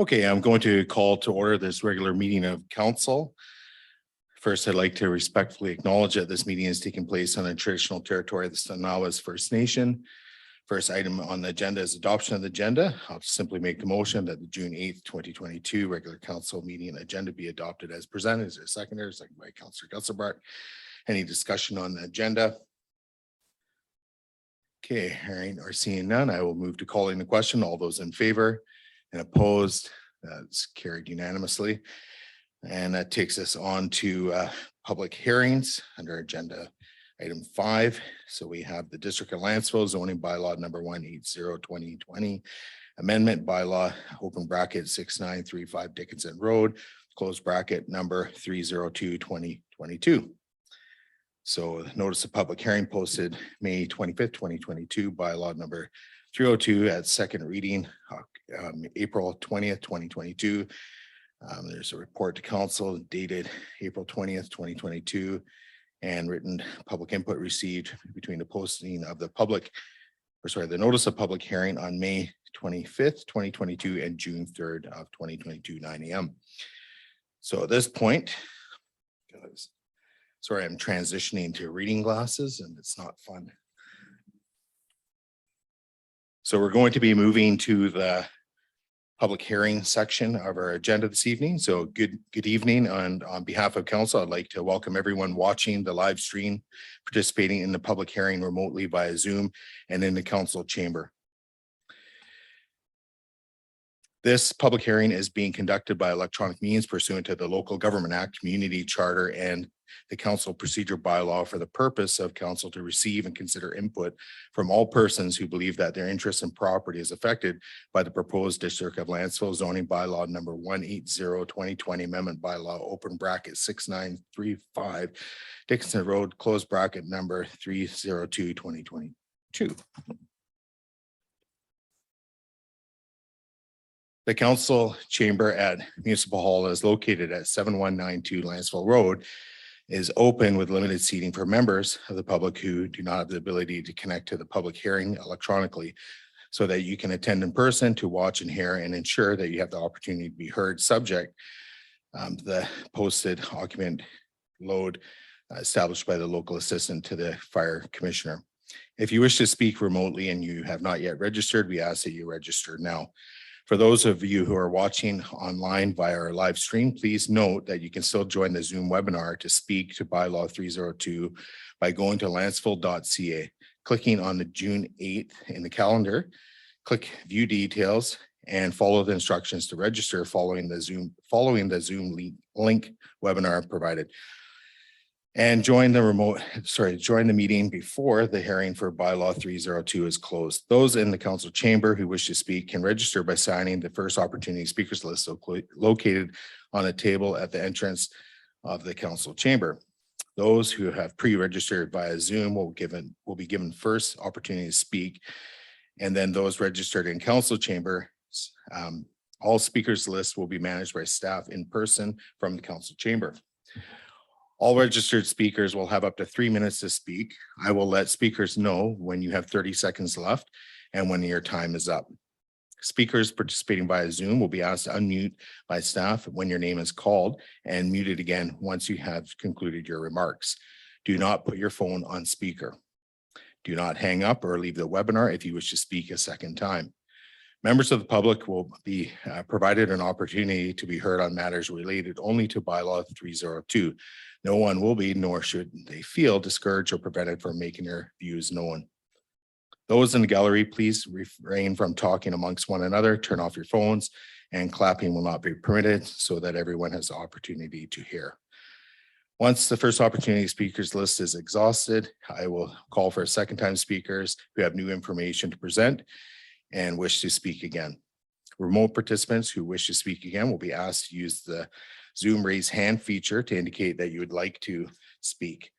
Okay, I'm going to call to order this regular meeting of council. First, I'd like to respectfully acknowledge that this meeting is taking place on the traditional territory of the Stanawas First Nation. First item on the agenda is adoption of the agenda. I'll simply make the motion that the June 8th, 2022 regular council meeting agenda be adopted as presented. Is there a seconder? Second by Councillor Gusselbart. Any discussion on the agenda? Okay, hearing or seeing none, I will move to calling the question. All those in favor and opposed, that's carried unanimously. And that takes us on to public hearings under agenda item 5. So we have the District of Lantzville zoning bylaw number 180/2020 amendment bylaw open bracket 6935 Dickinson Road, close bracket number 302/2022. So the notice of public hearing posted May 25th, 2022, bylaw number 302 at second reading, April 20th, 2022. There's a report to council dated April 20th, 2022, and written public input received between the posting of the the notice of public hearing on May 25th, 2022 and June 3rd of 2022, 9 a.m. So at this point, sorry, I'm transitioning to reading glasses and it's not fun. So we're going to be moving to the public hearing section of our agenda this evening. So good evening. And on behalf of council, I'd like to welcome everyone watching the live stream, participating in the public hearing remotely via Zoom and in the council chamber. This public hearing is being conducted by electronic means pursuant to the Local Government Act, Community Charter, and the council procedure bylaw for the purpose of council to receive and consider input from all persons who believe that their interest in property is affected by the proposed District of Lantzville zoning bylaw number 180/2020 amendment bylaw open bracket 6935 Dickinson Road, close bracket number 302/2022. The council chamber at Municipal Hall is located at 7192 Lantzville Road, is open with limited seating for members of the public who do not have the ability to connect to the public hearing electronically, so that you can attend in person to watch and hear and ensure that you have the opportunity to be heard subject the posted occupant load established by the local assistant to the fire commissioner. If you wish to speak remotely and you have not yet registered, we ask that you register now. For those of you who are watching online via our live stream, please note that you can still join the Zoom webinar to speak to bylaw 302 by going to lantzville.ca, clicking on the June 8th in the calendar, click view details, and follow the instructions to register following the Zoom link webinar provided. And join the meeting before the hearing for bylaw 302 is closed. Those in the council chamber who wish to speak can register by signing the first opportunity speakers list located on a table at the entrance of the council chamber. Those who have pre-registered via Zoom will be given first opportunity to speak, and then those registered in council chamber, all speakers lists will be managed by staff in person from the council chamber. All registered speakers will have up to 3 minutes to speak. I will let speakers know when you have 30 seconds left and when your time is up. Speakers participating via Zoom will be asked to unmute by staff when your name is called and muted again once you have concluded your remarks. Do not put your phone on speaker. Do not hang up or leave the webinar if you wish to speak a second time. Members of the public will be provided an opportunity to be heard on matters related only to bylaw 302. No one will be, nor should they feel discouraged or prevented from making their views known. Those in the gallery, please refrain from talking amongst one another, turn off your phones, and clapping will not be permitted so that everyone has the opportunity to hear. Once the first opportunity speakers list is exhausted, I will call for a second time speakers who have new information to present and wish to speak again. Remote participants who wish to speak again will be asked to use the Zoom raise hand feature to indicate that you would like to speak.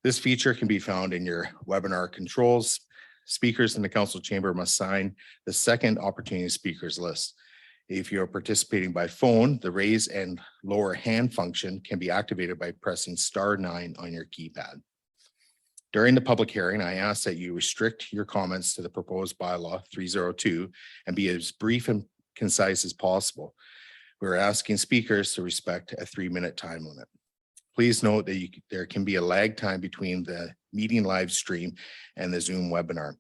This feature can be found in your webinar controls. Speakers in the council chamber must sign the second opportunity speakers list. If you're participating by phone, the raise and lower hand function can be activated by pressing *9 on your keypad. During the public hearing, I ask that you restrict your comments to the proposed bylaw 302 and be as brief and concise as possible. We're asking speakers to respect a 3-minute time limit. Please note that there can be a lag time between the meeting live stream and the Zoom webinar.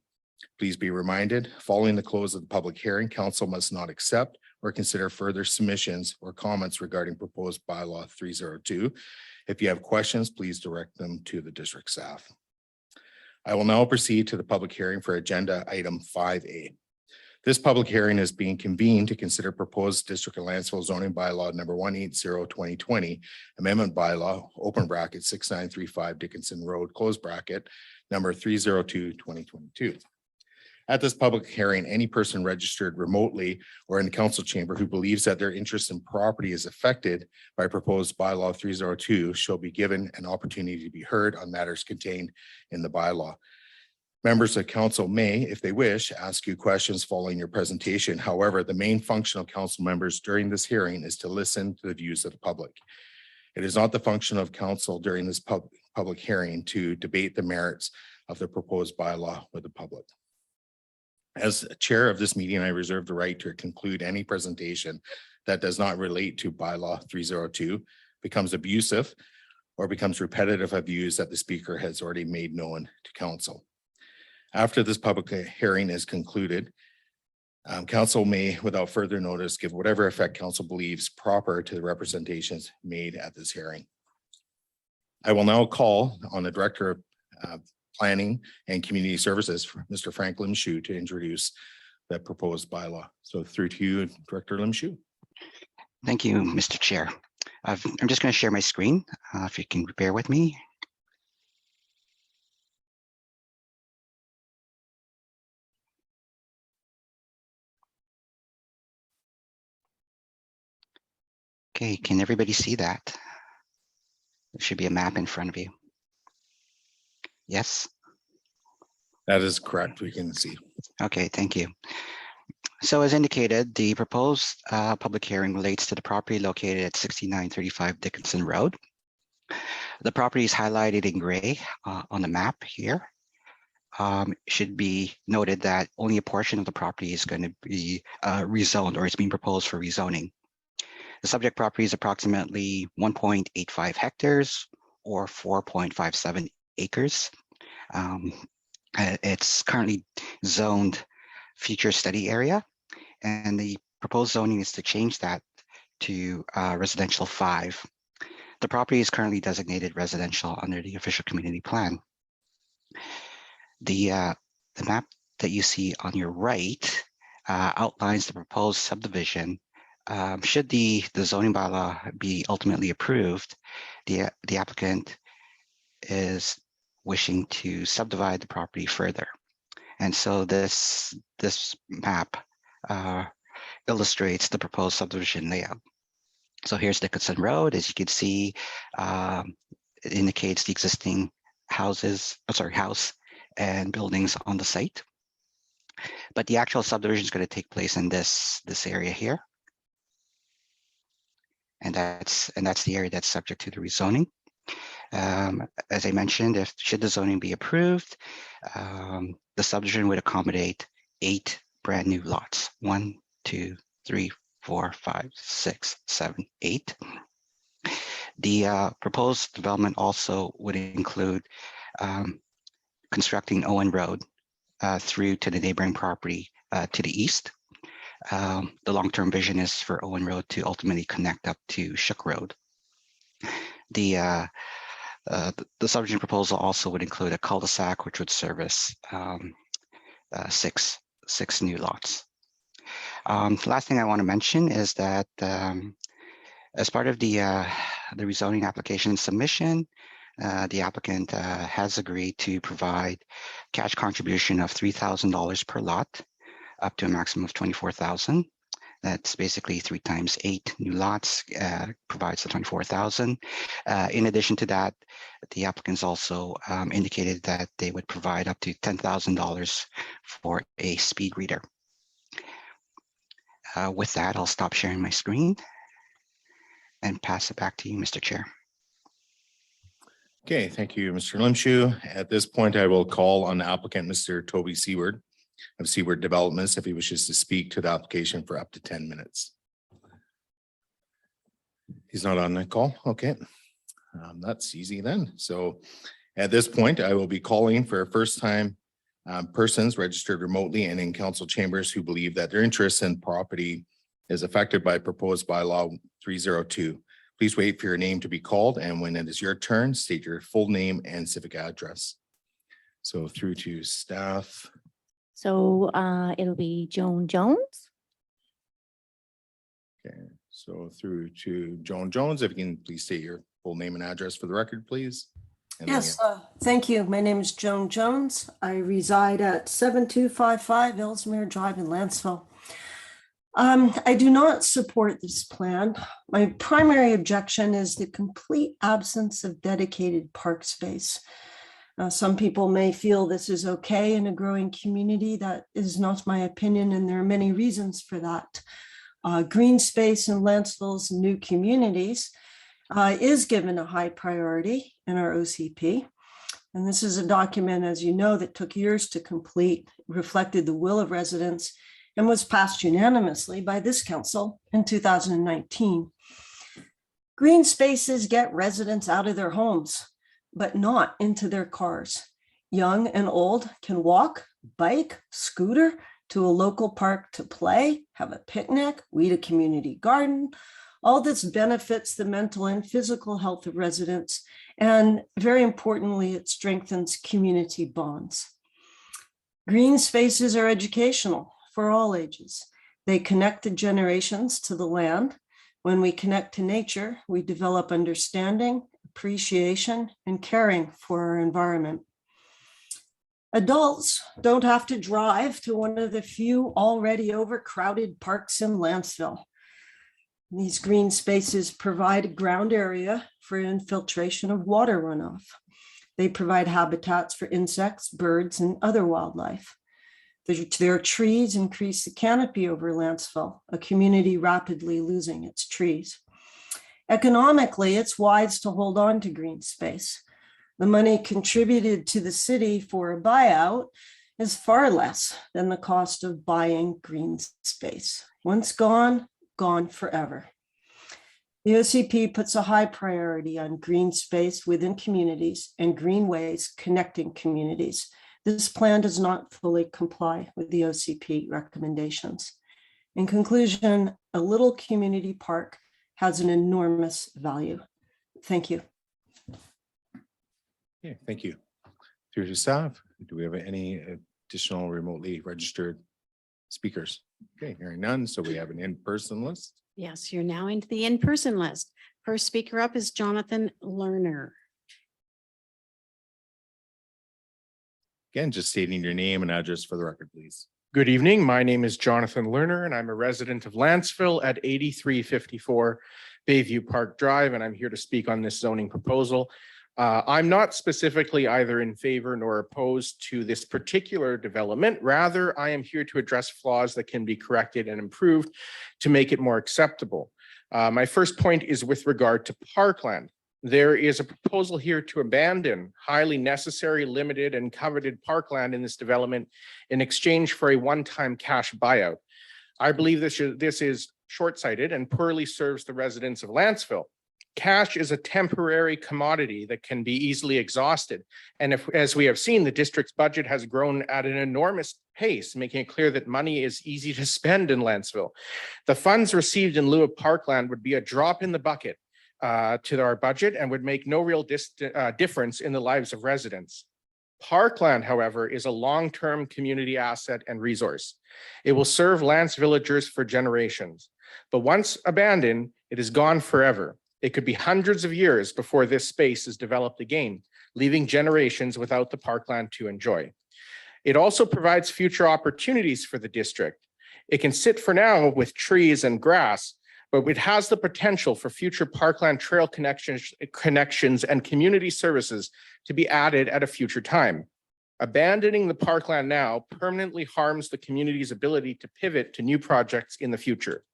Please be reminded, following the close of the public hearing, council must not accept or consider further submissions or comments regarding proposed bylaw 302. If you have questions, please direct them to the district staff. I will now proceed to the public hearing for agenda item 5A. This public hearing is being convened to consider proposed District of Lantzville zoning bylaw number 180/2020, amendment bylaw, open bracket 6935 Dickinson Road, close bracket, number 302/2022. At this public hearing, any person registered remotely or in the council chamber who believes that their interest in property is affected by proposed bylaw 302 shall be given an opportunity to be heard on matters contained in the bylaw. Members of council may, if they wish, ask you questions following your presentation. However, the main function of council members during this hearing is to listen to the views of the public. It is not the function of council during this public hearing to debate the merits of the proposed bylaw with the public. As chair of this meeting, I reserve the right to conclude any presentation that does not relate to bylaw 302, becomes abusive, or becomes repetitive of views that the speaker has already made known to council. After this public hearing is concluded, council may, without further notice, give whatever effect council believes proper to the representations made at this hearing. I will now call on the Director of Planning and Community Services, Mr. Frank Limshu, to introduce the proposed bylaw. So through to you, Director Limshu. Thank you, Mr. Chair. I'm just going to share my screen, if you can bear with me. Okay, can everybody see that? There should be a map in front of you. Yes? That is correct. We can see. Okay, thank you. So as indicated, the proposed public hearing relates to the property located at 6935 Dickinson Road. The property is highlighted in gray on the map here. Should be noted that only a portion of the property is going to be rezoned, or it's being proposed for rezoning. The subject property is approximately 1.85 hectares or 4.57 acres. It's currently zoned future study area, and the proposed zoning is to change that to residential 5. The property is currently designated residential under the official community plan. The map that you see on your right outlines the proposed subdivision. Should the zoning bylaw be ultimately approved, the applicant is wishing to subdivide the property further. And so this map illustrates the proposed subdivision layout. So here's Dickinson Road. As you can see, it indicates the existing house and buildings on the site. But the actual subdivision is going to take place in this area here. And that's the area that's subject to the rezoning. As I mentioned, should the zoning be approved, the subdivision would accommodate 8 brand new lots. 1, 2, 3, 4, 5, 6, 7, 8. The proposed development also would include constructing Owen Road through to the neighboring property to the east. The long-term vision is for Owen Road to ultimately connect up to Shook Road. The subdivision proposal also would include a cul-de-sac, which would service 6 new lots. The last thing I want to mention is that as part of the rezoning application submission, the applicant has agreed to provide cash contribution of $3,000 per lot, up to a maximum of $24,000. That's basically 3 times 8 new lots provides the $24,000. In addition to that, the applicants also indicated that they would provide up to $10,000 for a speed reader. With that, I'll stop sharing my screen and pass it back to you, Mr. Chair. Okay, thank you, Mr. Limshu. At this point, I will call on the applicant, Mr. Toby Seward. of Seaward Developments if he wishes to speak to the application for up to 10 minutes. He's not on the call. Okay. That's easy then. So at this point, I will be calling for first-time persons registered remotely and in council chambers who believe that their interest in property is affected by proposed bylaw 302. Please wait for your name to be called, and when it is your turn, state your full name and civic address. So through to staff. So it'll be Joan Jones. Okay, so through to Joan Jones, if you can please state your full name and address for the record, please. And then Yes, thank you. My name is Joan Jones. I reside at 7255 Ellesmere Drive in Lantzville. I do not support this plan. My primary objection is the complete absence of dedicated park space. Some people may feel this is okay in a growing community. That is not my opinion, and there are many reasons for that. Green space in Lantzville's new communities is given a high priority in our OCP. And this is a document, as you know, that took years to complete, reflected the will of residents, and was passed unanimously by this council in 2019. Green spaces get residents out of their homes, but not into their cars. Young and old can walk, bike, scooter to a local park to play, have a picnic, weed a community garden. All this benefits the mental and physical health of residents, and very importantly, it strengthens community bonds. Green spaces are educational for all ages. They connect the generations to the land. When we connect to nature, we develop understanding, appreciation, and caring for our environment. Adults don't have to drive to one of the few already overcrowded parks in Lantzville. These green spaces provide a ground area for infiltration of water runoff. They provide habitats for insects, birds, and other wildlife. Their trees increase the canopy over Lantzville, a community rapidly losing its trees. Economically, it's wise to hold on to green space. The money contributed to the city for a buyout is far less than the cost of buying green space. Once gone, gone forever. The OCP puts a high priority on green space within communities and greenways connecting communities. This plan does not fully comply with the OCP recommendations. In conclusion, a little community park has an enormous value. Thank you. Yeah, thank you. Through to staff, do we have any additional remotely registered speakers? Okay, hearing none, so we have an in-person list. Yes, you're now into the in-person list. First speaker up is Jonathan Lerner. Again, just stating your name and address for the record, please. Good evening. My name is Jonathan Lerner, and I'm a resident of Lantzville at 8354 Bayview Park Drive, and I'm here to speak on this zoning proposal. I'm not specifically either in favor nor opposed to this particular development. Rather, I am here to address flaws that can be corrected and improved to make it more acceptable. My first point is with regard to parkland. There is a proposal here to abandon highly necessary, limited, and coveted parkland in this development in exchange for a one-time cash buyout. I believe this is short-sighted and poorly serves the residents of Lantzville. Cash is a temporary commodity that can be easily exhausted. And as we have seen, the district's budget has grown at an enormous pace, making it clear that money is easy to spend in Lantzville. The funds received in lieu of parkland would be a drop in the bucket to our budget and would make no real difference in the lives of residents. Parkland, however, is a long-term community asset and resource. It will serve Lance villagers for generations, but once abandoned, it is gone forever. It could be hundreds of years before this space is developed again, leaving generations without the parkland to enjoy. It also provides future opportunities for the district. It can sit for now with trees and grass, but it has the potential for future parkland trail connections and community services to be added at a future time. Abandoning the parkland now permanently harms the community's ability to pivot to new projects in the future.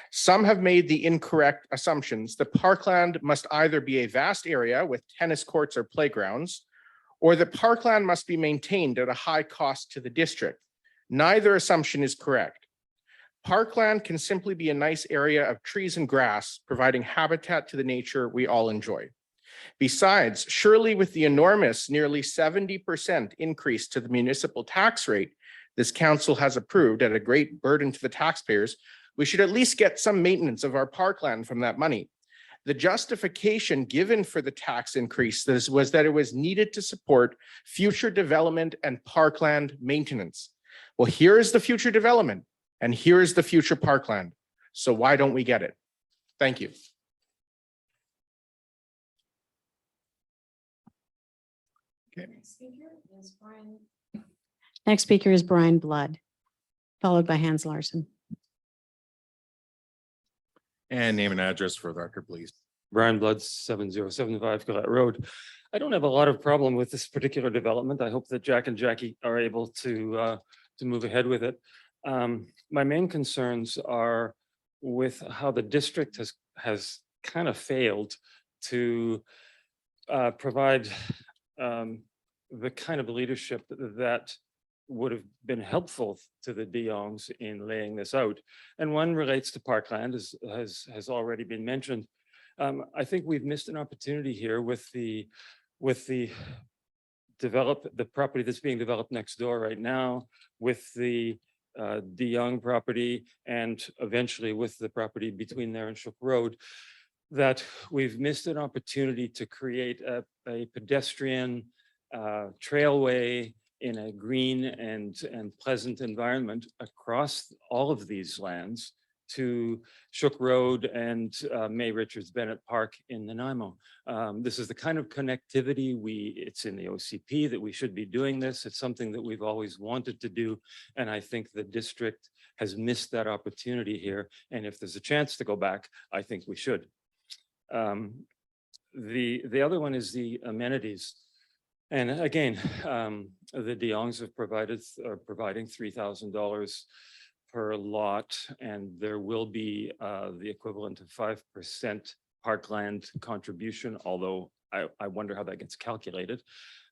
Some have made the incorrect assumptions that parkland must either be a vast area with tennis courts or playgrounds, or that parkland must be maintained at a high cost to the district. Neither assumption is correct. Parkland can simply be a nice area of trees and grass, providing habitat to the nature we all enjoy. Besides, surely with the enormous nearly 70% increase to the municipal tax rate this council has approved at a great burden to the taxpayers, we should at least get some maintenance of our parkland from that money. The justification given for the tax increase was that it was needed to support future development and parkland maintenance. Well, here is the future development and here is the future parkland. So why don't we get it? Thank you. Next speaker is Brian Blood, followed by Hans Larson. And name and address for the record, please. Brian Blood, 7075 Gillette Road. I don't have a lot of problem with this particular development. I hope that Jack and Jackie are able to move ahead with it. My main concerns are with how the district has kind of failed to provide the kind of leadership that would have been helpful to the de Jongs in laying this out. And one relates to Parkland, as has already been mentioned. I think we've missed an opportunity here with the property that's being developed next door right now, with the de Jong property, and eventually with the property between there and Shook Road, that we've missed an opportunity to create a pedestrian trailway in a green and pleasant environment across all of these lands to Shook Road and May Richards Bennett Park in Nanaimo. This is the kind of connectivity it's in the OCP that we should be doing this. It's something that we've always wanted to do. And I think the district has missed that opportunity here. And if there's a chance to go back, I think we should. The other one is the amenities. And again, the de Jongs are providing $3,000 per lot, and there will be the equivalent of 5% parkland contribution, although I wonder how that gets calculated.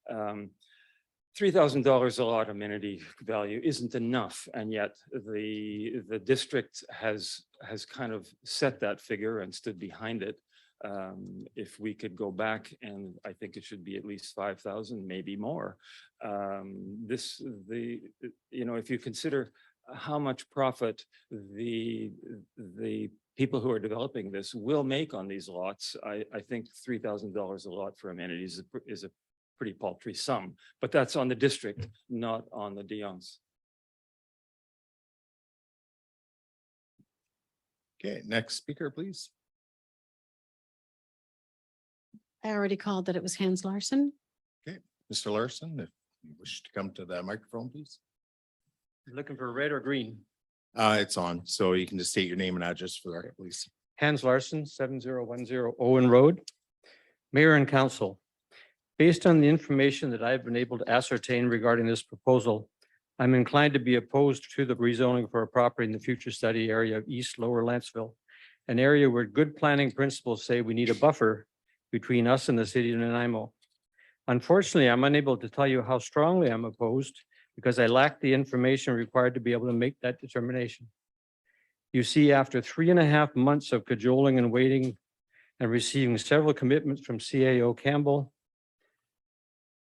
$3,000 a lot amenity value isn't enough, and yet the district has kind of set that figure and stood behind it. If we could go back, and I think it should be at least 5,000, maybe more. If you consider how much profit the people who are developing this will make on these lots, I think $3,000 a lot for amenities is a pretty paltry sum, but that's on the district, not on the de Jongs. Okay, next speaker, please. I already called that it was Hans Larson. Okay, Mr. Larson, if you wish to come to the microphone, please. You're looking for red or green? It's on, so you can just state your name and address for the record, please. Hans Larson, 7010 Owen Road. Mayor and Council, based on the information that I've been able to ascertain regarding this proposal, I'm inclined to be opposed to the rezoning for a property in the future study area of East Lower Lantzville, an area where good planning principles say we need a buffer between us and the city of Nanaimo. Unfortunately, I'm unable to tell you how strongly I'm opposed because I lack the information required to be able to make that determination. You see, after 3.5 months of cajoling and waiting and receiving several commitments from CAO Campbell,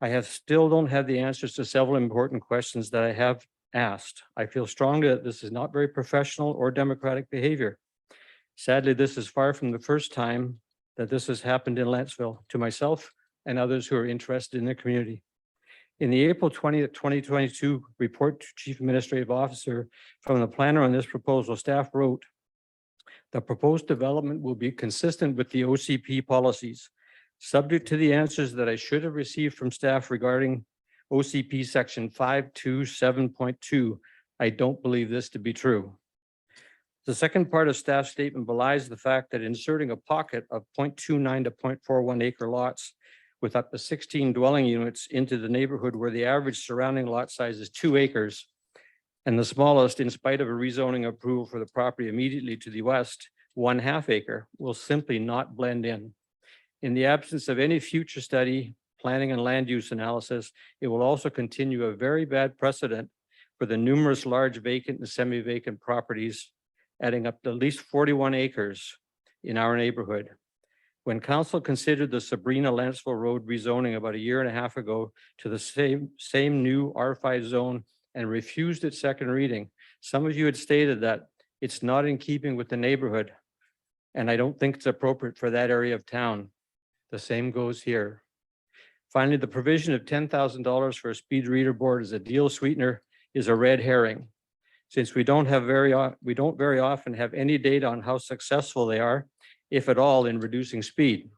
I still don't have the answers to several important questions that I have asked. I feel strongly that this is not very professional or democratic behavior. Sadly, this is far from the first time that this has happened in Lantzville to myself and others who are interested in the community. In the April 20th, 2022 report to Chief Administrative Officer from the planner on this proposal, staff wrote, the proposed development will be consistent with the OCP policies, subject to the answers that I should have received from staff regarding OCP section 527.2. I don't believe this to be true. The second part of staff statement belies the fact that inserting a pocket of 0.29 to 0.41 acre lots with up to 16 dwelling units into the neighborhood where the average surrounding lot size is 2 acres and the smallest, in spite of a rezoning approval for the property immediately to the west, 1/2 acre, will simply not blend in. In the absence of any future study, planning and land use analysis, it will also continue a very bad precedent for the numerous large vacant and semi-vacant properties adding up to at least 41 acres in our neighborhood. When council considered the Sabrina Lantzville Road rezoning about a year and a half ago to the same new R5 zone and refused its second reading, some of you had stated that it's not in keeping with the neighborhood, and I don't think it's appropriate for that area of town. The same goes here. Finally, the provision of $10,000 for a speed reader board as a deal sweetener is a red herring. Since we don't very often have any data on how successful they are, if at all, in reducing speed.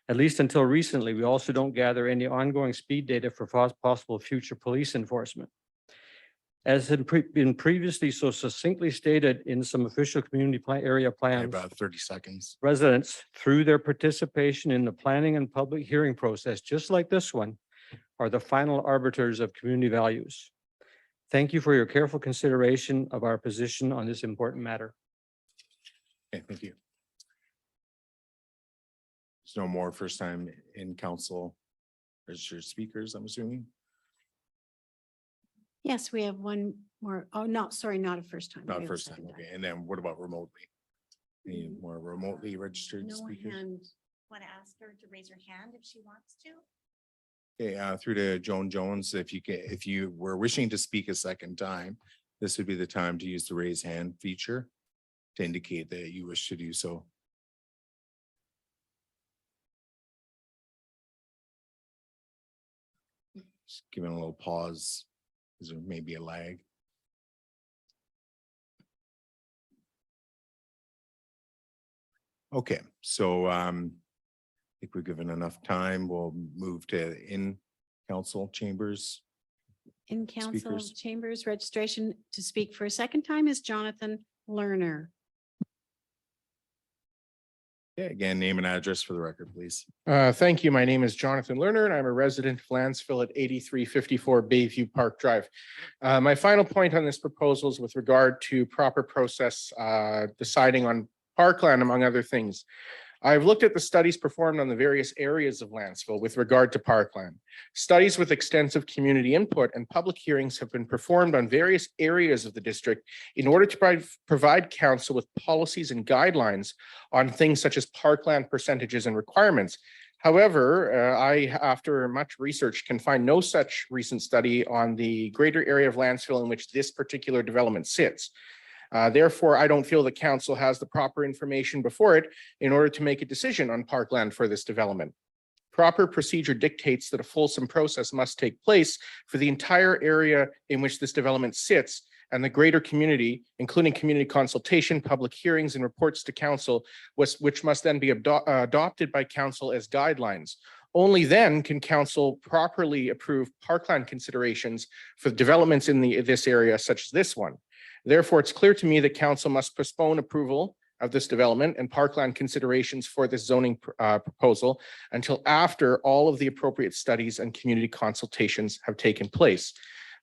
At least until recently, we also don't gather any ongoing speed data for possible future police enforcement. As had been previously so succinctly stated in some official community area plans, About 30 seconds. residents, through their participation in the planning and public hearing process, just like this one, are the final arbiters of community values. Thank you for your careful consideration of our position on this important matter. Okay, thank you. There's no more first time in council registered speakers, I'm assuming. Yes, we have one more. Oh, no, sorry, not a first time. We Not have a first time, second okay. And then what about remotely? Any more remotely registered No speakers? hand. Want to ask her to raise her hand if she wants to? Okay, through to Joan Jones, if you were wishing to speak a second time, this would be the time to use the raise hand feature to indicate that you wish to do so. Just giving a little pause, because there may be a lag. Okay, so I think we're given enough time. We'll move to in council chambers. In council Speakers. chambers, registration to speak for a second time is Jonathan Lerner. Yeah, again, name and address for the record, please. Thank you. My name is Jonathan Lerner and I'm a resident of Lantzville at 8354 Bayview Park Drive. My final point on this proposal is with regard to proper process deciding on parkland, among other things. I've looked at the studies performed on the various areas of Lantzville with regard to parkland. Studies with extensive community input and public hearings have been performed on various areas of the district in order to provide council with policies and guidelines on things such as parkland percentages and requirements. However, I, after much research, can find no such recent study on the greater area of Lantzville in which this particular development sits. Therefore, I don't feel the council has the proper information before it in order to make a decision on parkland for this development. Proper procedure dictates that a fulsome process must take place for the entire area in which this development sits and the greater community, including community consultation, public hearings, and reports to council, which must then be adopted by council as guidelines. Only then can council properly approve parkland considerations for developments in this area, such as this one. Therefore, it's clear to me that council must postpone approval of this development and parkland considerations for this zoning proposal until after all of the appropriate studies and community consultations have taken place.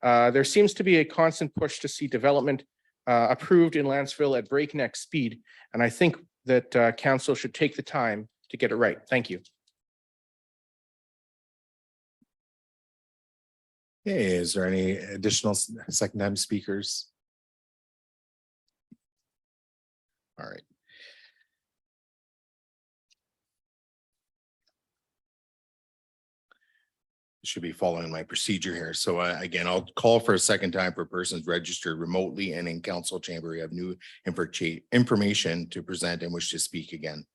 There seems to be a constant push to see development approved in Lantzville at breakneck speed, and I think that council should take the time to get it right. Thank you. Okay, is there any additional second-time speakers? All right. Should be following my procedure here. So again, I'll call for a second time for persons registered remotely and in council chamber who have new information to present and wish to speak again.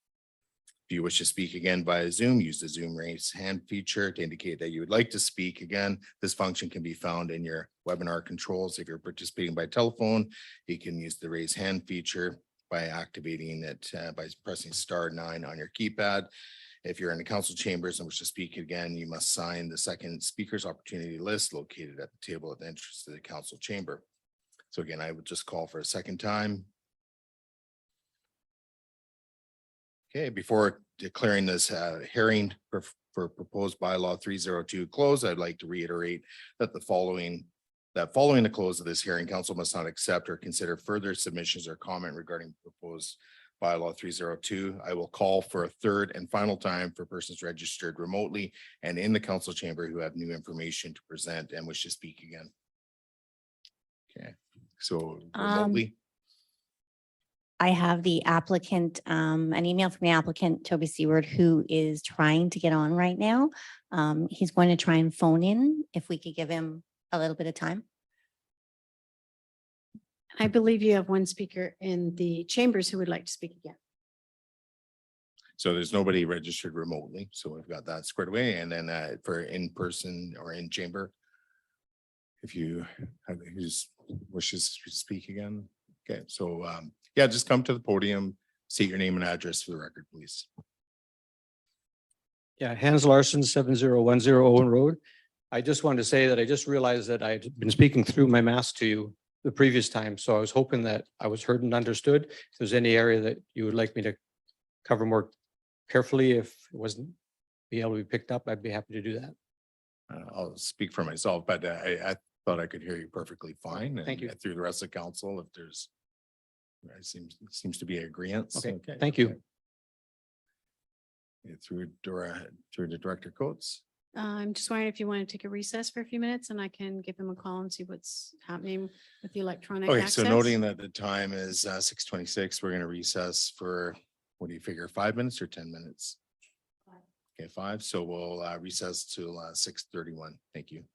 If you wish to speak again via Zoom, use the Zoom raise hand feature to indicate that you would like to speak again. This function can be found in your webinar controls. If you're participating by telephone, you can use the raise hand feature by activating it by pressing *9 on your keypad. If you're in the council chambers and wish to speak again, you must sign the second speaker's opportunity list located at the table at the entrance to the council chamber. So again, I would just call for a second time. Okay, before declaring this hearing for proposed bylaw 302 closed, I'd like to reiterate that following the close of this hearing, council must not accept or consider further submissions or comment regarding proposed bylaw 302. I will call for a third and final time for persons registered remotely and in the council chamber who have new information to present and wish to speak again. So Um, remotely, I have the applicant, an email from the applicant, Toby Seward, who is trying to get on right now. He's going to try and phone in if we could give him a little bit of time. I believe you have one speaker in the chambers who would like to speak again. so there's nobody registered remotely. So we've got that squared away. And then for in person or in chamber, if you have who's wishes to speak again. Okay, so yeah, just come to the podium, state your name and address for the record, please. Yeah, Hans Larson, 7010 Owen Road. I just wanted to say that I just realized that I'd been speaking through my mask to you the previous time, so I was hoping that I was heard and understood. If there's any area that you would like me to cover more carefully, if it wasn't be able to be picked up, I'd be happy to do that. I'll speak for myself, but I thought I could hear you perfectly fine. Thank you. And through the rest of the council, if there's seems to be agreement. Okay, thank you. Through the Director Coates. I'm just wondering if you want to take a recess for a few minutes and I can give him a call and see what's happening with the electronic Okay, access. so noting that the time is 6:26, we're going to recess for, what do you figure, 5 minutes or 10 minutes? Okay, 5. So we'll recess till 6:31. Thank you.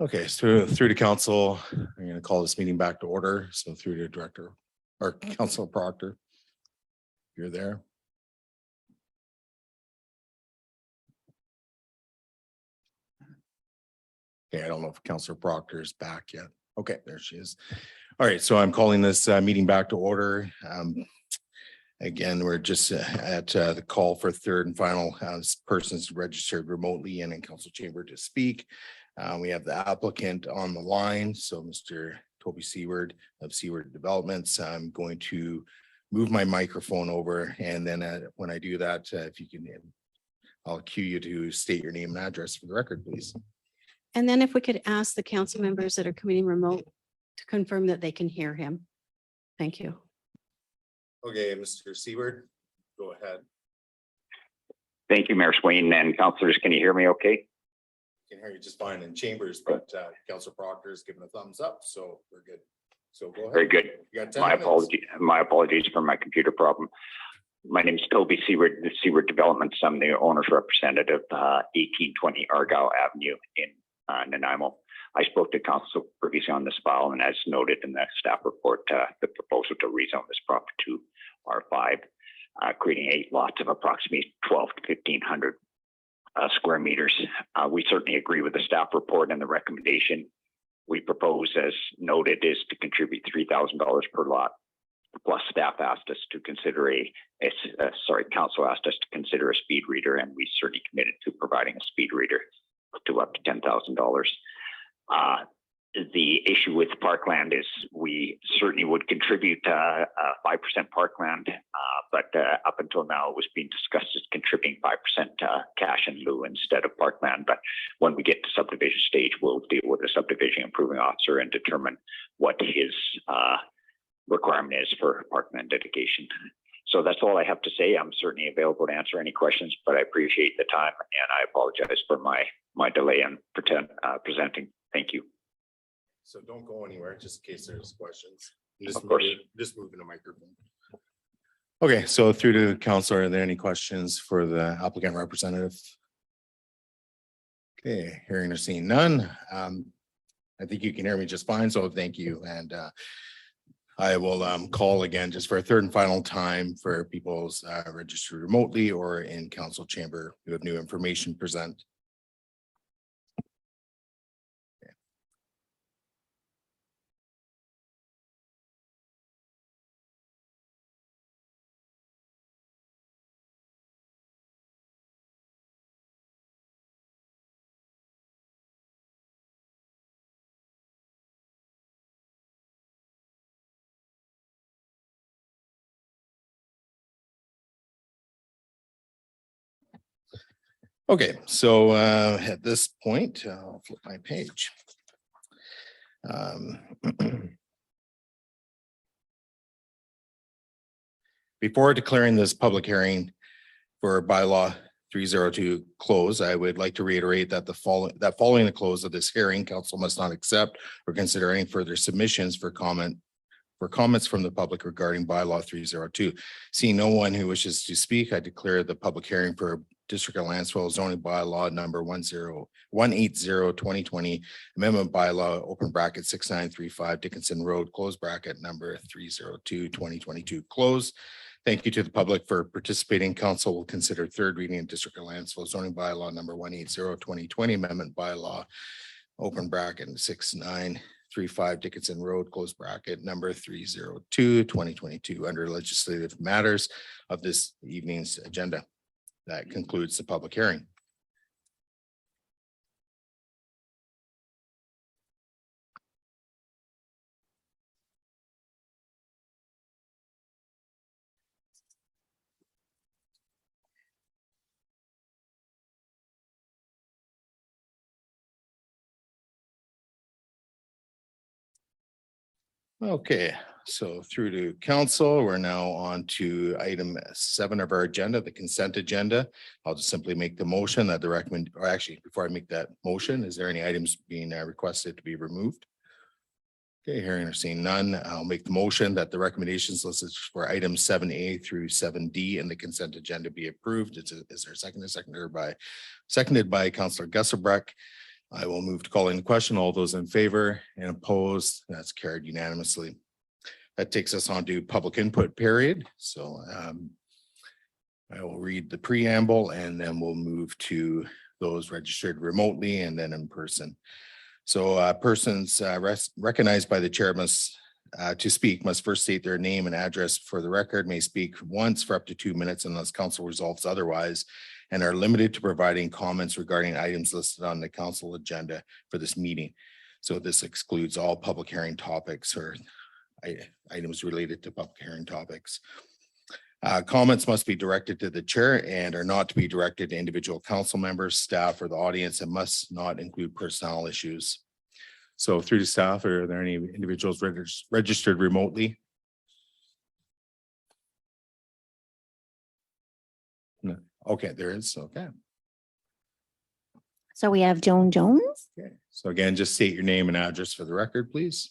Okay, so through to council, I'm going to call this meeting back to order. So through to Director or Councilor Proctor. You're there. Okay, I don't know if Councilor Proctor is back yet. Okay, there she is. All right, so I'm calling this meeting back to order. Again, we're just at the call for third and final persons registered remotely and in council chamber to speak. We have the applicant on the line. So Mr. Toby Seward of Seward Developments. I'm going to move my microphone over, and then when I do that, if you can, I'll cue you to state your name and address for the record, please. And then if we could ask the council members that are coming remote to confirm that they can hear him. Thank you. Okay, Mr. Seward, go ahead. Thank you, Mayor Swain and councilors. Can you hear me okay? Can hear you just fine in chambers, but Councilor Proctor is giving a thumbs up, so we're good. So go ahead. Very good. You got 10 My minutes. apologies for my computer problem. My name is Toby Seward, the Seward Developments. I'm the owner's representative, 1820 Argyle Avenue in Nanaimo. I spoke to council previously on this file, and as noted in the staff report, the proposal to rezone this property to R5, creating 8 lots of approximately 12 to 1,500 square meters. We certainly agree with the staff report, and the recommendation we propose, as noted, is to contribute $3,000 per lot. Plus, staff asked us to consider council asked us to consider a speed reader, and we certainly committed to providing a speed reader to up to $10,000. The issue with Parkland is we certainly would contribute 5% Parkland, but up until now it was being discussed as contributing 5% cash in lieu instead of Parkland. But when we get to subdivision stage, we'll deal with the subdivision improving officer and determine what his requirement is for Parkland dedication. So that's all I have to say. I'm certainly available to answer any questions, but I appreciate the time and I apologize for my delay in presenting. Thank you. So don't go anywhere, just in case there's questions. Of course. Just moving the microphone. Okay, so through to council, are there any questions for the applicant representative? Okay, hearing or seeing none. I think you can hear me just fine, so thank you. And I will call again just for a third and final time for people's registered remotely or in council chamber who have new information present. Okay, so at this point, I'll flip my page. Before declaring this public hearing for bylaw 302 close, I would like to reiterate that following the close of this hearing, council must not accept or consider any further submissions for comments from the public regarding bylaw 302. Seeing no one who wishes to speak, I declare the public hearing for District of Lantzville zoning bylaw number 180-2020 amendment bylaw open bracket 6935 Dickinson Road close bracket number 302-2022 close. Thank you to the public for participating. Council will consider third reading in District of Lantzville zoning bylaw number 180-2020 amendment bylaw open bracket 6935 Dickinson Road close bracket number 302-2022 under legislative matters of this evening's agenda. That concludes the public hearing. Okay, so through to council, we're now on to item 7 of our agenda, the consent agenda. I'll just simply make the motion that or actually, before I make that motion, is there any items being requested to be removed? Okay, hearing or seeing none, I'll make the motion that the recommendations listed for items 7A through 7D in the consent agenda be approved. Is there a second? Seconded by Councillor Gusselbreck. I will move to call in the question. All those in favor and opposed, that's carried unanimously. That takes us on to public input period. So I will read the preamble and then we'll move to those registered remotely and then in person. So persons recognized by the chair must to speak must first state their name and address for the record, may speak once for up to 2 minutes unless council resolves otherwise, and are limited to providing comments regarding items listed on the council agenda for this meeting. So this excludes all public hearing topics or items related to public hearing topics. Comments must be directed to the chair and are not to be directed to individual council members, staff, or the audience, and must not include personnel issues. So through the staff, are there any individuals registered remotely? No. Okay, there is. Okay. So we have Joan Jones. Okay. So again, just state your name and address for the record, please.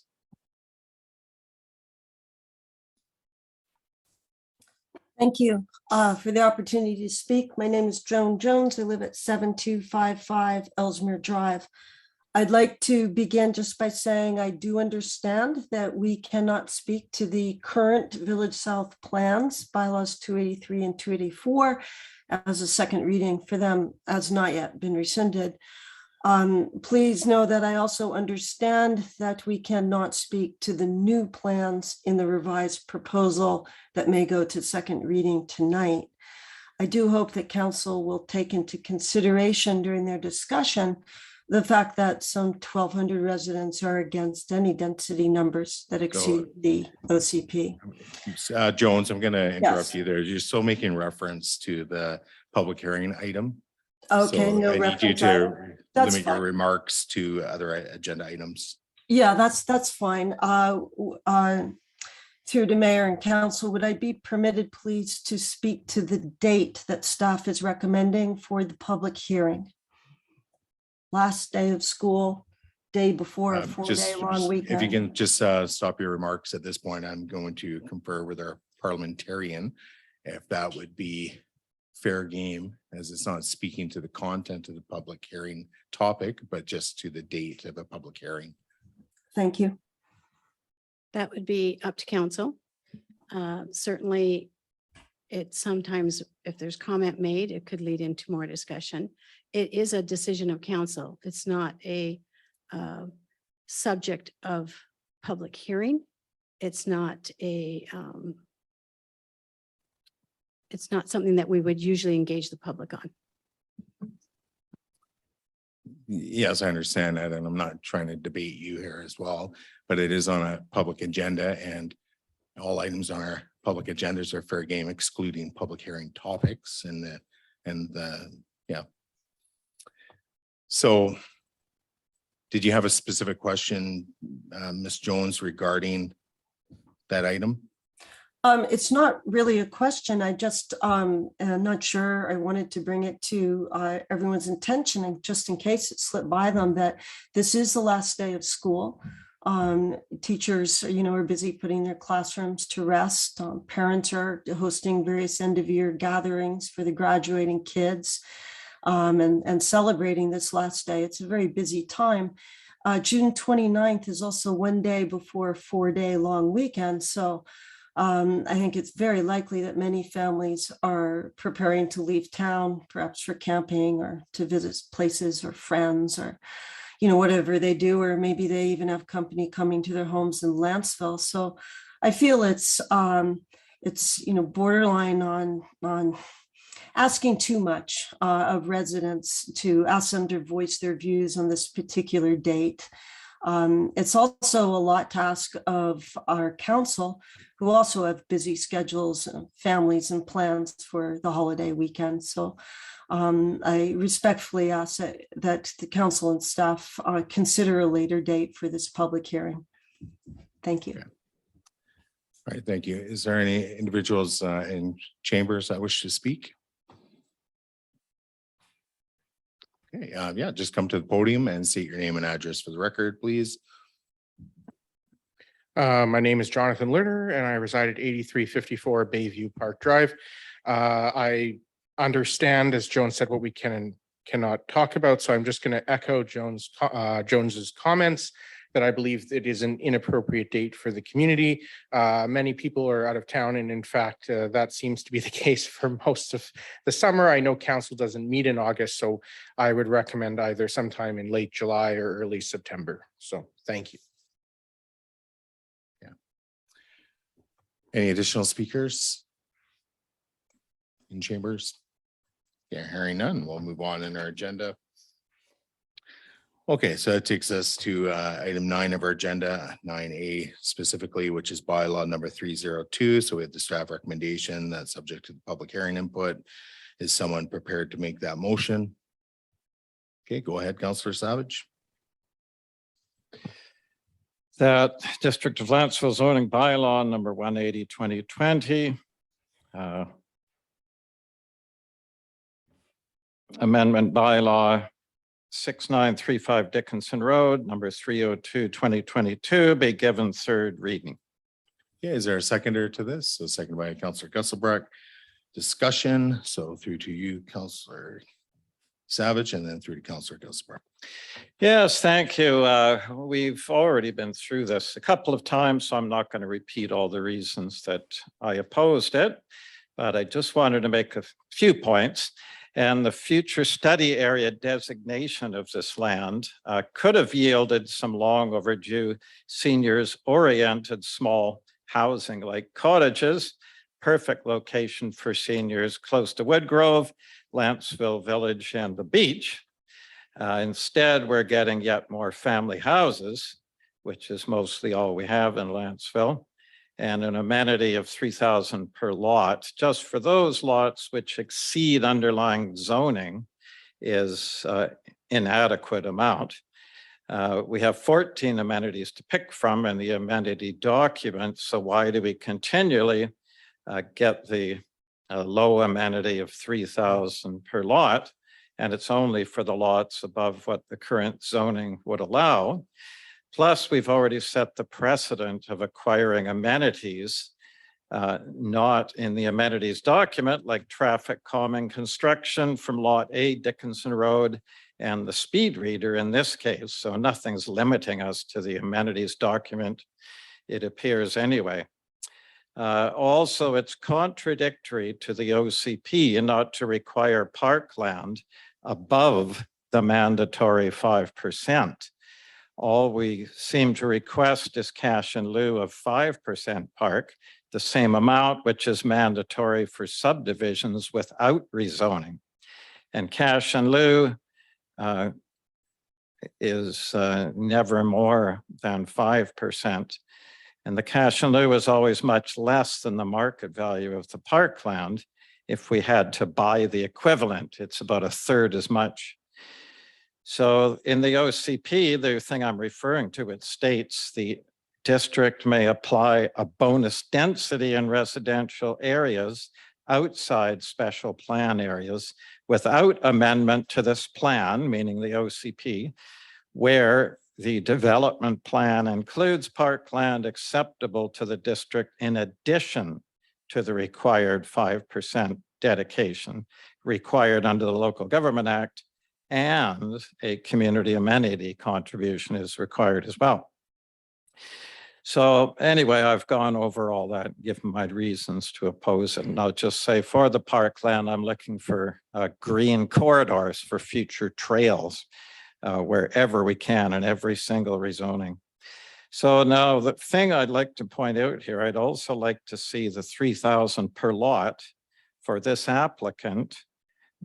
Thank you for the opportunity to speak. My name is Joan Jones. I live at 7255 Ellesmere Drive. I'd like to begin just by saying I do understand that we cannot speak to the current Village South plans, bylaws 283 and 284, as a second reading for them has not yet been rescinded. Please know that I also understand that we cannot speak to the new plans in the revised proposal that may go to second reading tonight. I do hope that council will take into consideration during their discussion the fact that some 1,200 residents are against any density numbers that exceed the OCP. Jones, I'm going to interrupt Yes. you there. You're still making reference to the public hearing item. Okay, So no I need you reference. to That's limit your fine. remarks to other agenda items. Yeah, that's fine. Through the mayor and council, would I be permitted, please, to speak to the date that staff is recommending for the public hearing? Last day of school, day before a Just 4-day long weekend. if you can just stop your remarks at this point, I'm going to confer with our parliamentarian if that would be fair game, as it's not speaking to the content of the public hearing topic, but just to the date of a public hearing. Thank you. That would be up to council. Certainly, it sometimes, if there's comment made, it could lead into more discussion. It is a decision of council. It's not a subject of public hearing. It's not a it's not something that we would usually engage the public on. Yes, I understand that, and I'm not trying to debate you here as well, but it is on a public agenda, and all items on our public agendas are fair game, excluding public hearing topics and yeah. So did you have a specific question, Ms. Jones, regarding that item? It's not really a question. I just, I'm not sure. I wanted to bring it to everyone's attention, and just in case it slipped by them, that this is the last day of school. Teachers, are busy putting their classrooms to rest. Parents are hosting various end of year gatherings for the graduating kids, and celebrating this last day. It's a very busy time. June 29th is also one day before a 4-day long weekend. So I think it's very likely that many families are preparing to leave town, perhaps for camping or to visit places or friends, or, whatever they do, or maybe they even have company coming to their homes in Lantzville. So I feel it's borderline on asking too much of residents to ask them to voice their views on this particular date. It's also a lot to ask of our council, who also have busy schedules, families and plans for the holiday weekend. So I respectfully ask that the council and staff consider a later date for this public hearing. Thank you. Okay. All right, thank you. Is there any individuals in chambers that wish to speak? Okay, yeah, just come to the podium and state your name and address for the record, please. My name is Jonathan Lerner and I reside at 8354 Bayview Park Drive. I understand, as Joan said, what we can and cannot talk about. So I'm just going to echo Jones's comments that I believe it is an inappropriate date for the community. Many people are out of town, and in fact, that seems to be the case for most of the summer. I know council doesn't meet in August, so I would recommend either sometime in late July or early September. So thank you. Yeah. Any additional speakers in chambers? Yeah, hearing none, we'll move on in our agenda. Okay, so that takes us to item 9 of our agenda, 9A specifically, which is bylaw number 302. So we have the staff recommendation that's subject to the public hearing input. Is someone prepared to make that motion? Okay, go ahead, Councillor Savage. That District of Lantzville zoning bylaw number 180/2020 amendment bylaw 6935 Dickinson Road, number 302/2022 be given third reading. Yeah, is there a seconder to this? So second by Councillor Gusselbrook. Discussion. So through to you, Councillor Savage, and then through to Councillor Gusselbrook. Yes, thank you. We've already been through this a couple of times, so I'm not going to repeat all the reasons that I opposed it, but I just wanted to make a few points. And the future study area designation of this land could have yielded some long overdue seniors-oriented small housing like cottages, perfect location for seniors close to Woodgrove, Lantzville Village, and the beach. Instead, we're getting yet more family houses, which is mostly all we have in Lantzville, and an amenity of 3,000 per lot. Just for those lots which exceed underlying zoning is inadequate amount. We have 14 amenities to pick from in the amenity document, so why do we continually get the low amenity of 3,000 per lot? And it's only for the lots above what the current zoning would allow. Plus, we've already set the precedent of acquiring amenities not in the amenities document, like traffic calming construction from Lot A, Dickinson Road, and the speed reader in this case. So nothing's limiting us to the amenities document, it appears anyway. Also, it's contradictory to the OCP not to require parkland above the mandatory 5%. All we seem to request is cash in lieu of 5% park, the same amount which is mandatory for subdivisions without rezoning. And cash in lieu is never more than 5%. And the cash in lieu is always much less than the market value of the parkland. If we had to buy the equivalent, it's about a third as much. So in the OCP, the thing I'm referring to, it states the district may apply a bonus density in residential areas outside special plan areas without amendment to this plan, meaning the OCP, where the development plan includes parkland acceptable to the district in addition to the required 5% dedication required under the Local Government Act, and a community amenity contribution is required as well. So anyway, I've gone over all that, given my reasons to oppose it. And I'll just say for the parkland, I'm looking for green corridors for future trails wherever we can in every single rezoning. So now the thing I'd like to point out here, I'd also like to see the 3,000 per lot for this applicant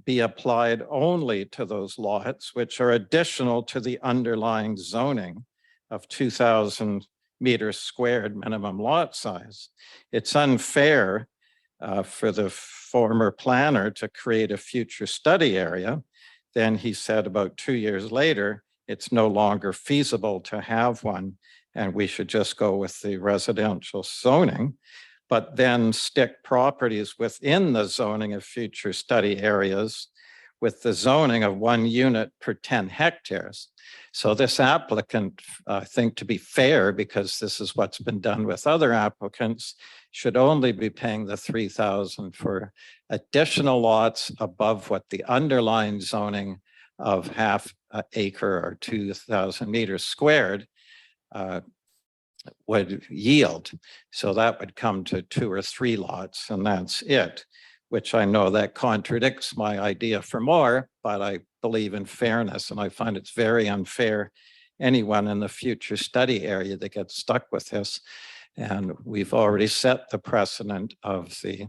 be applied only to those lots which are additional to the underlying zoning of 2,000 meters squared minimum lot size. It's unfair for the former planner to create a future study area. Then he said about 2 years later, it's no longer feasible to have one, and we should just go with the residential zoning, but then stick properties within the zoning of future study areas with the zoning of 1 unit per 10 hectares. So this applicant, I think to be fair, because this is what's been done with other applicants, should only be paying the 3,000 for additional lots above what the underlying zoning of half acre or 2,000 meters squared would yield. So that would come to 2 or 3 lots, and that's it, which I know that contradicts my idea for more, but I believe in fairness, and I find it's very unfair anyone in the future study area that gets stuck with this. And we've already set the precedent of the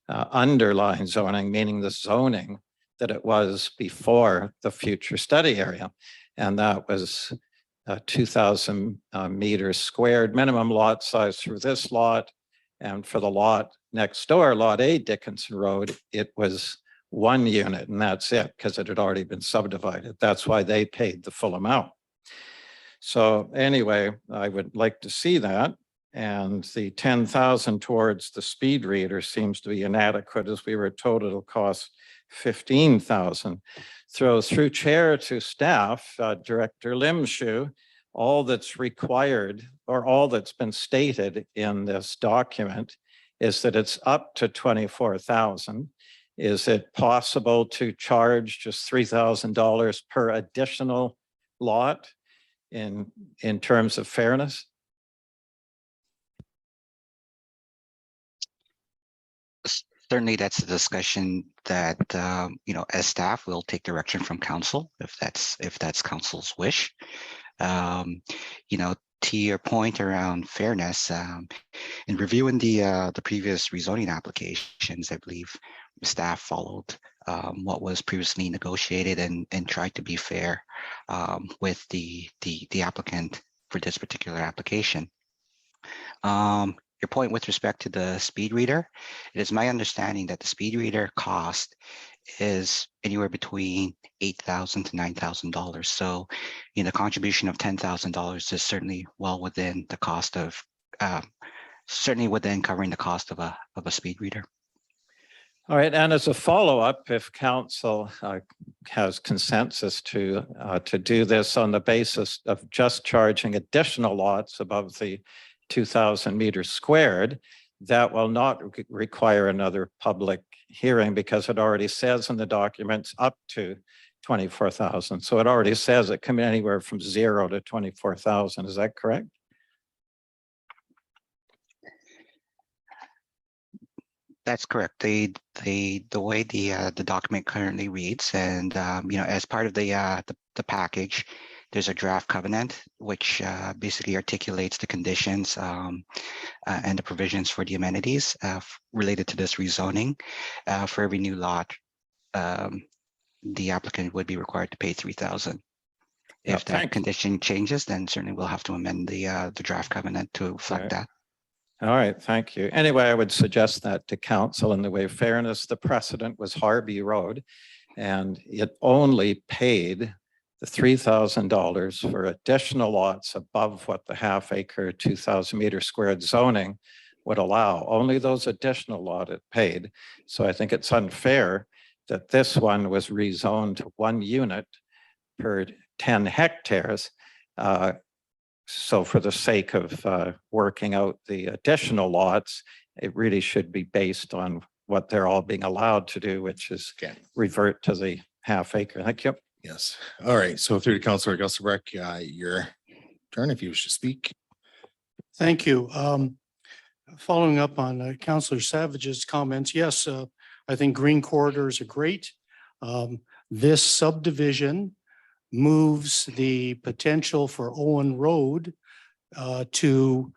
underlying zoning, meaning the zoning that it was before the future study area. And that was 2,000 meters squared minimum lot size for this lot. And for the lot next door, Lot A Dickinson Road, it was 1 unit, and that's it, because it had already been subdivided. That's why they paid the full amount. So anyway, I would like to see that. And the 10,000 towards the speed reader seems to be inadequate, as we were told it'll cost 15,000. Through chair to staff, Director Limshu, all that's required, or all that's been stated in this document, is that it's up to 24,000. Is it possible to charge just $3,000 per additional lot in terms of fairness? Certainly, that's a discussion that, as staff, we'll take direction from council if that's council's wish. To your point around fairness, in reviewing the previous rezoning applications, I believe staff followed what was previously negotiated and tried to be fair with the applicant for this particular application. Your point with respect to the speed reader, it is my understanding that the speed reader cost is anywhere between $8,000 to $9,000. So, the contribution of $10,000 is certainly well within the cost of, certainly within covering the cost of a speed reader. All right, and as a follow-up, if council has consensus to do this on the basis of just charging additional lots above the 2,000 meters squared, that will not require another public hearing, because it already says in the documents up to 24,000. So it already says it can be anywhere from 0 to 24,000. Is that correct? That's correct. The way the document currently reads, and as part of the package, there's a draft covenant which basically articulates the conditions and the provisions for the amenities related to this rezoning. For every new lot, the applicant would be required to pay $3,000. If that condition changes, then certainly we'll have to amend the draft covenant to reflect that. All right, thank you. Anyway, I would suggest that to council in the way of fairness. The precedent was Harvey Road, and it only paid the $3,000 for additional lots above what the half acre 2,000 meter squared zoning would allow. Only those additional lot it paid. So I think it's unfair that this one was rezoned to 1 unit per 10 hectares. So for the sake of working out the additional lots, it really should be based on what they're all being allowed to do, which is revert to the half acre. Thank you. Yes. All right. So through to Councillor Gusselbreck, your turn if you wish to speak. Thank you. Following up on Councillor Savage's comments, yes, I think green corridors are great. This subdivision moves the potential for Owen Road to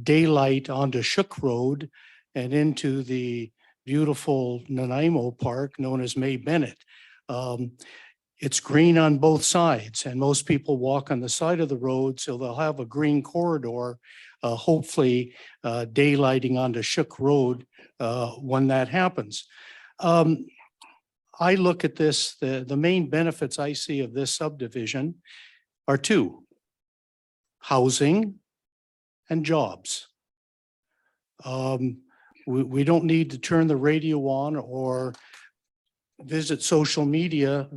daylight onto Shook Road and into the beautiful Nanaimo Park known as May Bennett. It's green on both sides, and most people walk on the side of the road, so they'll have a green corridor, hopefully daylighting onto Shook Road when that happens. I look at this, the main benefits I see of this subdivision are 2: housing and jobs. We don't need to turn the radio on or visit social media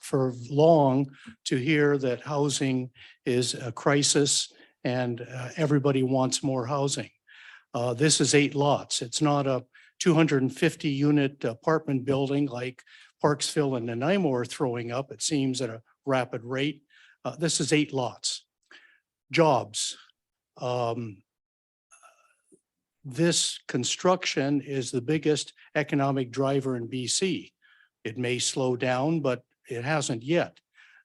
for long to hear that housing is a crisis and everybody wants more housing. This is 8 lots. It's not a 250 unit apartment building like Parksville and Nanaimo are throwing up, it seems at a rapid rate. This is 8 lots. Jobs. This construction is the biggest economic driver in BC. It may slow down, but it hasn't yet.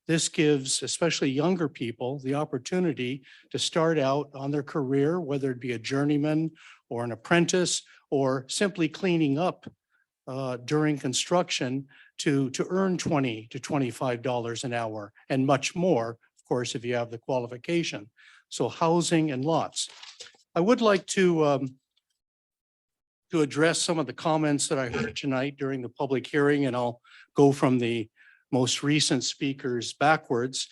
This gives especially younger people the opportunity to start out on their career, whether it be a journeyman or an apprentice or simply cleaning up during construction to earn $20 to $25 an hour and much more, of course, if you have the qualification. So housing and lots. I would like to address some of the comments that I heard tonight during the public hearing, and I'll go from the most recent speakers backwards.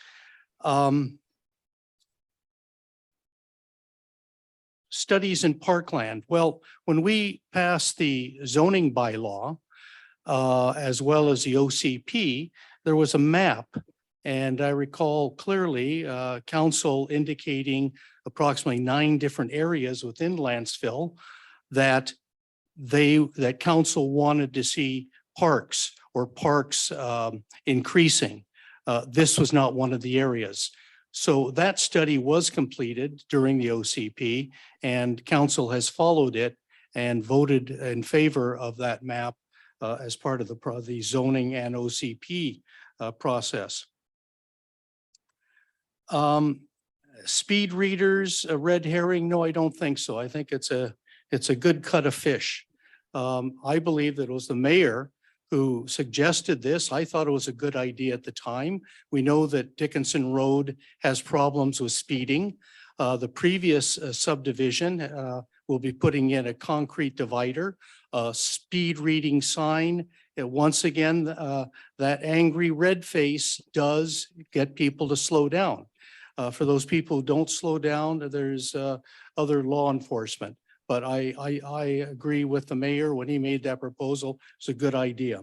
Studies in Parkland. Well, when we passed the zoning bylaw, as well as the OCP, there was a map. And I recall clearly council indicating approximately 9 different areas within Lantzville that council wanted to see parks or parks increasing. This was not one of the areas. So that study was completed during the OCP, and council has followed it and voted in favor of that map as part of the zoning and OCP process. Speed readers, a red herring? No, I don't think so. I think it's a good cut of fish. I believe that it was the mayor who suggested this. I thought it was a good idea at the time. We know that Dickinson Road has problems with speeding. The previous subdivision will be putting in a concrete divider, a speed reading sign. And once again, that angry red face does get people to slow down. For those people who don't slow down, there's other law enforcement. But I agree with the mayor when he made that proposal. It's a good idea.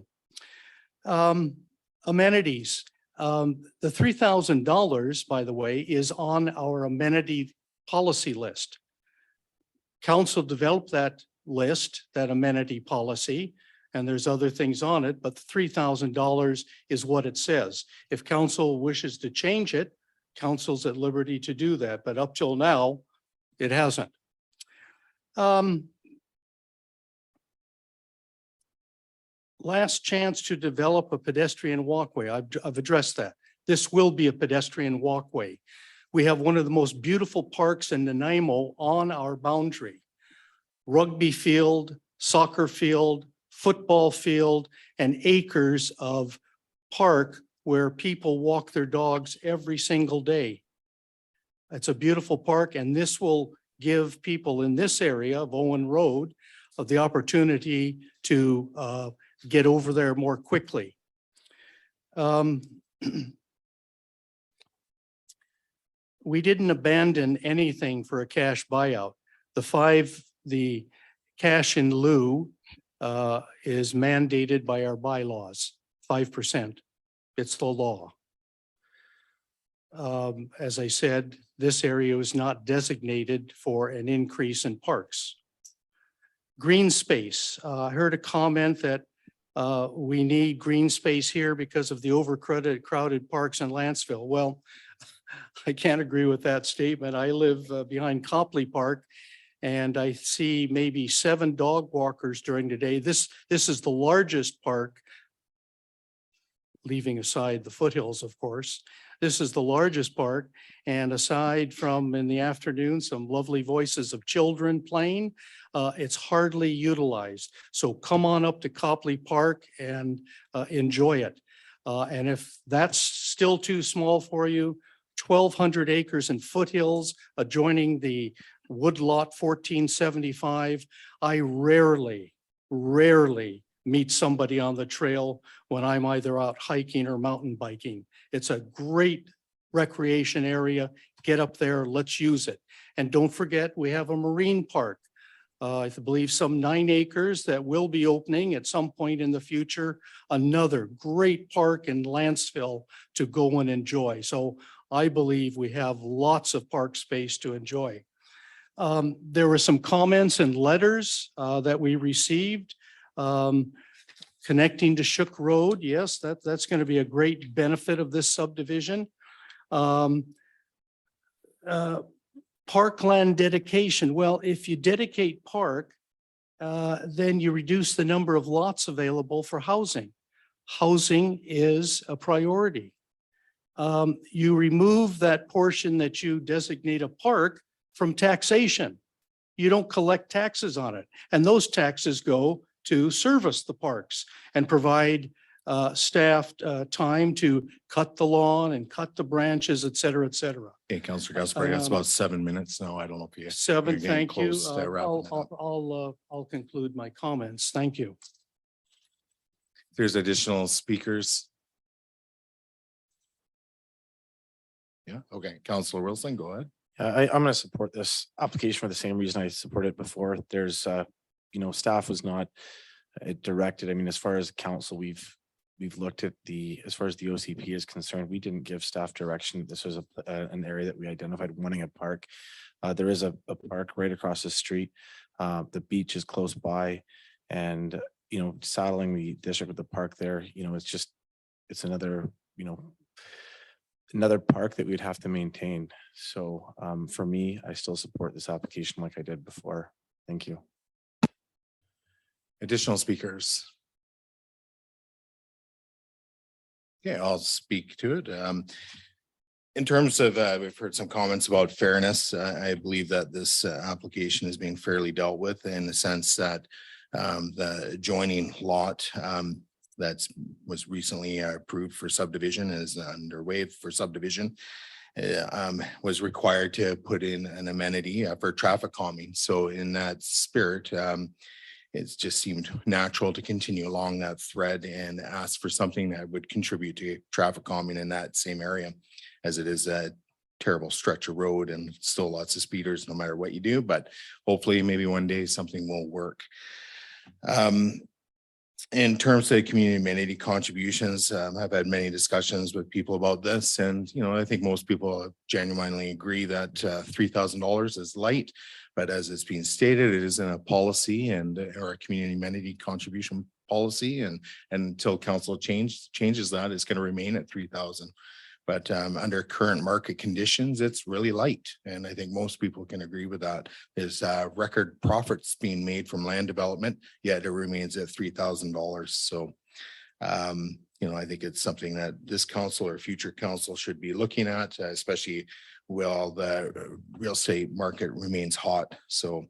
Amenities. The $3,000, by the way, is on our amenity policy list. Council developed that list, that amenity policy, and there's other things on it, but the $3,000 is what it says. If council wishes to change it, council's at liberty to do that, but up till now, it hasn't. Last chance to develop a pedestrian walkway. I've addressed that. This will be a pedestrian walkway. We have one of the most beautiful parks in Nanaimo on our boundary. Rugby field, soccer field, football field, and acres of park where people walk their dogs every single day. It's a beautiful park, and this will give people in this area of Owen Road the opportunity to get over there more quickly. We didn't abandon anything for a cash buyout. The cash in lieu is mandated by our bylaws, 5%. It's the law. As I said, this area was not designated for an increase in parks. Green space. I heard a comment that we need green space here because of the crowded parks in Lantzville. Well, I can't agree with that statement. I live behind Copley Park, and I see maybe 7 dog walkers during the day. This is the largest park, leaving aside the foothills, of course. This is the largest park, and aside from in the afternoon, some lovely voices of children playing, it's hardly utilized. So come on up to Copley Park and enjoy it. And if that's still too small for you, 1,200 acres in foothills adjoining the Woodlot 1475. I rarely meet somebody on the trail when I'm either out hiking or mountain biking. It's a great recreation area. Get up there, let's use it. And don't forget, we have a marine park. I believe some 9 acres that will be opening at some point in the future. Another great park in Lantzville to go and enjoy. So I believe we have lots of park space to enjoy. There were some comments and letters that we received. Connecting to Shook Road, yes, that's going to be a great benefit of this subdivision. Parkland dedication. Well, if you dedicate park, then you reduce the number of lots available for housing. Housing is a priority. You remove that portion that you designate a park from taxation. You don't collect taxes on it. And those taxes go to service the parks and provide staff time to cut the lawn and cut the branches, et cetera, et cetera. Okay, Councillor Gaspar, that's about 7 minutes now. I don't know if you. Seven, you're getting thank you. close to wrapping it up. I'll conclude my comments. Thank you. If there's additional speakers. Yeah, okay, Councillor Wilson, go ahead. I'm going to support this application for the same reason I supported it before. There's, staff was not directed. I mean, as far as council, we've looked at as far as the OCP is concerned, we didn't give staff direction. This was an area that we identified wanting a park. There is a park right across the street. The beach is close by, and saddling the district with the park there, it's another park that we'd have to maintain. So for me, I still support this application like I did before. Thank you. Additional speakers. Okay, I'll speak to it. In terms of, we've heard some comments about fairness. I believe that this application is being fairly dealt with in the sense that the adjoining lot was recently approved for subdivision, is underway for subdivision, was required to put in an amenity for traffic calming. So in that spirit, it just seemed natural to continue along that thread and ask for something that would contribute to traffic calming in that same area, as it is a terrible stretch of road and still lots of speeders no matter what you do, but hopefully maybe one day something will work. In terms of community amenity contributions, I've had many discussions with people about this, and I think most people genuinely agree that $3,000 is light, but as it's being stated, it is in a policy or a community amenity contribution policy, and until council changes that, it's going to remain at 3,000. But under current market conditions, it's really light. And I think most people can agree with that. There's record profits being made from land development, yet it remains at $3,000. So, I think it's something that this council or future council should be looking at, especially while the real estate market remains hot. So,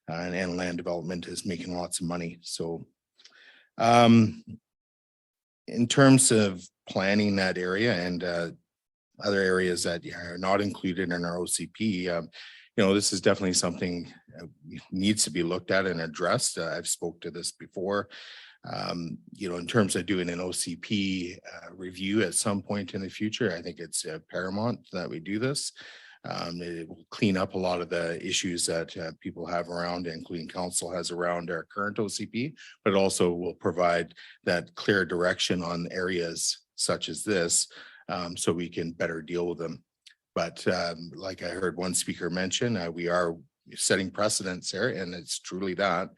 and land development is making lots of money. So, in terms of planning that area and other areas that are not included in our OCP, this is definitely something needs to be looked at and addressed. I've spoke to this before. In terms of doing an OCP review at some point in the future, I think it's paramount that we do this. It will clean up a lot of the issues that people have around, including council has around our current OCP, but it also will provide that clear direction on areas such as this, so we can better deal with them. But like I heard one speaker mention, we are setting precedents there, and it's truly that.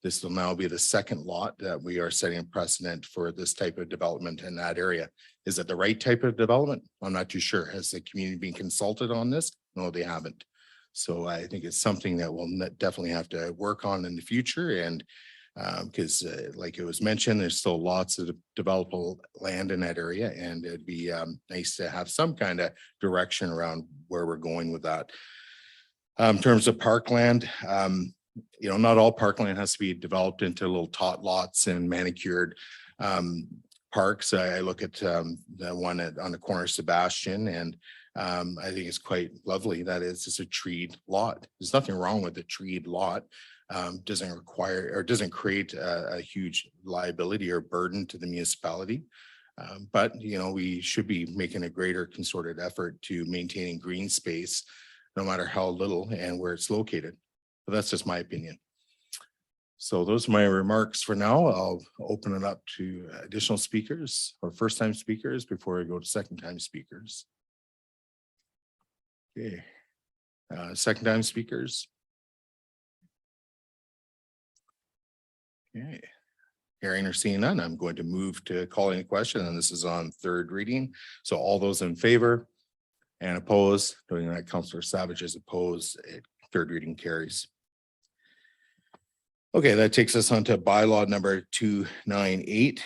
This will now be the second lot that we are setting a precedent for this type of development in that area. Is it the right type of development? I'm not too sure. Has the community been consulted on this? No, they haven't. So I think it's something that we'll definitely have to work on in the future. And because like it was mentioned, there's still lots of developable land in that area, and it'd be nice to have some kind of direction around where we're going with that. In terms of parkland, not all parkland has to be developed into little tot lots and manicured parks. I look at the one on the corner of Sebastian, and I think it's quite lovely that it's just a treed lot. There's nothing wrong with a treed lot. Doesn't require or doesn't create a huge liability or burden to the municipality. But we should be making a greater concerted effort to maintaining green space, no matter how little and where it's located. But that's just my opinion. So those are my remarks for now. I'll open it up to additional speakers or first-time speakers before I go to second-time speakers. Okay, second-time speakers. Okay, Hearing or seeing none, I'm going to move to call any question, and this is on third reading. So all those in favor and opposed, doing that, Councillor Savage is opposed. Third reading carries. Okay, that takes us on to bylaw number 298.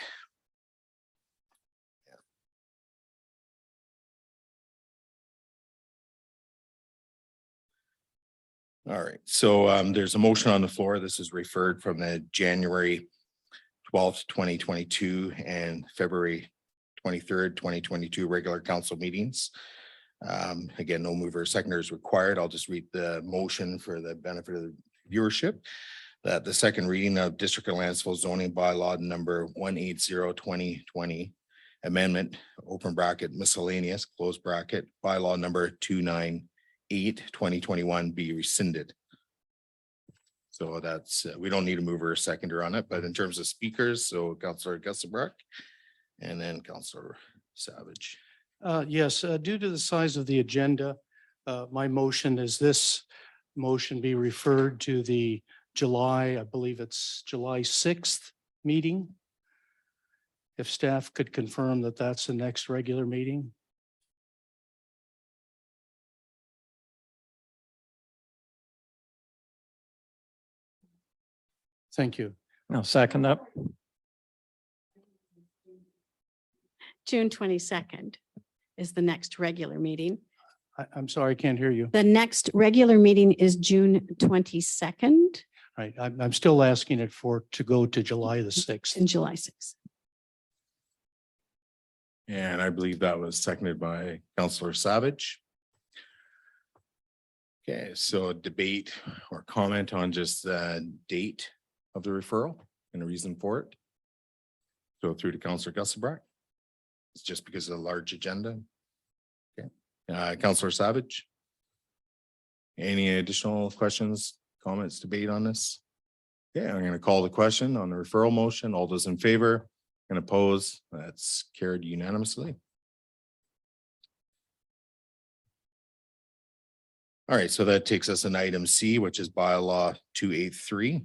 All right, so there's a motion on the floor. This is referred from the January 12th, 2022 and February 23rd, 2022 regular council meetings. Again, no mover or seconder is required. I'll just read the motion for the benefit of the viewership. That the second reading of District of Lantzville zoning bylaw number 180/2020 amendment, open bracket miscellaneous, close bracket, bylaw number 298/2021 be rescinded. So that's, we don't need a mover or seconder on it, but in terms of speakers, so Councillor Gusselbrook and then Councillor Savage. Yes, due to the size of the agenda, my motion is this motion be referred to the July, I believe it's July 6th meeting. If staff could confirm that that's the next regular meeting. Thank you. I'll second that. June 22nd is the next regular meeting. I'm sorry, I can't hear you. The next regular meeting is June 22nd Right, I'm still asking it to go to July the 6th. and July 6th. And I believe that was seconded by Councillor Savage. Okay, so a debate or comment on just the date of the referral and a reason for it. Go through to Councillor Gusselbrook. It's just because of the large agenda. Okay, Councillor Savage. Any additional questions, comments, debate on this? Yeah, I'm going to call the question on the referral motion. All those in favor and opposed, that's carried unanimously. All right, so that takes us in item C, which is bylaw 283.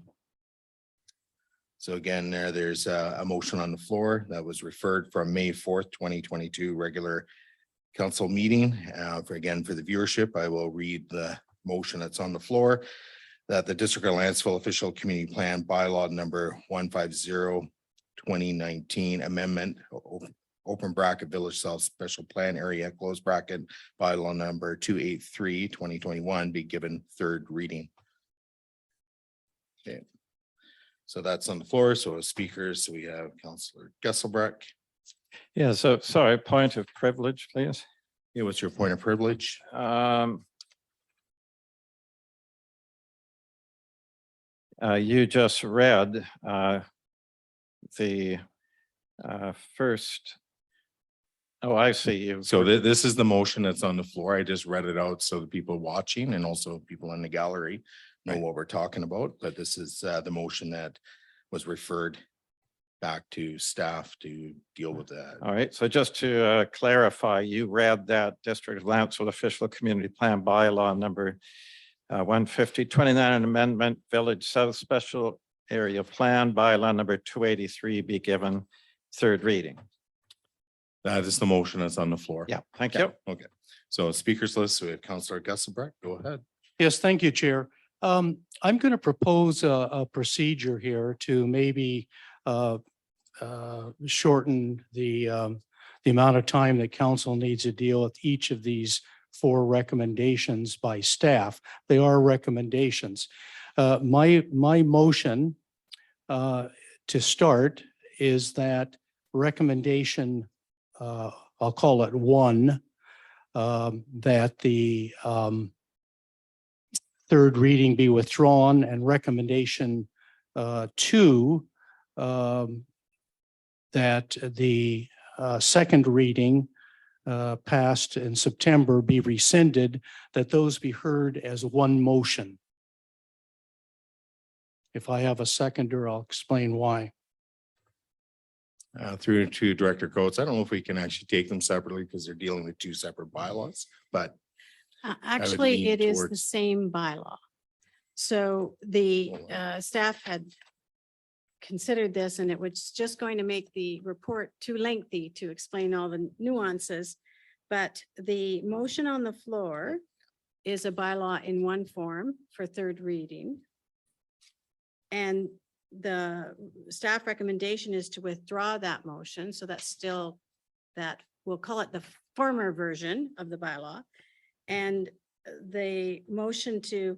So again, there's a motion on the floor that was referred from May 4th, 2022 regular council meeting. For the viewership, I will read the motion that's on the floor. That the District of Lantzville official community plan bylaw number 150/2019 amendment, open bracket village south special plan area, close bracket, bylaw number 283/2021 be given third reading. Okay. So that's on the floor. So as speakers, we have Councillor Gusselbrook. Yeah, so sorry, point of privilege, please. Yeah, what's your point of privilege? You just read the first. Oh, I see you. So this is the motion that's on the floor. I just read it out so the people watching and also people in the gallery know what we're talking about. But this is the motion that was referred back to staff to deal with that. All right, so just to clarify, you read that District of Lantzville official community plan bylaw number 150/29 amendment, village south special area plan bylaw number 283 be given third reading. That is the motion that's on the floor. Yeah, thank you. Okay, so speakers list, we have Councillor Gusselbrook. Go ahead. Yes, thank you, Chair. I'm going to propose a procedure here to maybe shorten the amount of time that council needs to deal with each of these 4 recommendations by staff. They are recommendations. My motion to start is that recommendation, I'll call it 1, that the third reading be withdrawn, and recommendation 2, that the second reading passed in September be rescinded, that those be heard as one motion. If I have a seconder, I'll explain why. Through to Director Coates. I don't know if we can actually take them separately because they're dealing with 2 separate bylaws, but Actually, lean it is the towards- same bylaw. So the staff had considered this and it was just going to make the report too lengthy to explain all the nuances. But the motion on the floor is a bylaw in one form for third reading. And the staff recommendation is to withdraw that motion. So that's still that, we'll call it the former version of the bylaw. And the motion to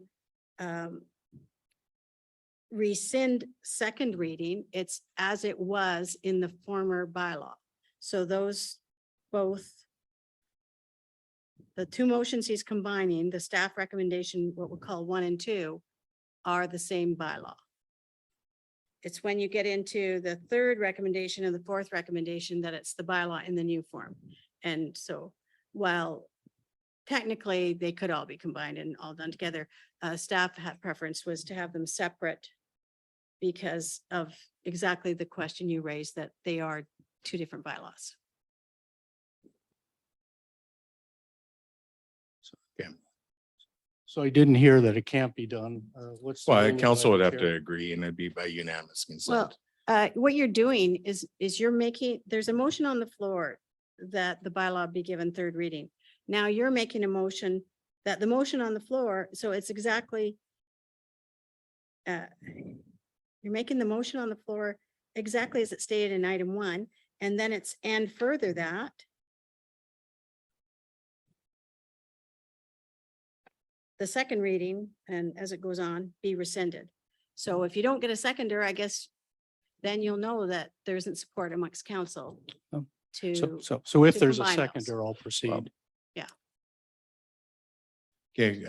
rescind second reading, it's as it was in the former bylaw. So those both, the two motions he's combining, the staff recommendation, what we'll call 1 and 2, are the same bylaw. It's when you get into the third recommendation and the fourth recommendation that it's the bylaw in the new form. And so while technically they could all be combined and all done together, staff preference was to have them separate because of exactly the question you raised, that they are two different bylaws. Okay. So I didn't hear that it can't be done. What's? the Well, rule of council would the have to chair? agree and it'd be by unanimous Well, consent. what you're doing is you're making, there's a motion on the floor that the bylaw be given third reading. Now you're making a motion that the motion on the floor, so it's exactly, you're making the motion on the floor exactly as it stated in item 1, and then it's, and further that the second reading, and as it goes on, be rescinded. So if you don't get a seconder, I guess then you'll know that there isn't support amongst council Oh, to. So if to there's a combine those. seconder, I'll proceed. Okay,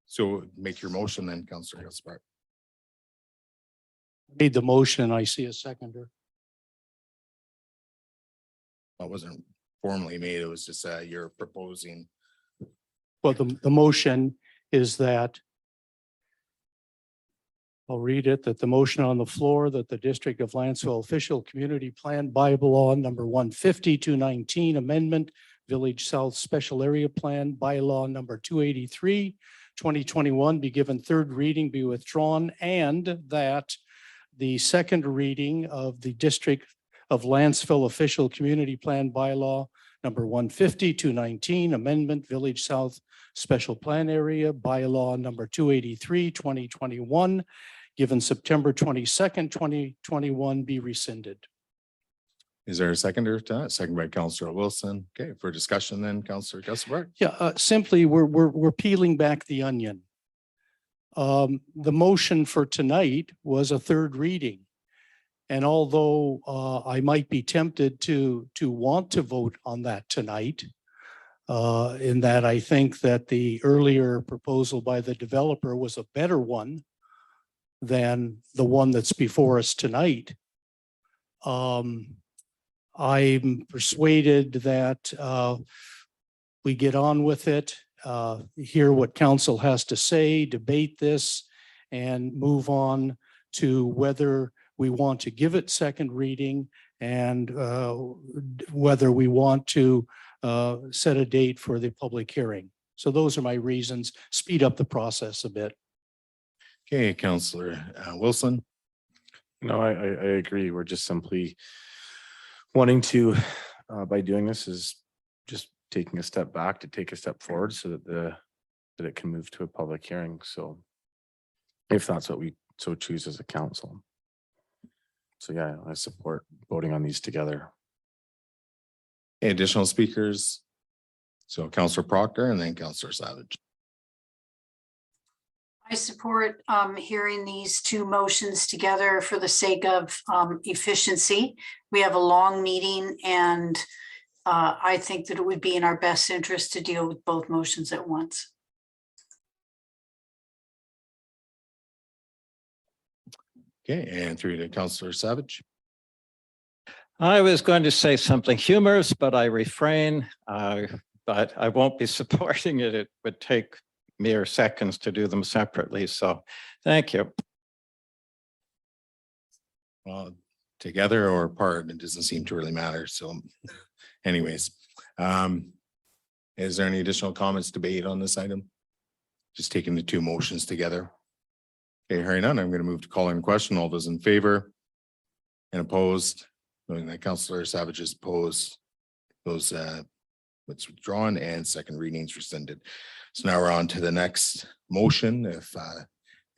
so make your motion then, Councillor Gaspar. Made the motion, I see a seconder. That wasn't formally made. It was just you're proposing. Well, the motion is that I'll read it, that the motion on the floor that the District of Lantzville Official Community Plan Bylaw number 150-219 Amendment Village South Special Area Plan Bylaw number 283, 2021 be given third reading, be withdrawn, and that the second reading of the District of Lantzville Official Community Plan Bylaw number 150-219 Amendment Village South Special Plan Area Bylaw number 283, 2021, given September 22nd, 2021, be rescinded. Is there a seconder to that? Second by Councillor Wilson. Okay, for discussion then, Councillor Gaspar. Yeah, simply, we're peeling back the onion. The motion for tonight was a third reading. And although I might be tempted to want to vote on that tonight, in that I think that the earlier proposal by the developer was a better one than the one that's before us tonight. I'm persuaded that we get on with it, hear what council has to say, debate this, and move on to whether we want to give it second reading and whether we want to set a date for the public hearing. So those are my reasons. Speed up the process a bit. Okay, Councillor Wilson. No, I agree. We're just simply wanting to, by doing this, is just taking a step back to take a step forward so that that it can move to a public hearing. So if that's what we so choose as a council. So yeah, I support voting on these together. Any additional speakers? So Councillor Proctor and then Councillor Savage. I support hearing these two motions together for the sake of efficiency. We have a long meeting and I think that it would be in our best interest to deal with both motions at once. Okay, and through to Councillor Savage. I was going to say something humorous, but I refrain. But I won't be supporting it. It would take mere seconds to do them separately. So thank you. Well, together or apart, it doesn't seem to really matter. So anyways, is there any additional comments, debate on this item? Just taking the two motions together. Okay, hearing none, I'm going to move to call in question. All those in favor, And opposed, knowing that Councillor Savage has opposed those what's withdrawn and second readings rescinded. So now we're on to the next motion. If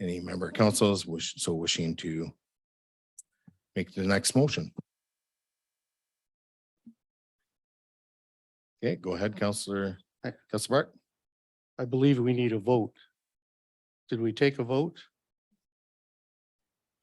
any member of council is wishing to make the next motion. Okay, go ahead, Councillor Bart. I believe we need a vote. Did we take a vote?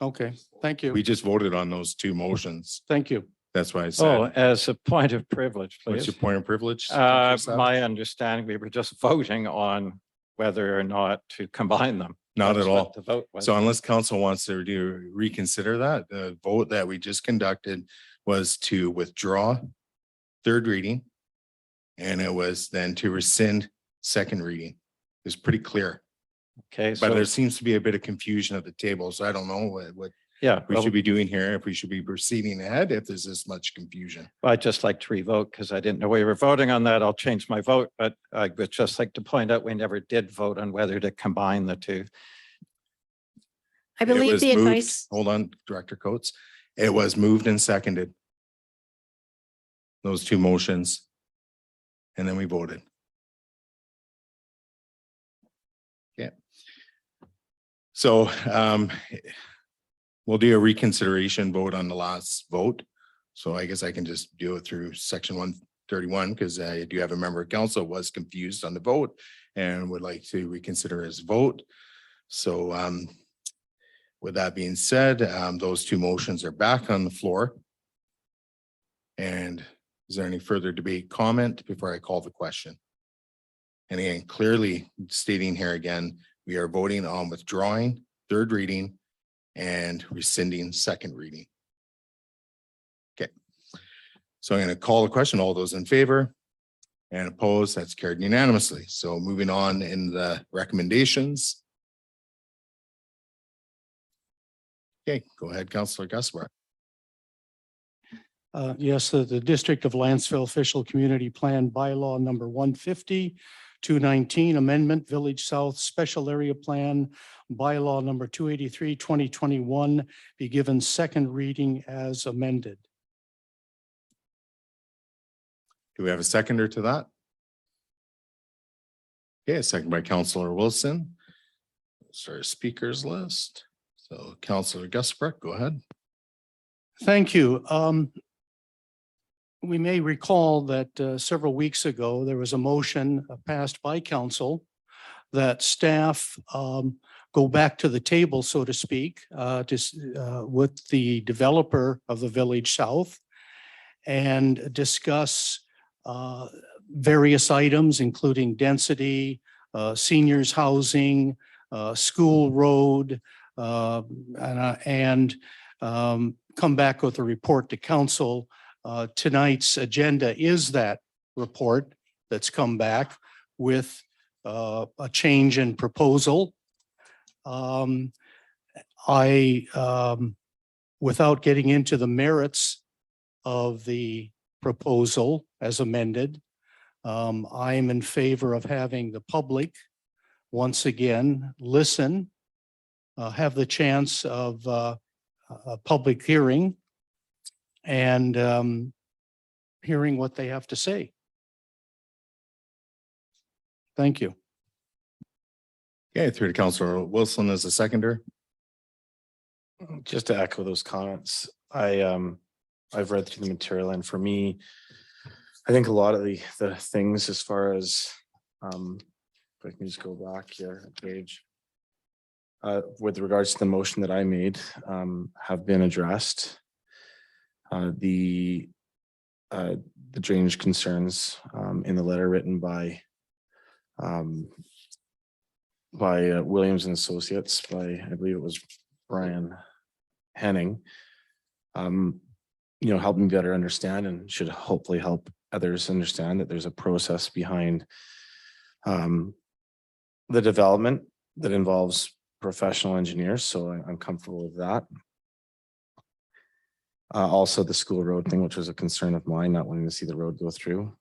Okay, thank you. We just voted on those two motions. Thank you. That's why I Oh, said, as a point of privilege, what's please. your point of privilege? Councillor Savage? My understanding, we were just voting on whether or not to combine them. Not That's at what all. the vote was. So unless council wants to reconsider that, the vote that we just conducted was to withdraw third reading. And it was then to rescind second reading. It's pretty clear, Okay, but so, there seems to be a bit of confusion at the table. So I don't know what yeah, we well, should be doing here, if we should be proceeding ahead, if there's this much confusion. I'd just like to revote because I didn't know we were voting on that. I'll change my vote, but I would just like to point out we never did vote on whether to combine the two. I It believe was the moved- advice, Hold on, Director Coates. It was moved and seconded. Those two motions. And then we voted. Yeah. So we'll do a reconsideration vote on the last vote. So I guess I can just do it through section 131 because I do have a member of council was confused on the vote and would like to reconsider his vote. So with that being said, those two motions are back on the floor. And is there any further debate, comment before I call the question? And again, clearly stating here again, we are voting on withdrawing third reading and rescinding second reading. Okay. So I'm going to call the question. All those in favor and opposed, that's carried unanimously. So moving on in the recommendations. Okay, go ahead, Councillor Gaspar. Yes, the District of Lantzville Official Community Plan Bylaw number 150, 219 Amendment Village South Special Area Plan Bylaw number 283, 2021 be given second reading as amended. Do we have a seconder to that? Okay, a second by Councillor Wilson. Start speakers list. So Councillor Gusbrook, go ahead. Thank you. We may recall that several weeks ago, there was a motion passed by council that staff go back to the table, so to speak, with the developer of the Village South and discuss various items, including density, seniors housing, school road, and come back with a report to council. Tonight's agenda is that report that's come back with a change in proposal. Without getting into the merits of the proposal as amended, I am in favor of having the public once again listen, have the chance of a public hearing and hearing what they have to say. Thank you. Okay, through to Councillor Wilson as a seconder. Just to echo those comments, I've read through the material, and for me, I think a lot of the things as far as if I can just go back here a page. With regards to the motion that I made, have been addressed. The drainage concerns in the letter written by Williams and Associates by, I believe it was Brian Henning, help me better understand and should hopefully help others understand that there's a process behind the development that involves professional engineers. So I'm comfortable with that. Also the school road thing, which was a concern of mine, not wanting to see the road go through.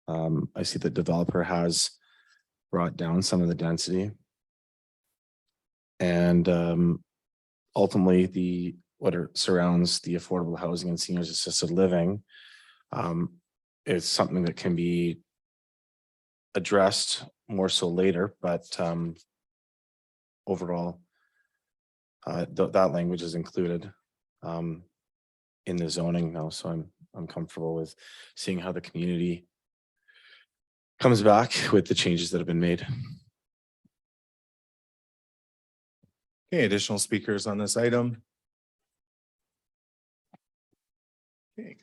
I see the developer has brought down some of the density. And ultimately surrounds the affordable housing and seniors assisted living is something that can be addressed more so later, but overall, that language is included in the zoning now, so I'm comfortable with seeing how the community comes back with the changes that have been made. Okay, additional speakers on this item? Okay,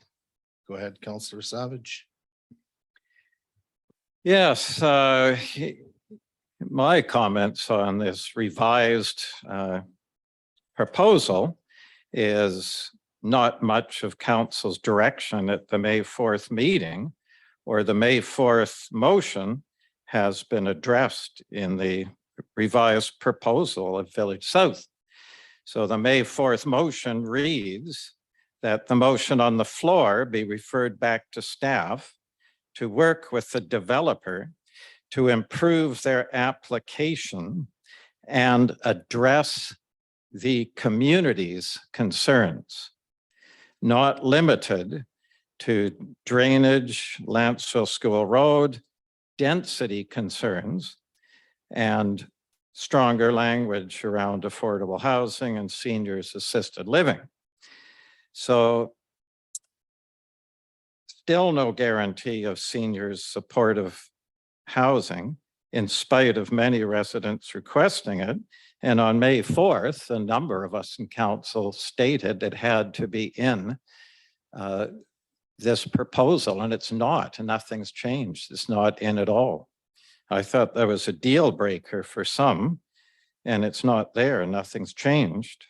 go ahead, Councillor Savage. Yes, my comments on this revised proposal is not much of council's direction at the May 4th meeting, or the May 4th motion has been addressed in the revised proposal of Village South. So the May 4th motion reads that the motion on the floor be referred back to staff to work with the developer to improve their application and address the community's concerns, not limited to drainage, Lantzville School Road, density concerns, and stronger language around affordable housing and seniors assisted living. So still no guarantee of seniors supportive housing in spite of many residents requesting it. And on May 4th, a number of us in council stated it had to be in this proposal, and it's not, and nothing's changed. It's not in at all. I thought that was a deal breaker for some, and it's not there, nothing's changed.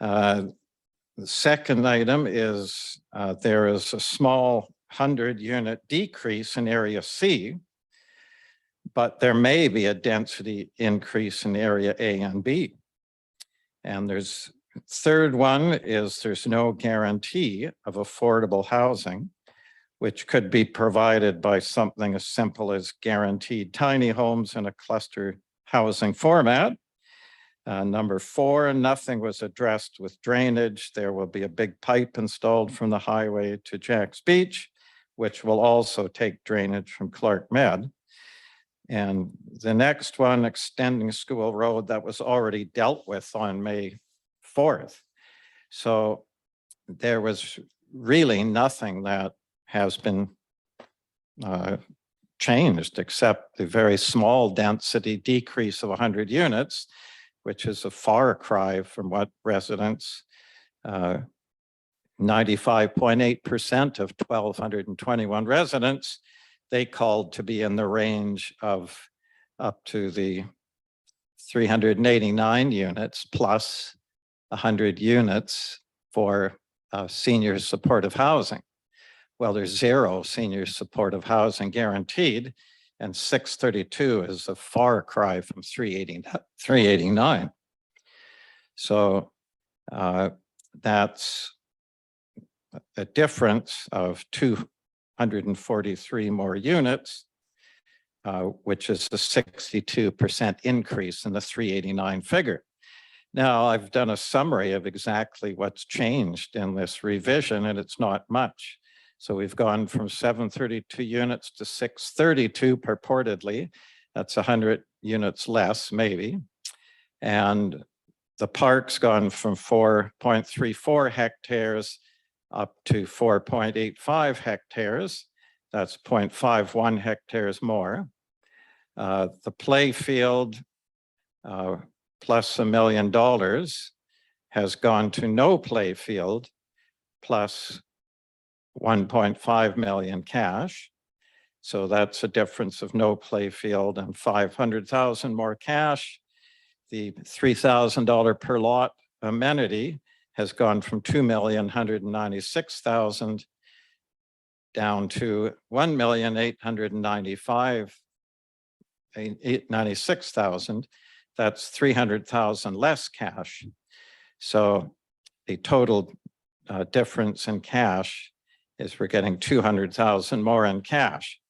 The second item is there is a small 100-unit decrease in Area C, but there may be a density increase in Area A and B. And there's third one is there's no guarantee of affordable housing, which could be provided by something as simple as guaranteed tiny homes in a cluster housing format. Number 4, nothing was addressed with drainage. There will be a big pipe installed from the highway to Jack's Beach, which will also take drainage from Clark Med. And the next one, extending School Road, that was already dealt with on May 4th. So there was really nothing that has been changed except the very small density decrease of 100 units, which is a far cry from what residents, 95.8% of 1,221 residents, they called to be in the range of up to the 389 units plus 100 units for senior supportive housing. Well, there's 0 senior supportive housing guaranteed, and 632 is a far cry from 389. So that's a difference of 243 more units, which is a 62% increase in the 389 figure. Now, I've done a summary of exactly what's changed in this revision, and it's not much. So we've gone from 732 units to 632 purportedly. That's 100 units less, maybe. And the park's gone from 4.34 hectares up to 4.85 hectares. That's 0.51 hectares more. The play field plus $1 million has gone to no play field plus 1.5 million cash. So that's a difference of no play field and 500,000 more cash. The $3,000 per lot amenity has gone from 2,196,000 down to 1,896,000. That's 300,000 less cash. So the total difference in cash is we're getting 200,000 more in cash.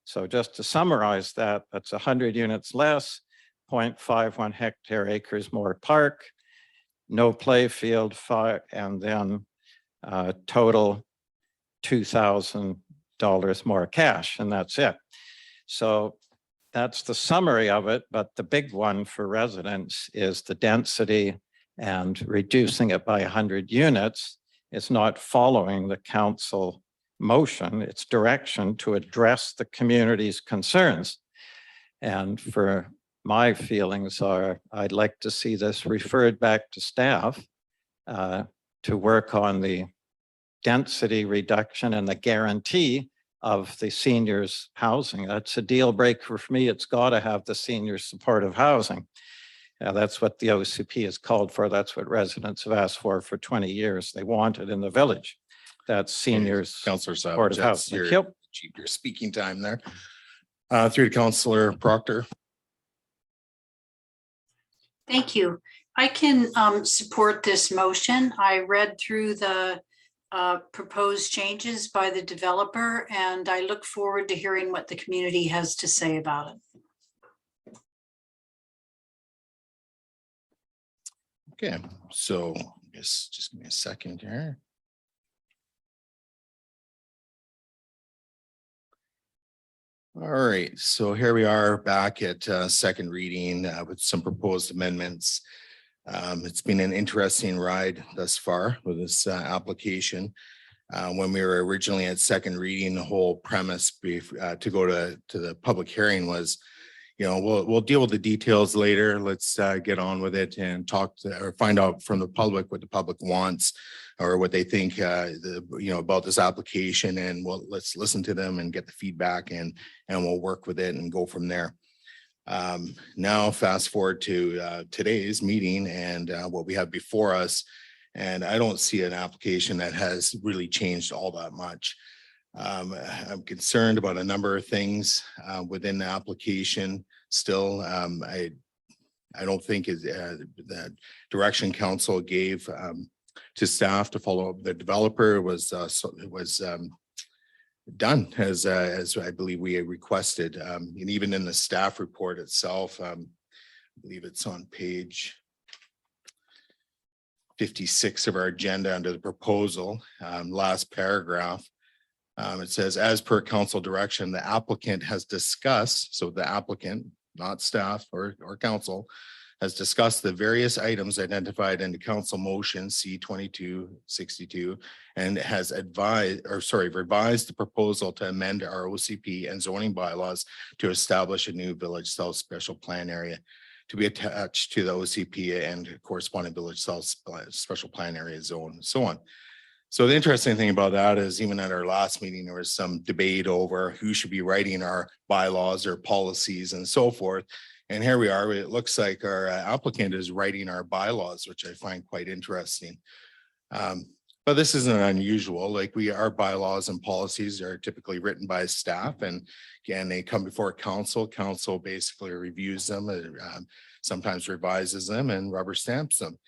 So just to summarize that, that's 100 units less, 0.51 hectare acres more park, no play field, fire, and then total $2,000 more cash, and that's it. So that's the summary of it, but the big one for residents is the density and reducing it by 100 units. It's not following the council motion, it's direction to address the community's concerns. And for my feelings are, I'd like to see this referred back to staff to work on the density reduction and the guarantee of the seniors housing. That's a deal breaker for me. It's got to have the senior supportive housing. That's what the OCP is called for. That's what residents have asked for 20 years. They want it in the village. That's seniors. Councillor supportive Savage, that's housing. your speaking time there. Through to Councillor Proctor. Thank you. I can support this motion. I read through the proposed changes by the developer, and I look forward to hearing what the community has to say about it. Okay, so just give me a second here. All right, so here we are back at second reading with some proposed amendments. It's been an interesting ride thus far with this application. When we were originally at second reading, the whole premise to go to the public hearing was, you know, we'll deal with the details later. Let's get on with it and talk to or find out from the public what the public wants or what they think, about this application, and let's listen to them and get the feedback, and we'll work with it and go from there. Now fast forward to today's meeting and what we have before us, and I don't see an application that has really changed all that much. I'm concerned about a number of things within the application still. I don't think the direction council gave to staff to follow up the developer was done as I believe we requested, and even in the staff report itself, I believe it's on page 56 of our agenda under the proposal, last paragraph. It says, as per council direction, the applicant has discussed, so the applicant, not staff or council, has discussed the various items identified in the council motion C-2262 and has revised the proposal to amend our OCP and zoning bylaws to establish a new village south special plan area to be attached to the OCP and corresponding village south special plan area zone, and so on. So the interesting thing about that is even at our last meeting, there was some debate over who should be writing our bylaws or policies and so forth. And here we are, it looks like our applicant is writing our bylaws, which I find quite interesting. But this isn't unusual. Like our bylaws and policies are typically written by staff, and again, they come before council. Council basically reviews them, sometimes revises them and rubber stamps them.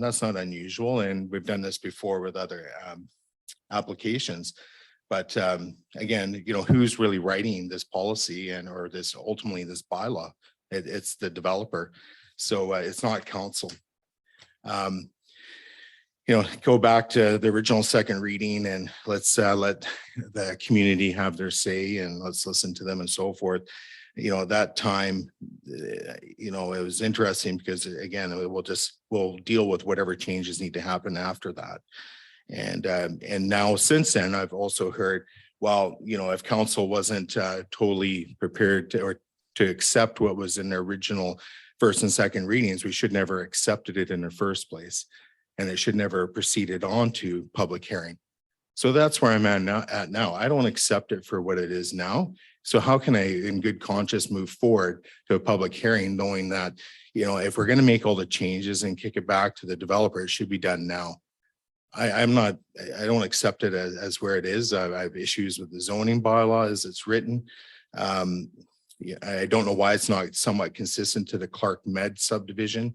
That's not unusual, and we've done this before with other applications. But again, who's really writing this policy or this ultimately this bylaw? It's the developer, so it's not council. Go back to the original second reading and let's let the community have their say and let's listen to them and so forth. At that time, it was interesting because again, we'll deal with whatever changes need to happen after that. And now since then, I've also heard, well, if council wasn't totally prepared to accept what was in the original first and second readings, we should never accepted it in the first place. And it should never proceeded on to public hearing. So that's where I'm at now. I don't accept it for what it is now. So how can I, in good conscience, move forward to a public hearing, knowing that, if we're going to make all the changes and kick it back to the developer, it should be done now. I don't accept it as where it is. I have issues with the zoning bylaw as it's written. I don't know why it's not somewhat consistent to the Clark Med subdivision.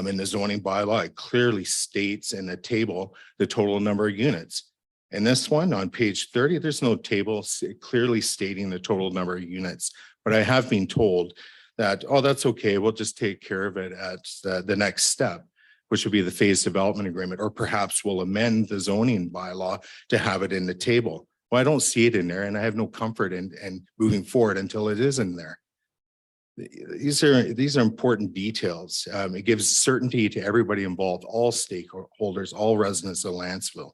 In the zoning bylaw, it clearly states in the table the total number of units. In this one on page 30, there's no table clearly stating the total number of units. But I have been told that, oh, that's okay, we'll just take care of it at the next step. which would be the phase development agreement, or perhaps we'll amend the zoning bylaw to have it in the table. Well, I don't see it in there, and I have no comfort in moving forward until it is in there. These are important details. It gives certainty to everybody involved, all stakeholders, all residents of Lantzville.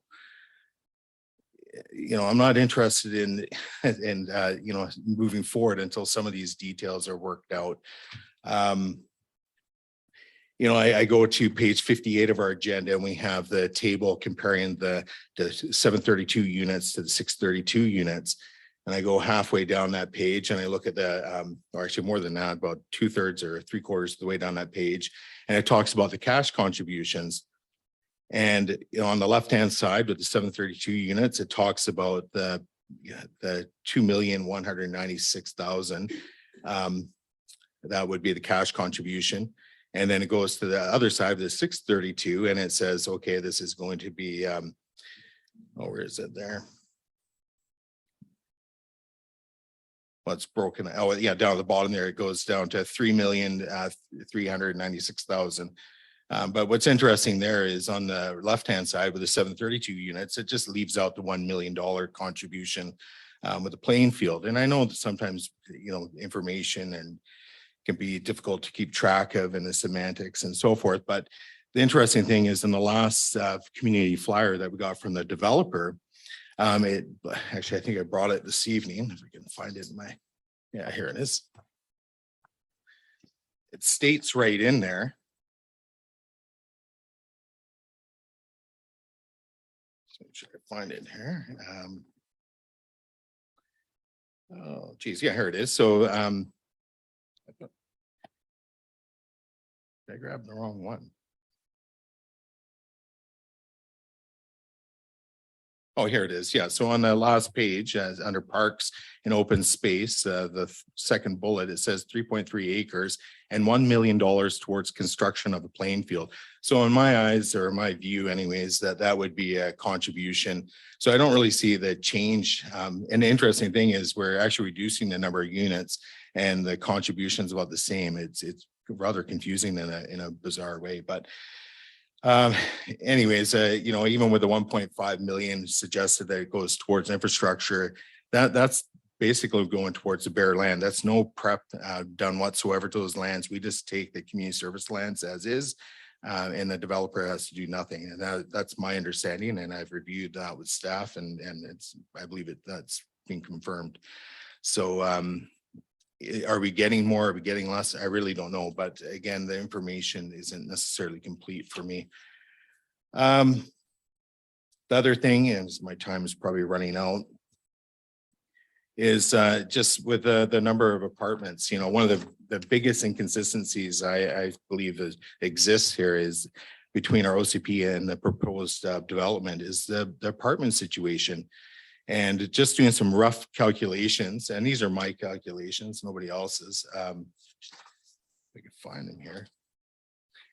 You know, I'm not interested in you know, moving forward until some of these details are worked out. You know, I go to page 58 of our agenda, and we have the table comparing the 732 units to the 632 units. And I go halfway down that page and I look at the, or actually more than that, about 2/3 or 3/4 of the way down that page. And it talks about the cash contributions. And you know, on the left-hand side with the 732 units, it talks about the 2,196,000. That would be the cash contribution. And then it goes to the other side of the 632 and it says, okay, this is going to be, oh, where is it there? Well, it's broken. Oh, yeah, down at the bottom there, it goes down to 3,396,000. But what's interesting there is on the left-hand side with the 732 units, it just leaves out the $1 million contribution with the playing field. And I know that sometimes, you know, information and can be difficult to keep track of and the semantics and so forth. But the interesting thing is in the last community flyer that we got from the developer, it actually, I think I brought it this evening, if I can find it in my, yeah, here it is. It states right in there. So should I find it here? Oh, geez, yeah, here it is. So I grabbed the wrong one. Oh, here it is. Yeah. So on the last page, under parks and open space, the second bullet, it says 3.3 acres and $1 million towards construction of a playing field. So in my eyes, or my view anyways, that would be a contribution. So I don't really see the change. And the interesting thing is we're actually reducing the number of units and the contributions about the same. It's rather confusing in a bizarre way, but anyways, you know, even with the 1.5 million suggested that it goes towards infrastructure, that's basically going towards the bare land. That's no prep done whatsoever to those lands. We just take the community service lands as is, and the developer has to do nothing. And that's my understanding. And I've reviewed that with staff, and I believe that's been confirmed. So are we getting more? Are we getting less? I really don't know. But again, the information isn't necessarily complete for me. The other thing is, my time is probably running out, is just with the number of apartments. You know, one of the biggest inconsistencies I believe exists here is between our OCP and the proposed development is the apartment situation. And just doing some rough calculations, and these are my calculations, nobody else's. I can find them here.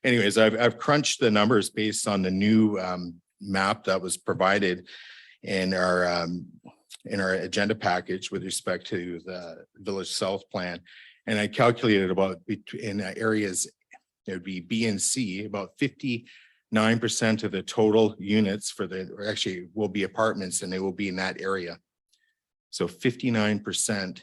Anyways, I've crunched the numbers based on the new map that was provided in our agenda package with respect to the Village South plan. And I calculated about in areas, it would be B and C, about 59% of the total units or actually will be apartments, and they will be in that area. So 59%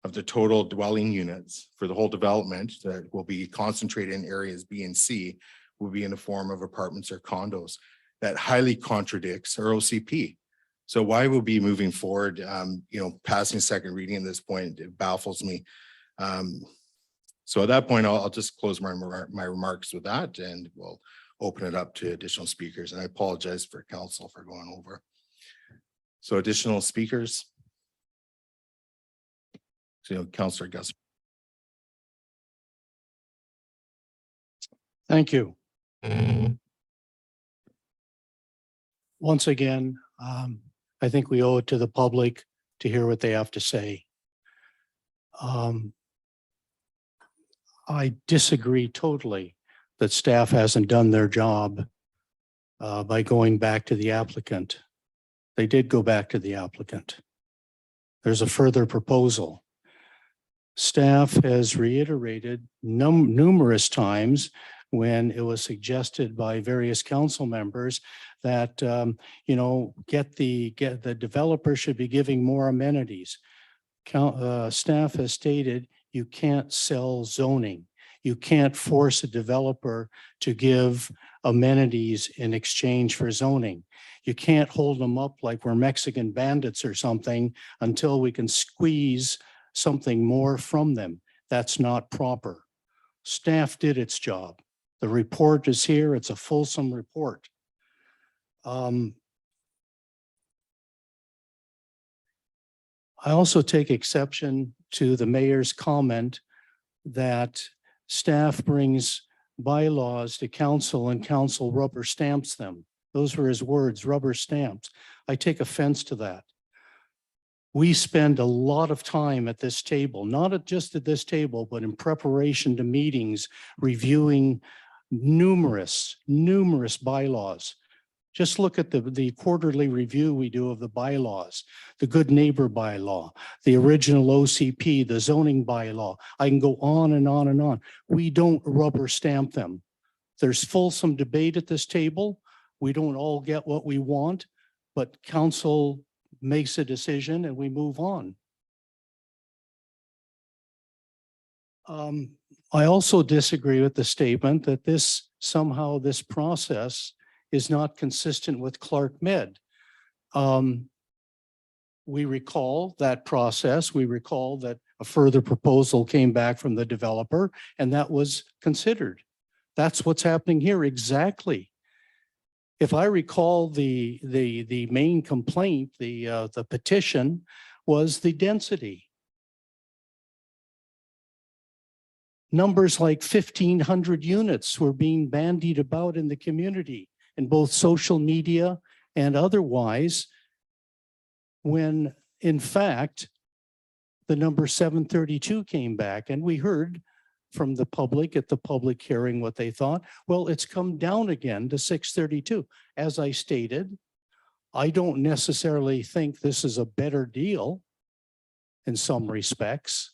of the total dwelling units for the whole development that will be concentrated in areas B and C will be in the form of apartments or condos. That highly contradicts our OCP. So why we'll be moving forward, you know, passing second reading at this point, it baffles me. So at that point, I'll just close my remarks with that, and we'll open it up to additional speakers. And I apologize for council for going over. So additional speakers. So Councillor Gus. Thank you. Once again, I think we owe it to the public to hear what they have to say. I disagree totally that staff hasn't done their job by going back to the applicant. They did go back to the applicant. There's a further proposal. Staff has reiterated numerous times when it was suggested by various council members that, you know, the developer should be giving more amenities. Staff has stated you can't sell zoning. You can't force a developer to give amenities in exchange for zoning. You can't hold them up like we're Mexican bandits or something until we can squeeze something more from them. That's not proper. Staff did its job. The report is here. It's a fulsome report. I also take exception to the mayor's comment that staff brings bylaws to council and council rubber stamps them. Those were his words, rubber stamps. I take offense to that. We spend a lot of time at this table, not just at this table, but in preparation to meetings, reviewing numerous bylaws. Just look at the quarterly review we do of the bylaws, the good neighbor bylaw, the original OCP, the zoning bylaw. I can go on and on and on. We don't rubber stamp them. There's fulsome debate at this table. We don't all get what we want, but council makes a decision and we move on. I also disagree with the statement that this process is not consistent with Clark Med. We recall that process. We recall that a further proposal came back from the developer and that was considered. That's what's happening here exactly. If I recall, the main complaint, the petition was the density. Numbers like 1,500 units were being bandied about in the community in both social media and otherwise, when in fact, the number 732 came back and we heard from the public at the public hearing what they thought. Well, it's come down again to 632. As I stated, I don't necessarily think this is a better deal in some respects.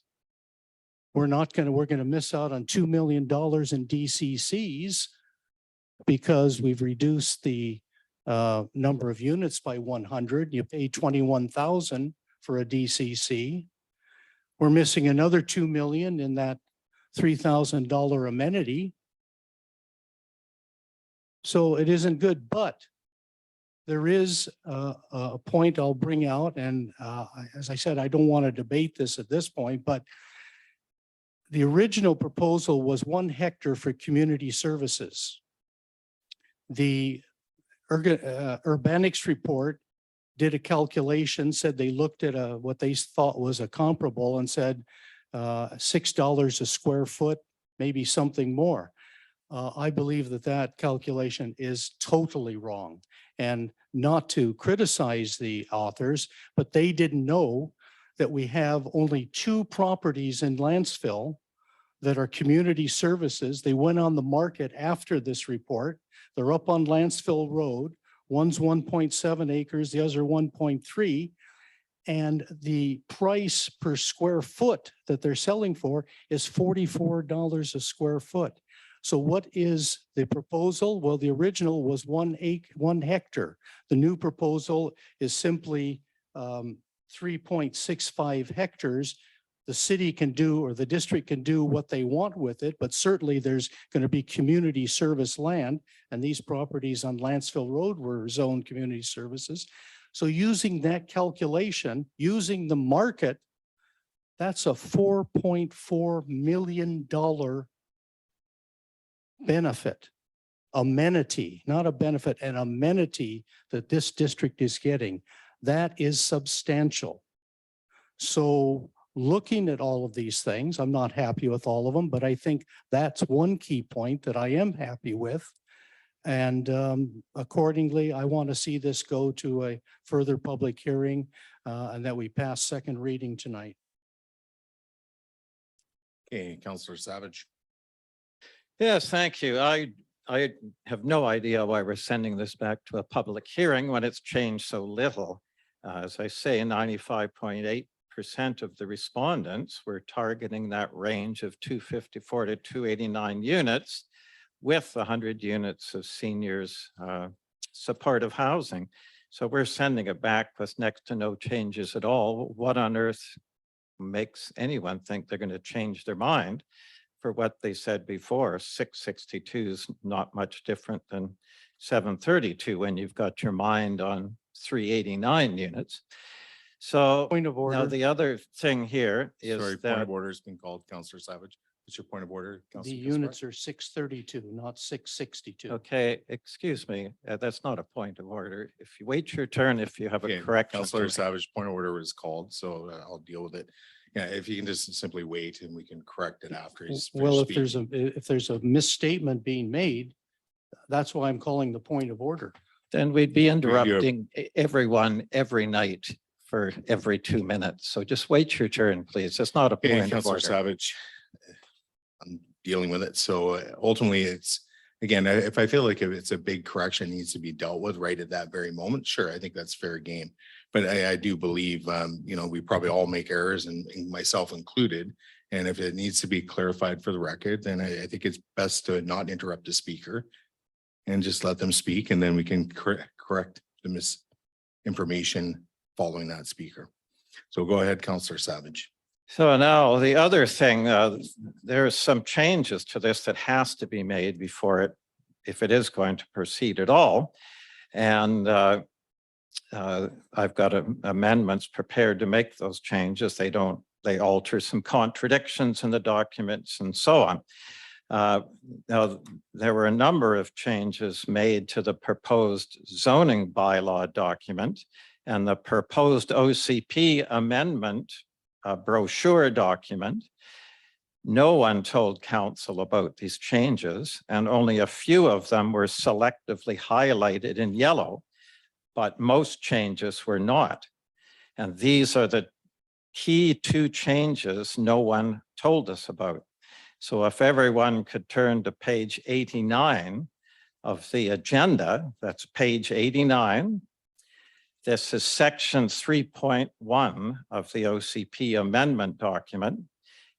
We're going to miss out on $2 million in DCCs because we've reduced the number of units by 100. You pay $21,000 for a DCC. We're missing another $2 million in that $3,000 amenity. So it isn't good, but there is a point I'll bring out. And as I said, I don't want to debate this at this point, but the original proposal was 1 hectare for community services. The Urbanics report did a calculation, said they looked at what they thought was a comparable and said $6 a square foot, maybe something more. I believe that calculation is totally wrong, and not to criticize the authors, but they didn't know that we have only 2 properties in Lantzville that are community services. They went on the market after this report. They're up on Lantzville Road. One's 1.7 acres, the other 1.3. And the price per square foot that they're selling for is $44 a square foot. So what is the proposal? Well, the original was 1 hectare. The new proposal is simply 3.65 hectares. The city can do, or the district can do what they want with it, but certainly there's going to be community service land, and these properties on Lantzville Road were zoned community services. So using that calculation, using the market, that's a $4.4 million benefit, amenity, not a benefit, an amenity that this district is getting. That is substantial. So looking at all of these things, I'm not happy with all of them, but I think that's one key point that I am happy with. And accordingly, I want to see this go to a further public hearing and that we pass second reading tonight. Okay, Councillor Savage. Yes, thank you. I have no idea why we're sending this back to a public hearing when it's changed so little. As I say, 95.8% of the respondents were targeting that range of 254 to 289 units. with 100 units of seniors supportive housing. So we're sending it back with next to no changes at all. What on earth makes anyone think they're going to change their mind for what they said before? 662 is not much different than 732 when you've got your mind on 389 units. So Point of now order. the other thing here is Sorry, point that of order has been called, Councillor Savage. What's your point of order? The Councillor units are 632, not 662. okay, excuse me, that's not a point of order. If you wait your turn, if you have a Okay, correction. Councillor Savage, point of order was called, so I'll deal with it. Yeah, if you can just simply wait and we can correct it after he's Well, finished if there's a misstatement being made, that's why I'm calling the point of order. Then we'd be interrupting everyone every night for every 2 minutes. So just wait your turn, please. It's not a Okay, point of Councillor order. Savage, I'm dealing with it. So ultimately it's, again, if I feel like if it's a big correction needs to be dealt with right at that very moment, sure, I think that's fair game. But I do believe, you know, we probably all make errors and myself included. And if it needs to be clarified for the record, then I think it's best to not interrupt the speaker and just let them speak, and then we can correct the misinformation following that speaker. So go ahead, Councillor Savage. So now the other thing, there's some changes to this that has to be made before it, if it is going to proceed at all. And I've got amendments prepared to make those changes. They alter some contradictions in the documents and so on. Now, there were a number of changes made to the proposed zoning bylaw document and the proposed OCP amendment brochure document. No one told council about these changes, and only a few of them were selectively highlighted in yellow, but most changes were not. And these are the key 2 changes no one told us about. So if everyone could turn to page 89 of the agenda, that's page 89. This is section 3.1 of the OCP amendment document.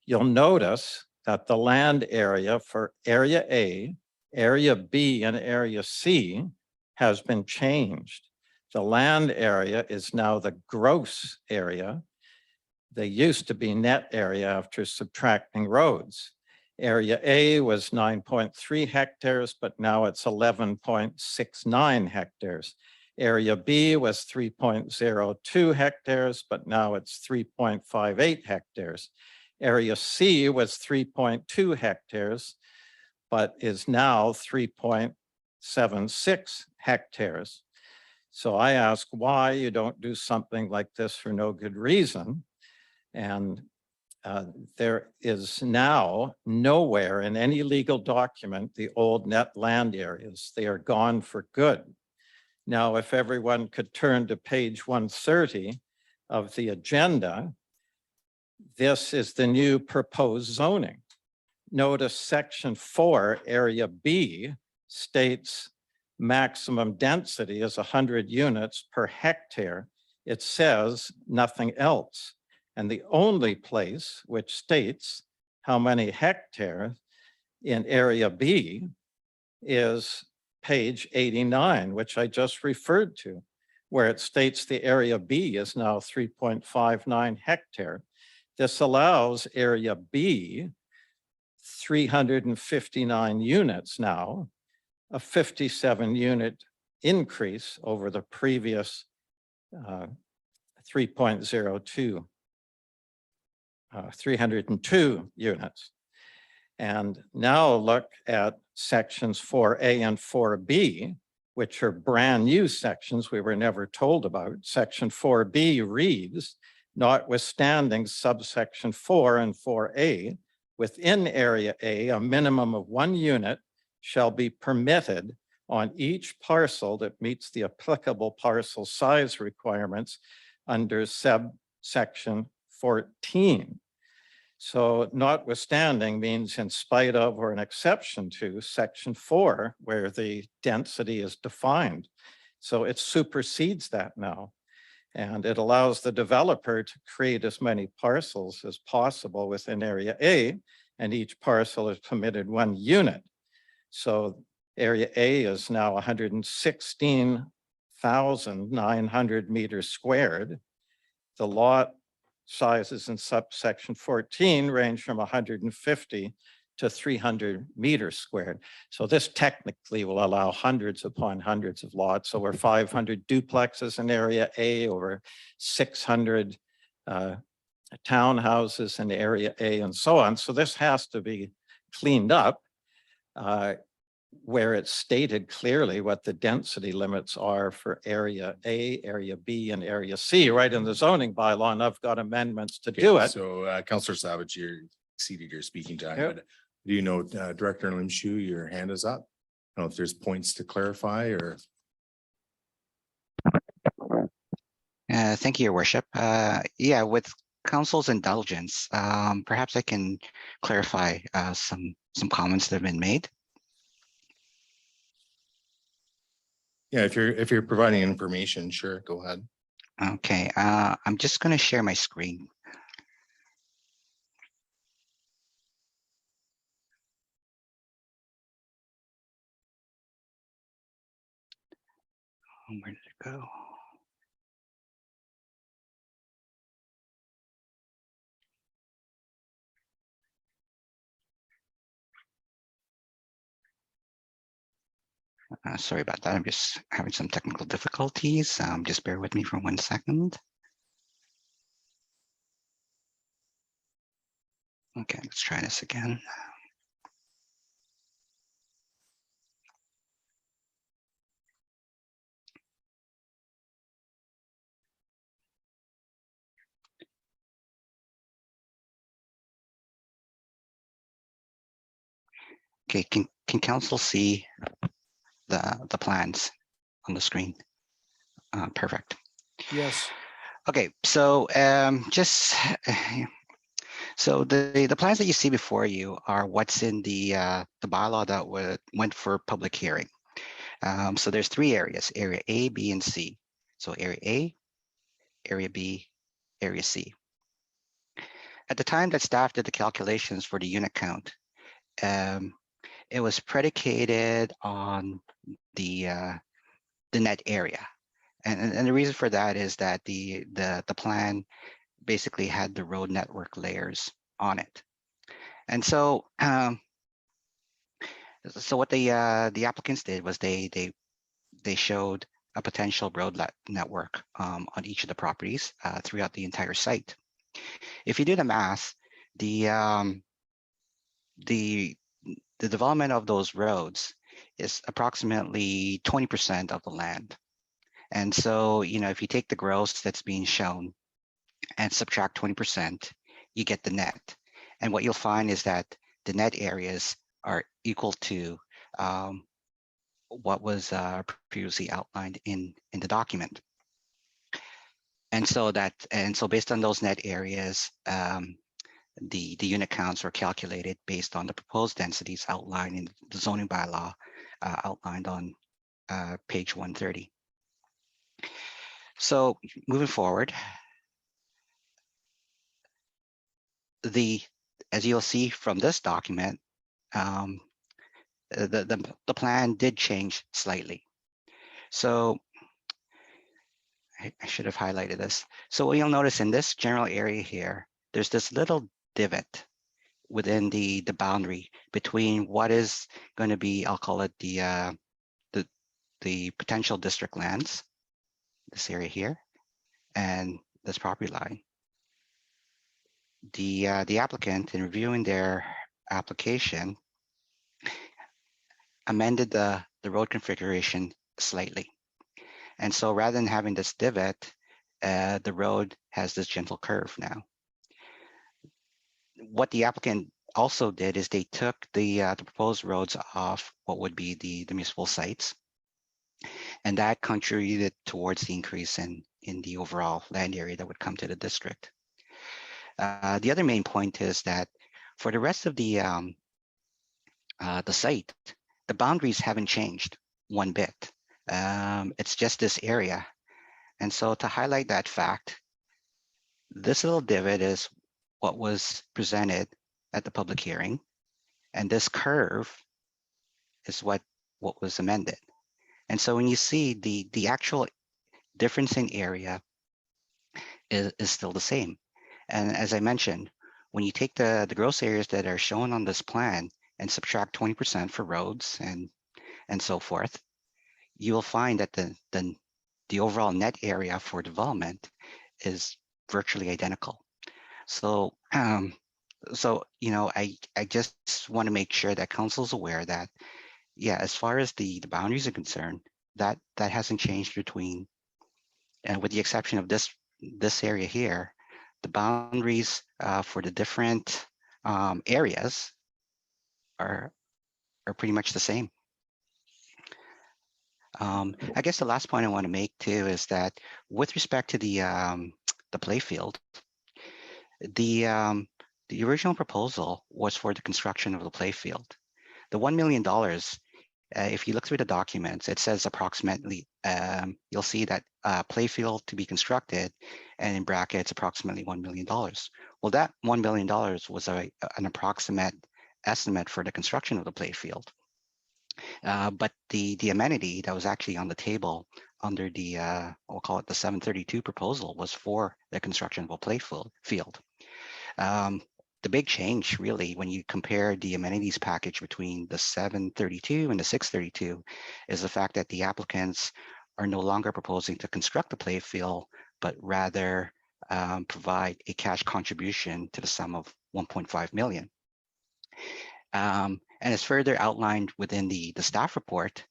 You'll notice that the land area for area A, area B, and area C has been changed. The land area is now the gross area. They used to be net area after subtracting roads. Area A was 9.3 hectares, but now it's 11.69 hectares. Area B was 3.02 hectares, but now it's 3.58 hectares. Area C was 3.2 hectares, but is now 3.76 hectares. So I ask why you don't do something like this for no good reason. And there is now nowhere in any legal document the old net land areas. They are gone for good. Now, if everyone could turn to page 130 of the agenda, this is the new proposed zoning. Notice section 4, area B, states maximum density is 100 units per hectare. It says nothing else. And the only place which states how many hectares in area B is page 89, which I just referred to, where it states the area B is now 3.59 hectare. This allows area B 359 units now, a 57 unit increase over the previous 3.02. 302 units. And now look at sections 4A and 4B, which are brand new sections we were never told about. Section 4B reads, notwithstanding subsection 4 and 4A, within area A, a minimum of 1 unit shall be permitted on each parcel that meets the applicable parcel size requirements under subsection 14. So notwithstanding means in spite of or an exception to section 4, where the density is defined. So it supersedes that now. And it allows the developer to create as many parcels as possible within area A, and each parcel is permitted 1 unit. So area A is now 116,900 meters squared. The lot sizes in subsection 14 range from 150 to 300 meters squared. So this technically will allow hundreds upon hundreds of lots, over 500 duplexes in area A, over 600 townhouses in area A, and so on. So this has to be cleaned up where it's stated clearly what the density limits are for area A, area B, and area C, right in the zoning bylaw, and I've got amendments to do it. So Councillor Savage, you're exceeded your speaking time. Yep. But do you know, Director Limshu, your hand is up? I don't know if there's points to clarify or. Thank you, Your Worship. Yeah, with council's indulgence, perhaps I can clarify some comments that have been made. Yeah, if you're providing information, sure, go ahead. Okay, I'm just going to share my screen. Where did it go? Sorry about that. I'm just having some technical difficulties. Just bear with me for 1 second. Okay, let's try this again. Okay, can council see the plans on the screen? Perfect. Yes. Okay, so so the plans that you see before you are what's in the bylaw that went for public hearing. So there's 3 areas: area A, B, and C. So area A, area B, area C. At the time that staff did the calculations for the unit count, it was predicated on the net area, and the reason for that is that the plan basically had the road network layers on it, and so so what the applicants did was they showed a potential road network on each of the properties throughout the entire site. If you do the math, the development of those roads is approximately 20% of the land. And so, you know, if you take the gross that's being shown and subtract 20%, you get the net. And what you'll find is that the net areas are equal to what was previously outlined in the document. And so based on those net areas, the unit counts are calculated based on the proposed densities outlined in the zoning bylaw outlined on page 130. So moving forward, as you'll see from this document, the plan did change slightly. So I should have highlighted this. So what you'll notice in this general area here, there's this little divot within the boundary between what is going to be, I'll call it the potential district lands, this area here, and this property line. The applicant, in reviewing their application, amended the road configuration slightly. And so rather than having this divot, the road has this gentle curve now. What the applicant also did is they took the proposed roads off what would be the municipal sites, and that contributed towards the increase in the overall land area that would come to the district. The other main point is that for the rest of the site, the boundaries haven't changed one bit. It's just this area. And so to highlight that fact, this little divot is what was presented at the public hearing. And this curve is what was amended. And so when you see the actual difference in area is still the same. And as I mentioned, when you take the gross areas that are shown on this plan and subtract 20% for roads and so forth, you will find that the overall net area for development is virtually identical. So, you know, I just want to make sure that council's aware that, yeah, as far as the boundaries are concerned, that hasn't changed between, and with the exception of this area here, the boundaries for the different areas are pretty much the same. I guess the last point I want to make too is that with respect to the play field, the original proposal was for the construction of the play field. The $1 million, if you look through the documents, it says approximately, you'll see that play field to be constructed, and in brackets, approximately $1 million. Well, that $1 million was an approximate estimate for the construction of the play field. But the amenity that was actually on the table under the, we'll call it the 732 proposal, was for the construction of a play field. The big change really when you compare the amenities package between the 732 and the 632 is the fact that the applicants are no longer proposing to construct the play field, but rather provide a cash contribution to the sum of 1.5 million. And as further outlined within the staff report,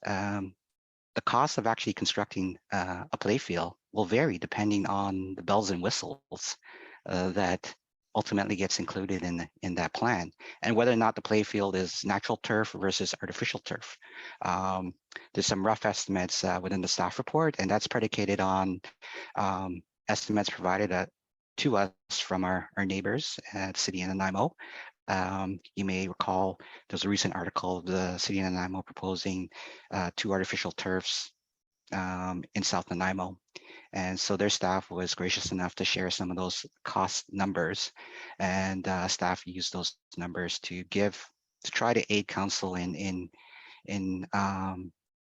the cost of actually constructing a play field will vary depending on the bells and whistles that ultimately gets included in that plan, and whether or not the play field is natural turf versus artificial turf. There's some rough estimates within the staff report, and that's predicated on estimates provided to us from our neighbors at City of Nanaimo. You may recall there's a recent article of the City of Nanaimo proposing 2 artificial turfs in South Nanaimo. And so their staff was gracious enough to share some of those cost numbers, and staff used those numbers to try to aid council in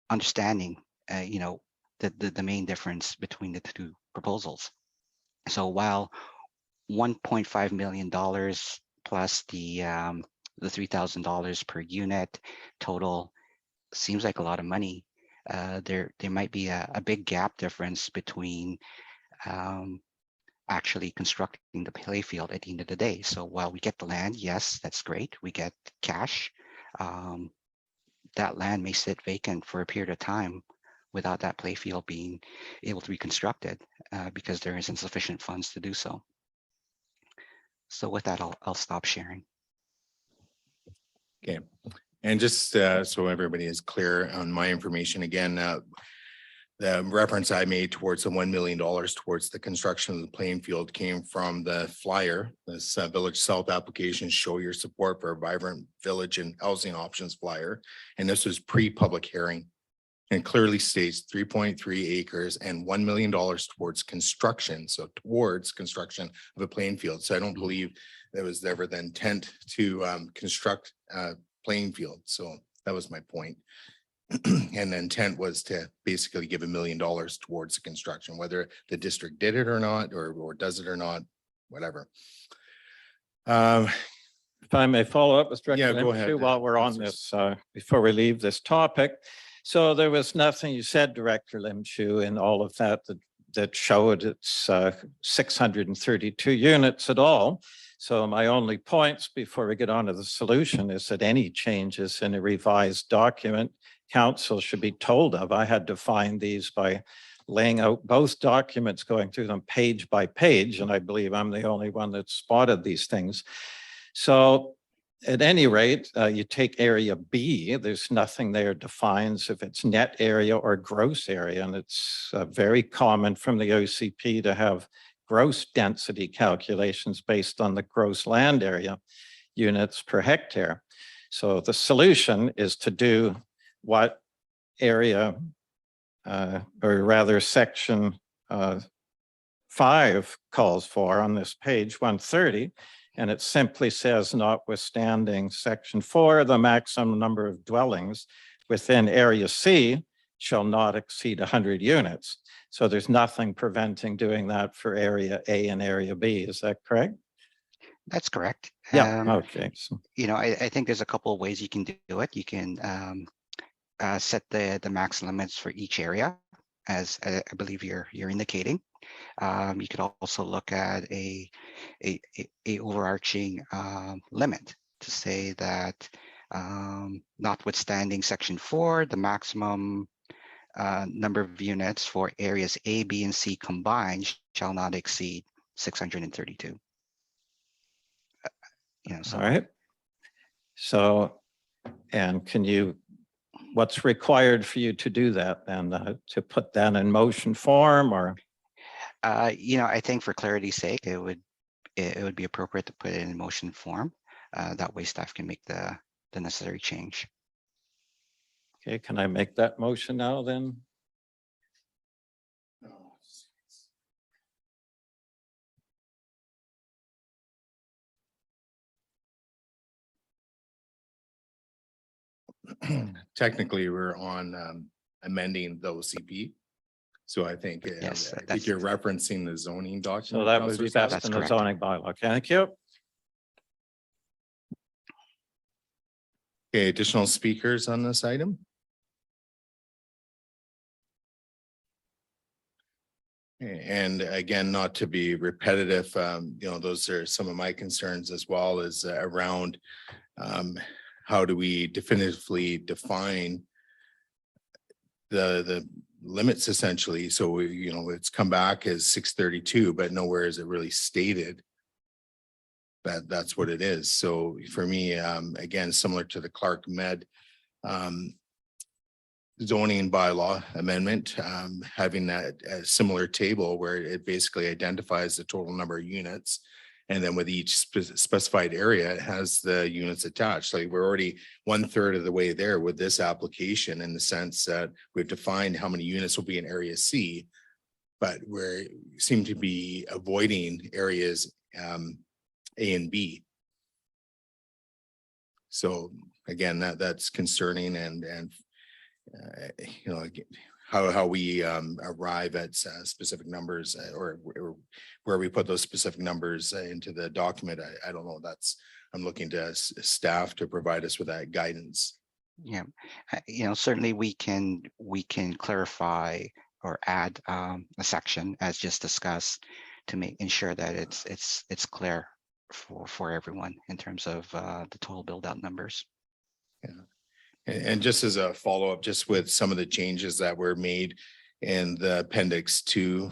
understanding, you know, the main difference between the 2 proposals. So while $1.5 million plus the $3,000 per unit total seems like a lot of money, there might be a big gap difference between actually constructing the play field at the end of the day. So while we get the land, yes, that's great. We get cash. That land may sit vacant for a period of time without that play field being able to be constructed because there isn't sufficient funds to do so. So with that, I'll stop sharing. Okay. And just so everybody is clear on my information, again, the reference I made towards the $1 million towards the construction of the playing field came from the flyer, this Village South application, show your support for a vibrant village and housing options flyer. And this was pre-public hearing, and clearly states 3.3 acres and $1 million towards construction. So towards construction of a playing field. So I don't believe there was ever the intent to construct playing field. So that was my point. And the intent was to basically give $1 million towards the construction, whether the district did it or not, or does it or not, whatever. If I may follow up, Mr. Yeah, go ahead. While we're on this, before we leave this topic. So there was nothing you said, Director Limshu, in all of that showed it's 632 units at all. So my only points before we get on to the solution is that any changes in a revised document, council should be told of. I had to find these by laying out both documents, going through them page by page, and I believe I'm the only one that spotted these things. So at any rate, you take area B, there's nothing there defines if it's net area or gross area, and it's very common from the OCP to have gross density calculations based on the gross land area units per hectare. So the solution is to do what area, or rather section 5 calls for on this page 130, And it simply says notwithstanding section 4, the maximum number of dwellings within area C shall not exceed 100 units. So there's nothing preventing doing that for area A and area B. Is that correct? That's correct. Yeah, okay. So, You know, I think there's a couple of ways you can do it. You can set the max limits for each area, as I believe you're indicating. You could also look at a overarching limit to say that notwithstanding section 4, the maximum number of units for areas A, B, and C combined shall not exceed 632. You know, so. all right. So, and what's required for you to do that then, to put that in motion form or? You know, I think for clarity's sake, it would be appropriate to put it in motion form. That way staff can make the necessary change. Okay, can I make that motion now then? Technically, we're on amending the OCP. So I think, Yes, I think that's- you're referencing the zoning document. So that would be Councillor best That's in the correct. zoning bylaw. Okay, thank you. Okay, additional speakers on this item? And again, not to be repetitive, you know, those are some of my concerns as well as around how do we definitively define the limits essentially. So we, you know, it's come back as 632, but nowhere is it really stated that that's what it is. So for me, again, similar to the Clark Med zoning bylaw amendment, having that a similar table where it basically identifies the total number of units. And then with each specified area, it has the units attached. Like we're already 1/3 of the way there with this application in the sense that we've defined how many units will be in area C, but we seem to be avoiding areas A and B. So again, that's concerning and you know, how we arrive at specific numbers or where we put those specific numbers into the document. I don't know. I'm looking to staff to provide us with that guidance. Yeah, you know, certainly we can clarify or add a section as just discussed to ensure that it's clear for everyone in terms of the total build out numbers. Yeah. And just as a follow-up, just with some of the changes that were made in the appendix to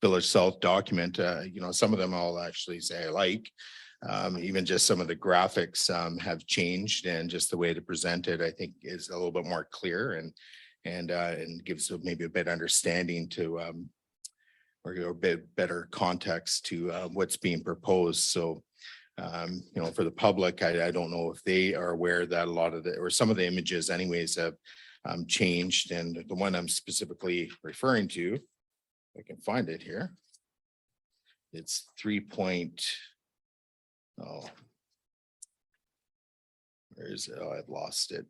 Village South document, you know, some of them I'll actually say I like. Even just some of the graphics have changed, and just the way to present it, I think, is a little bit more clear and gives maybe a bit understanding to or a bit better context to what's being proposed. So you know, for the public, I don't know if they are aware that a lot of or some of the images anyways have changed. And the one I'm specifically referring to, I can find it here. It's 3. Oh, where is it? Oh, I've lost it.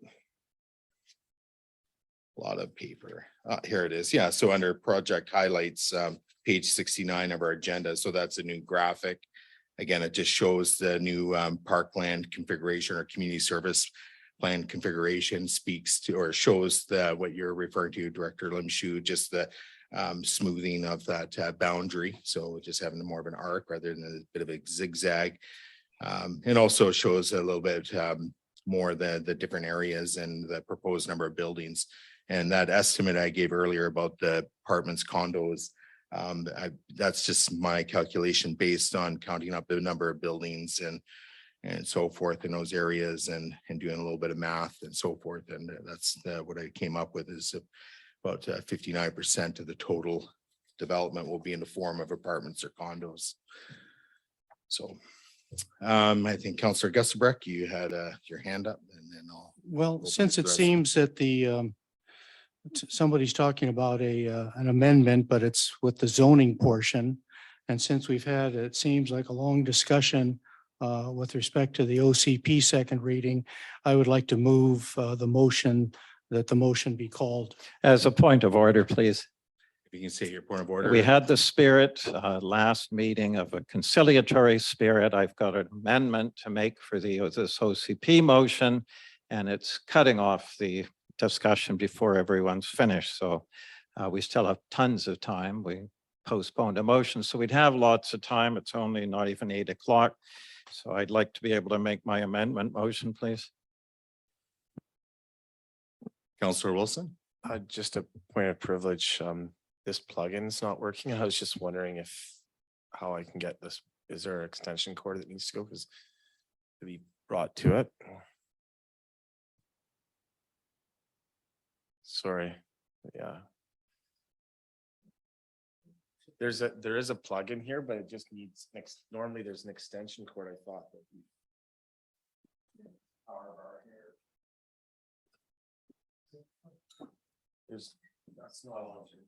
A lot of paper. Here it is. Yeah. So under project highlights, page 69 of our agenda. So that's a new graphic. Again, it just shows the new parkland configuration or community service plan configuration, speaks to or shows what you're referring to, Director Limshu, just the smoothing of that boundary. So just having more of an arc rather than a bit of a zigzag. It also shows a little bit more the different areas and the proposed number of buildings. And that estimate I gave earlier about the apartments, condos, that's just my calculation based on counting up the number of buildings and so forth in those areas and doing a little bit of math and so forth. And that's what I came up with is about 59% of the total development will be in the form of apartments or condos. So I think Councillor Gustabreck, you had your hand up, and then I'll. Well, since it rest. seems that somebody's talking about an amendment, but it's with the zoning portion. And since we've had, it seems like a long discussion with respect to the OCP second reading, I would like to move the motion that the motion be called. As a point of order, please. If you can say your point of order. We had the spirit last meeting of a conciliatory spirit. I've got an amendment to make for this OCP motion, and it's cutting off the discussion before everyone's finished. So we still have tons of time. We postponed a motion, so we'd have lots of time. It's only not even 8 o'clock. So I'd like to be able to make my amendment motion, please. Councillor Wilson. Just a point of privilege. This plugin's not working. I was just wondering how I can get this. Is there an extension cord that needs to go? Because to be brought to it. Sorry. Yeah. There is a plug-in here, but it just needs normally there's an extension cord. I thought that that's not an option.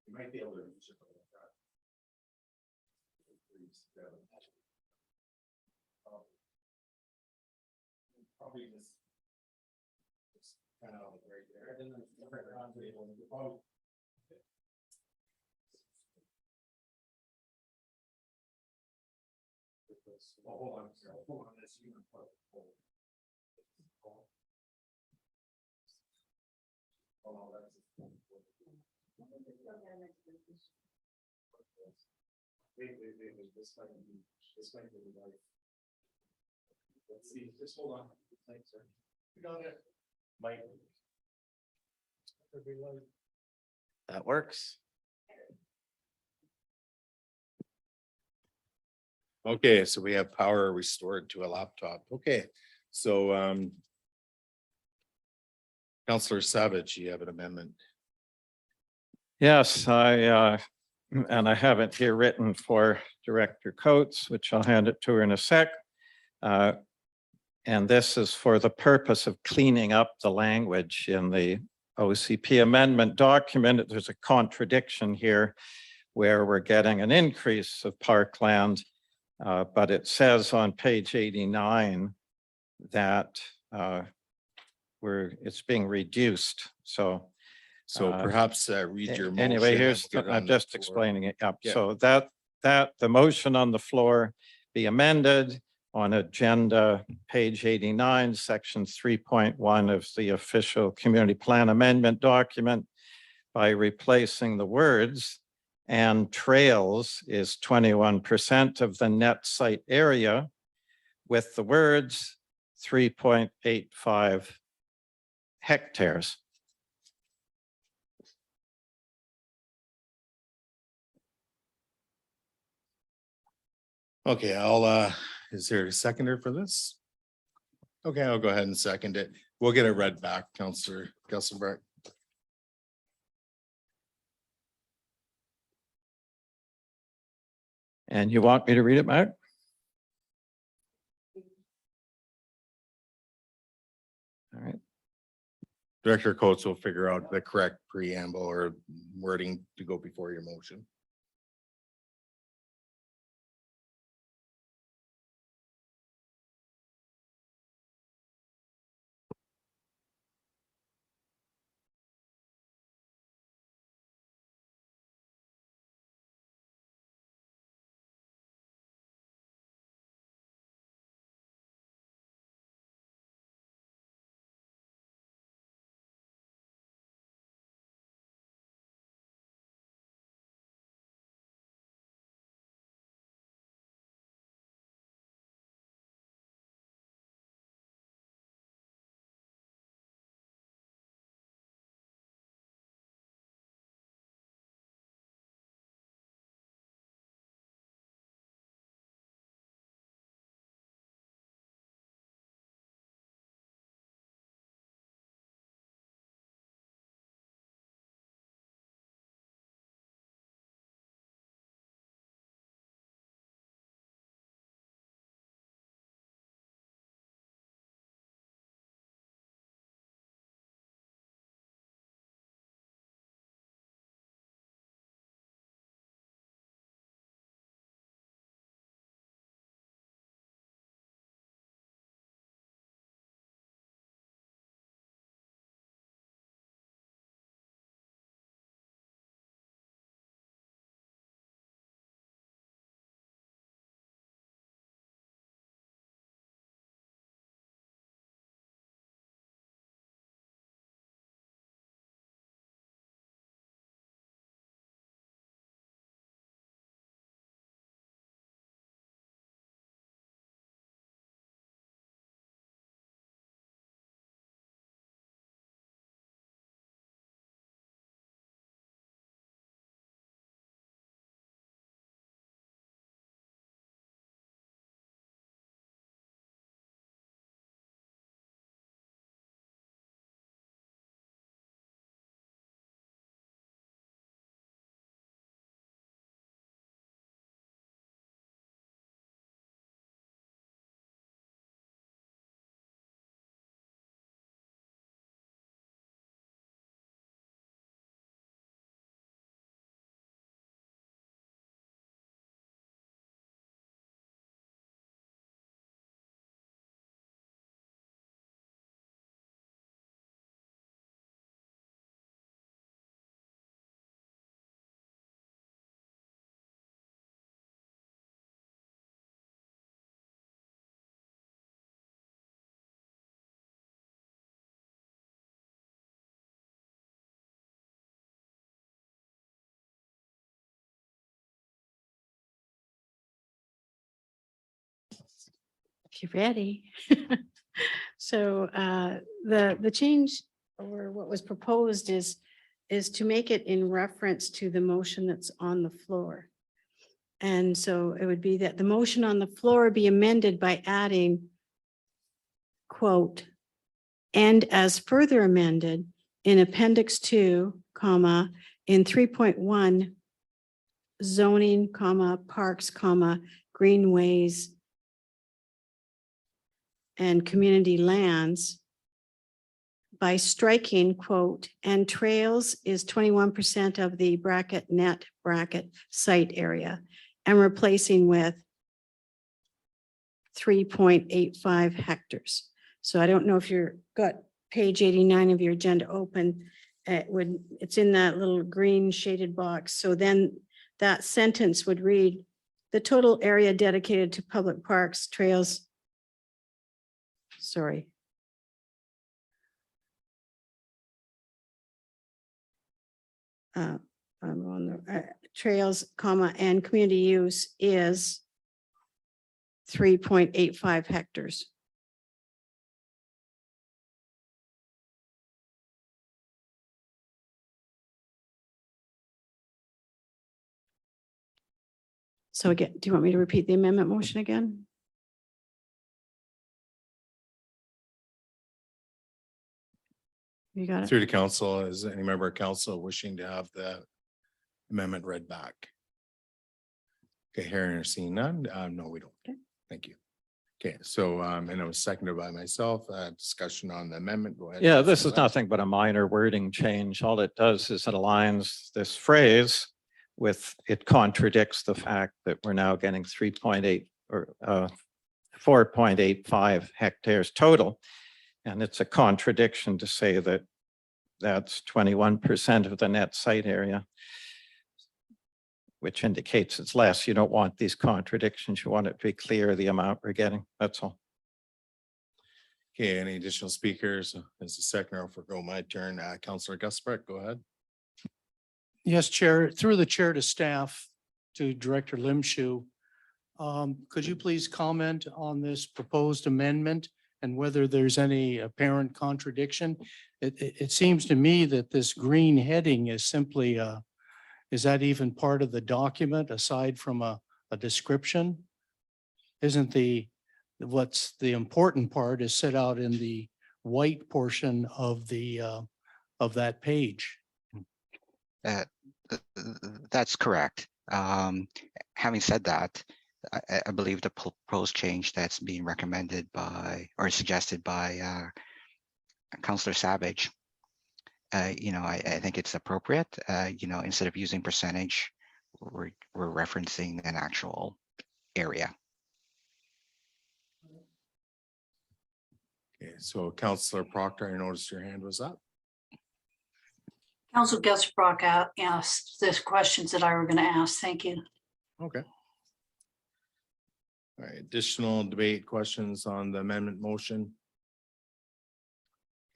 You might be able to reach it like that. Probably just kind of right there. And then hold on. This unit. This might be right. Let's see, just hold on. Thanks, sir. You got it. Mike. That works. Okay, so we have power restored to a laptop. Okay, so Councillor Savage, you have an amendment. Yes, and I have it here written for Director Coates, which I'll hand it to her in a sec. And this is for the purpose of cleaning up the language in the OCP amendment document. There's a contradiction here where we're getting an increase of parkland, but it says on page 89 that it's being reduced. So perhaps read your motion. Anyway, I'm just explaining it up. Yeah. So that the motion on the floor be amended on agenda page 89, section 3.1 of the official community plan amendment document by replacing the words "and trails is 21% of the net site area" with the words 3.85 hectares. Okay, is there a seconder for this? Okay, I'll go ahead and second it. We'll get it read back, Councillor Gelsenberg. And you want me to read it back? All right. Director Coates will figure out the correct preamble or wording to go before your motion. if you're ready. So the change or what was proposed is to make it in reference to the motion that's on the floor. And so it would be that the motion on the floor be amended by adding, quote, and as further amended in Appendix 2, comma, in 3.1, zoning, comma, parks, comma, greenways, and community lands by striking, quote, and trails is 21% of the net site area, and replacing with 3.85 hectares. So I don't know if you're got page 89 of your agenda open. It's in that little green shaded box. So then that sentence would read, the total area dedicated to public parks, trails, sorry. I'm on the trails, comma, and community use is 3.85 hectares. So again, do you want me to repeat the amendment motion again? You got it? Through the council, is any member of council wishing to have the amendment read back? Okay, hearing or seeing none, no, we don't. Okay. Thank you. Okay, so, and it was seconded by myself, discussion on the amendment. Go ahead. Yeah, this is nothing but a minor wording change. All it does is it aligns this phrase with, it contradicts the fact that we're now getting 3.8 or 4.85 hectares total. And it's a contradiction to say that that's 21% of the net site area, which indicates it's less. You don't want these contradictions. You want it to be clear the amount we're getting. That's all. Okay, any additional speakers? As a second, I'll forgo my turn. Councillor Gusbrecht, go ahead. Yes, Chair, through the chair to staff, to Director Limshu. Could you please comment on this proposed amendment and whether there's any apparent contradiction? It seems to me that this green heading is simply, is that even part of the document aside from a description? Isn't what's the important part is set out in the white portion of that page? That's correct. Having said that, I believe the proposed change that's being recommended by or suggested by Councillor Savage, I think it's appropriate. Instead of using percentage, we're referencing an actual area. Okay, so Councillor Proctor, I noticed your hand was up. Council Gusbrock asked the questions that I were going to ask. Thank you. Okay. All right, additional debate questions on the amendment motion?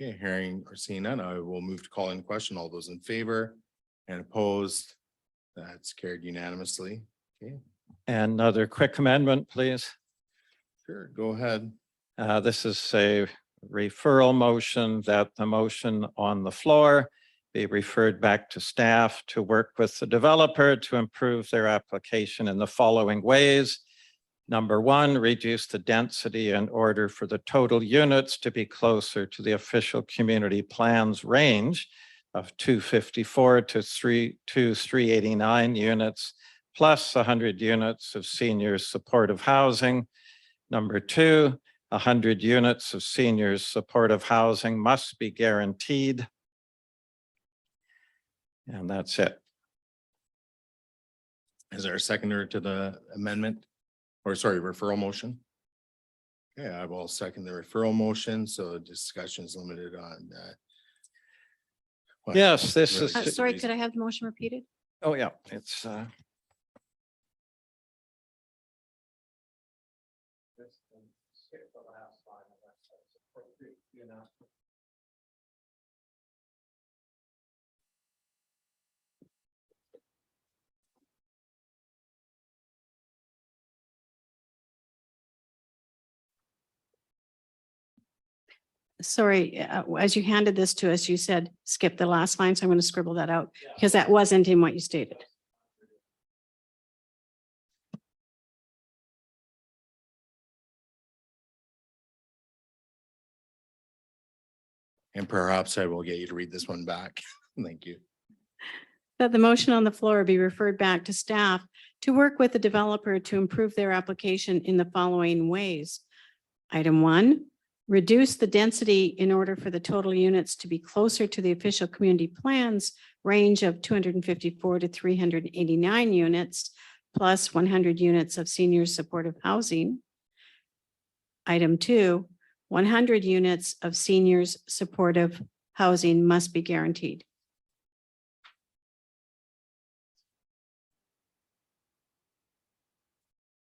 Okay, hearing or seeing none, I will move to call in question. All those in favor and opposed, that's carried unanimously. Okay, Another quick amendment, please. sure, go ahead. This is a referral motion that the motion on the floor be referred back to staff to work with the developer to improve their application in the following ways. Number one, reduce the density in order for the total units to be closer to the official community plans range of 254 to 389 units, plus 100 units of seniors supportive housing. Number two, 100 units of seniors supportive housing must be guaranteed. And that's it. Is there a seconder to the amendment? Or sorry, referral motion? Okay, I will second the referral motion, so discussion is limited on what- Yes, this is. Sorry, could I have the motion repeated? Oh, yeah, it's. sorry, as you handed this to us, you said skip the last line, so I'm going to scribble that out because that wasn't in what you stated. And perhaps I will get you to read this one back. Thank you. That the motion on the floor be referred back to staff to work with the developer to improve their application in the following ways. Item 1, reduce the density in order for the total units to be closer to the official community plans range of 254 to 389 units, plus 100 units of senior supportive housing. Item 2, 100 units of seniors supportive housing must be guaranteed.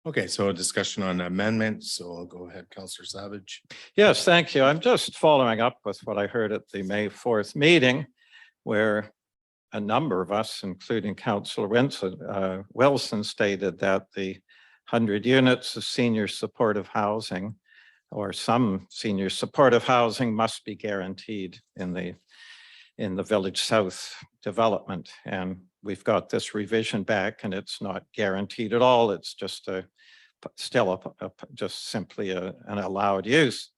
Okay, so a discussion on amendments. So I'll go ahead, Councillor Savage. Yes, thank you. I'm just following up with what I heard at the May 4th meeting, where a number of us, including Councillor Wilson, stated that the 100 units of senior supportive housing or some senior supportive housing must be guaranteed in the Village South development. And we've got this revision back and it's not guaranteed at all. It's just just simply an allowed use.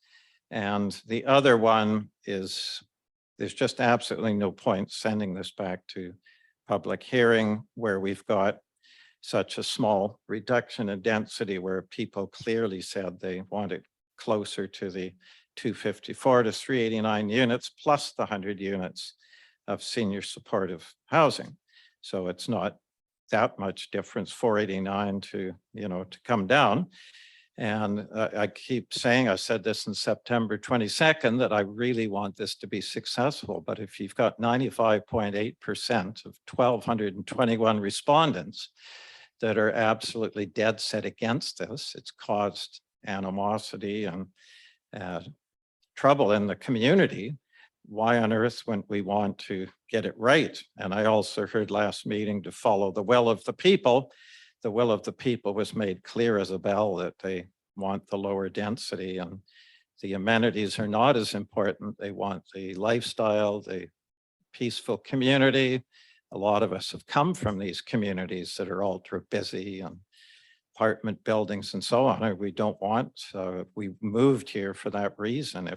And the other one is, there's just absolutely no point sending this back to public hearing where we've got such a small reduction in density where people clearly said they want it closer to the 254 to 389 units plus the 100 units of senior supportive housing. So it's not that much difference, 489 to come down. And I keep saying, I said this in September 22nd, that I really want this to be successful. But if you've got 95.8% of 1,221 respondents that are absolutely dead set against this, it's caused animosity and trouble in the community. Why on earth wouldn't we want to get it right? And I also heard last meeting to follow the will of the people. The will of the people was made clear as a bell that they want the lower density and the amenities are not as important. They want the lifestyle, the peaceful community. A lot of us have come from these communities that are ultra busy and apartment buildings and so on. We don't want, we moved here for that reason.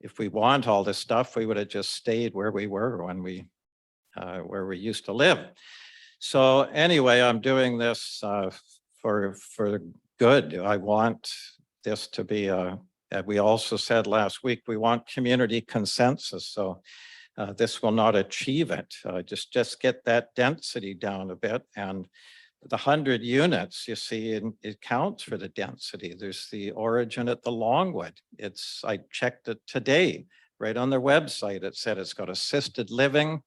If we want all this stuff, we would have just stayed where we were when where we used to live. So anyway, I'm doing this for good. I want this to be we also said last week, we want community consensus. So this will not achieve it. Just get that density down a bit. And the 100 units, you see, it counts for the density. There's the origin at the Longwood. I checked it today, right on their website. It said it's got assisted living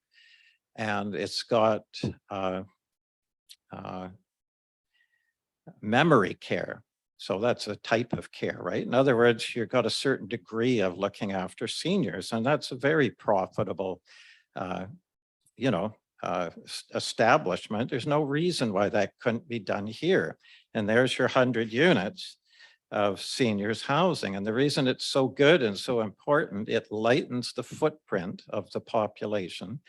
and it's got memory care. So that's a type of care, right? In other words, you've got a certain degree of looking after seniors, and that's a very profitable, establishment. There's no reason why that couldn't be done here. And there's your 100 units of seniors housing. And the reason it's so good and so important, it lightens the footprint of the population.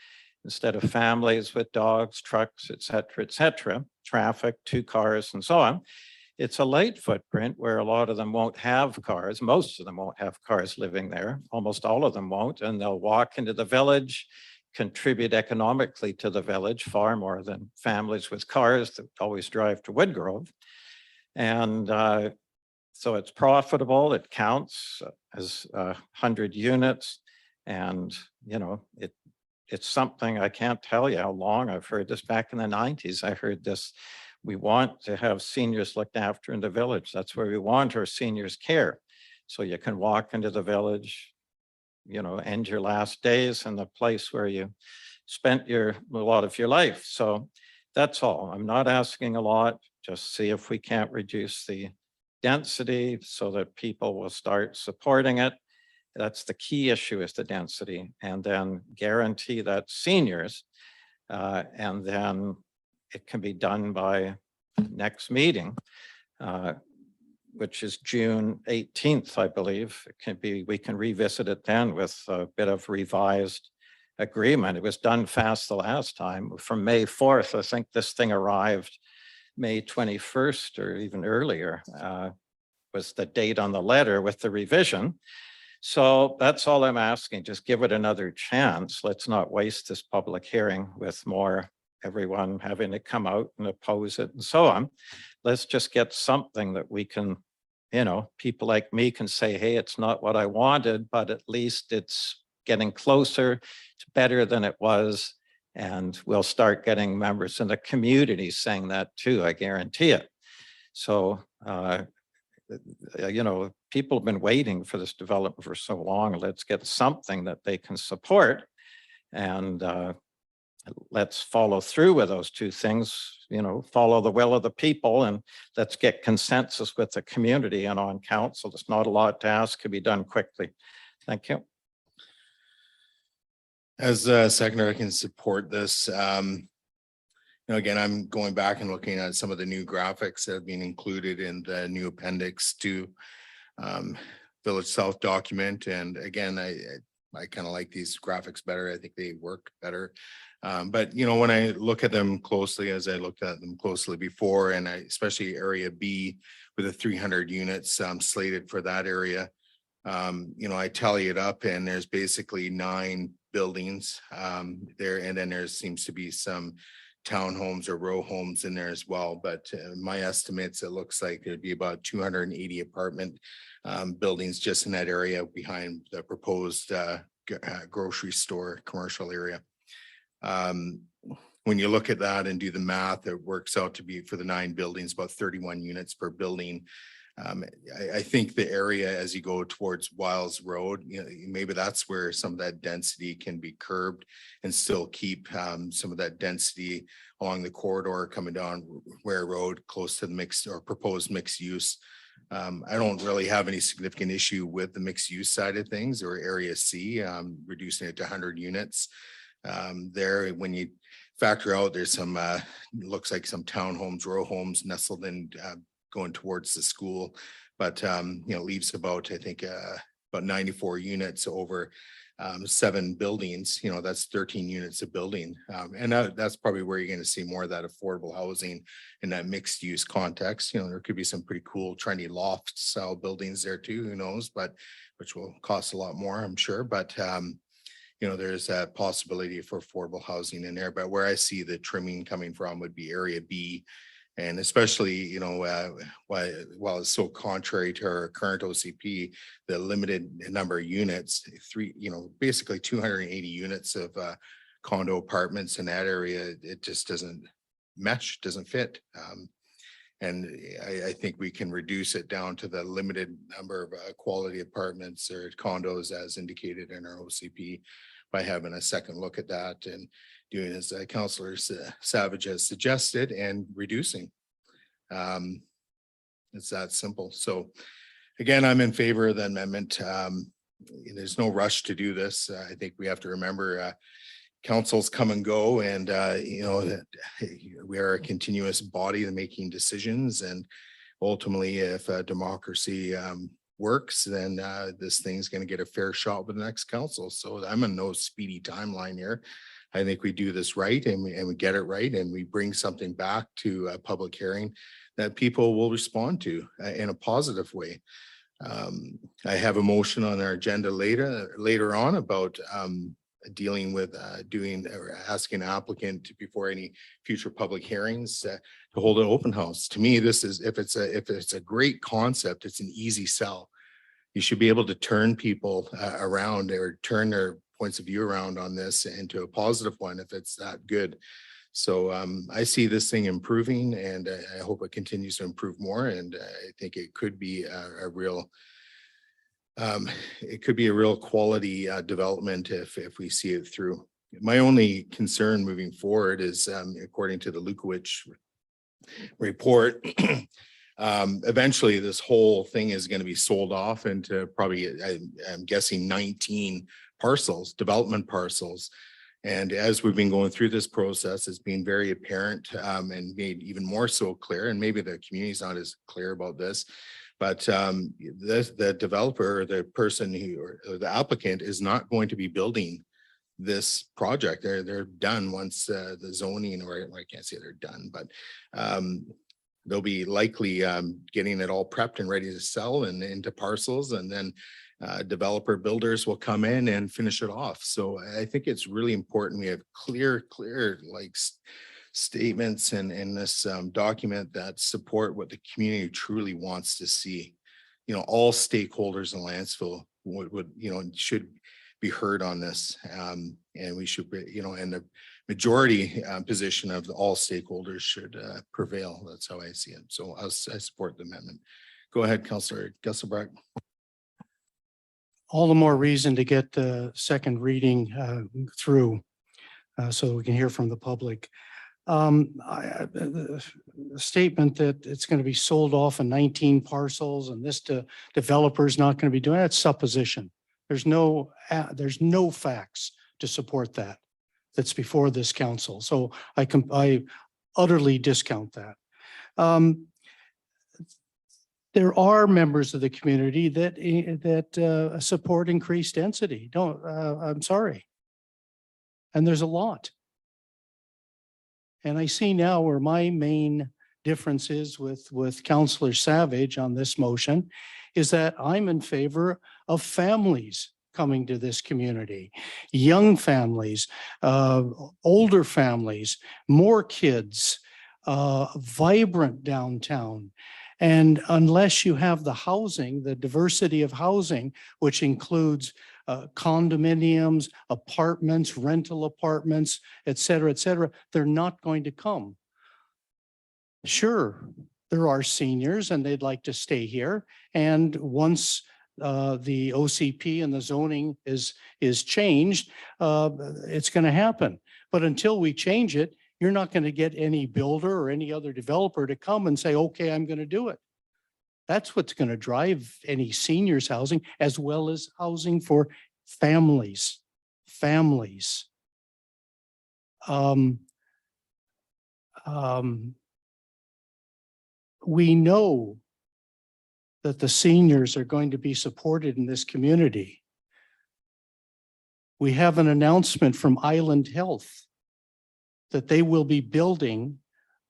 Instead of families with dogs, trucks, et cetera, traffic, 2 cars and so on, it's a light footprint where a lot of them won't have cars. Most of them won't have cars living there. Almost all of them won't. And they'll walk into the village, contribute economically to the village far more than families with cars that always drive to Woodgrove. And so it's profitable. It counts as 100 units. And, it's something I can't tell you how long I've heard this. Back in the 90s, I heard this. We want to have seniors looked after in the village. That's where we want our seniors care. So you can walk into the village, end your last days in the place where you spent a lot of your life. So that's all. I'm not asking a lot. Just see if we can't reduce the density so that people will start supporting it. That's the key issue, is the density, and then guarantee that seniors, and then it can be done by next meeting. which is June 18th, I believe. It can be, we can revisit it then with a bit of revised agreement. It was done fast the last time. From May 4th, I think this thing arrived May 21st or even earlier, was the date on the letter with the revision. So that's all I'm asking. Just give it another chance. Let's not waste this public hearing with more everyone having to come out and oppose it and so on. Let's just get something that we can, you know, people like me can say, hey, it's not what I wanted, but at least it's getting closer. It's better than it was. And we'll start getting members in the community saying that too, I guarantee it. So, you know, people have been waiting for this development for so long. Let's get something that they can support, and let's follow through with those two things, you know, follow the will of the people, and let's get consensus with the community and on council. There's not a lot to ask, can be done quickly. Thank you. As a seconder, I can support this. You know, again, I'm going back and looking at some of the new graphics that have been included in the new appendix to Village South document. And again, I kind of like these graphics better. I think they work better. But, you know, when I look at them closely, as I looked at them closely before, and especially area B with the 300 units slated for that area, you know, I tally it up and there's basically 9 buildings there. And then there seems to be some townhomes or row homes in there as well. But my estimates, it looks like there'd be about 280 apartment buildings just in that area behind the proposed grocery store commercial area. When you look at that and do the math, it works out to be, for the 9 buildings, about 31 units per building. I think the area as you go towards Wiles Road, you know, maybe that's where some of that density can be curbed and still keep some of that density along the corridor coming down Ware Road close to the mixed or proposed mixed use. I don't really have any significant issue with the mixed use side of things or area C, reducing it to 100 units. There, when you factor out, there's some, looks like some townhomes, row homes nestled in going towards the school, but you know, leaves about, I think, about 94 units over 7 buildings. You know, that's 13 units a building, and that's probably where you're going to see more of that affordable housing in that mixed use context. You know, there could be some pretty cool trendy loft style buildings there too, who knows, but which will cost a lot more, I'm sure. But you know, there's a possibility for affordable housing in there. But where I see the trimming coming from would be area B. And especially, you know, while it's so contrary to our current OCP, the limited number of units, basically 280 units of condo apartments in that area, it just doesn't mesh, doesn't fit. And I think we can reduce it down to the limited number of quality apartments or condos as indicated in our OCP by having a second look at that and doing as Councillor Savage has suggested and reducing. It's that simple. So again, I'm in favor of the amendment. There's no rush to do this. I think we have to remember councils come and go, and you know, we are a continuous body making decisions, and ultimately if democracy works, then this thing's going to get a fair shot with the next council. So I'm in no speedy timeline here. I think we do this right and we get it right, and we bring something back to a public hearing that people will respond to in a positive way. I have a motion on our agenda later on about dealing with doing or asking an applicant before any future public hearings to hold an open house. To me, this is, if it's a great concept, it's an easy sell. You should be able to turn people around or turn their points of view around on this into a positive one if it's that good. So I see this thing improving, and I hope it continues to improve more. And I think it could be a real quality development if we see it through. My only concern moving forward is, according to the Lukowicz report, eventually this whole thing is going to be sold off into probably, I'm guessing 19 parcels, development parcels. And as we've been going through this process, it's been very apparent and made even more so clear, and maybe the community is not as clear about this, But the developer, or the person who, or the applicant is not going to be building this project. They're done once the zoning, or I can't say they're done, but they'll be likely getting it all prepped and ready to sell and into parcels, and then developer builders will come in and finish it off. So I think it's really important we have clear like statements in this document that support what the community truly wants to see. You know, all stakeholders in Lantzville would should be heard on this, and we should, and the majority position of all stakeholders should prevail. That's how I see it. So I support the amendment. Go ahead, Councillor Gusselbach. All the more reason to get the second reading through so we can hear from the public. The statement that it's going to be sold off in 19 parcels and this developer is not going to be doing that's supposition. There's no facts to support that. That's before this council. So I utterly discount that. There are members of the community that support increased density. I'm sorry. And there's a lot. And I see now where my main difference is with Councillor Savage on this motion is that I'm in favor of families coming to this community, young families, older families, more kids, vibrant downtown. And unless you have the housing, the diversity of housing, which includes condominiums, apartments, rental apartments, et cetera, they're not going to come. Sure, there are seniors and they'd like to stay here. And once the OCP and the zoning is changed, it's going to happen. But until we change it, you're not going to get any builder or any other developer to come and say, okay, I'm going to do it. That's what's going to drive any seniors housing, as well as housing for families. We know that the seniors are going to be supported in this community. We have an announcement from Island Health that they will be building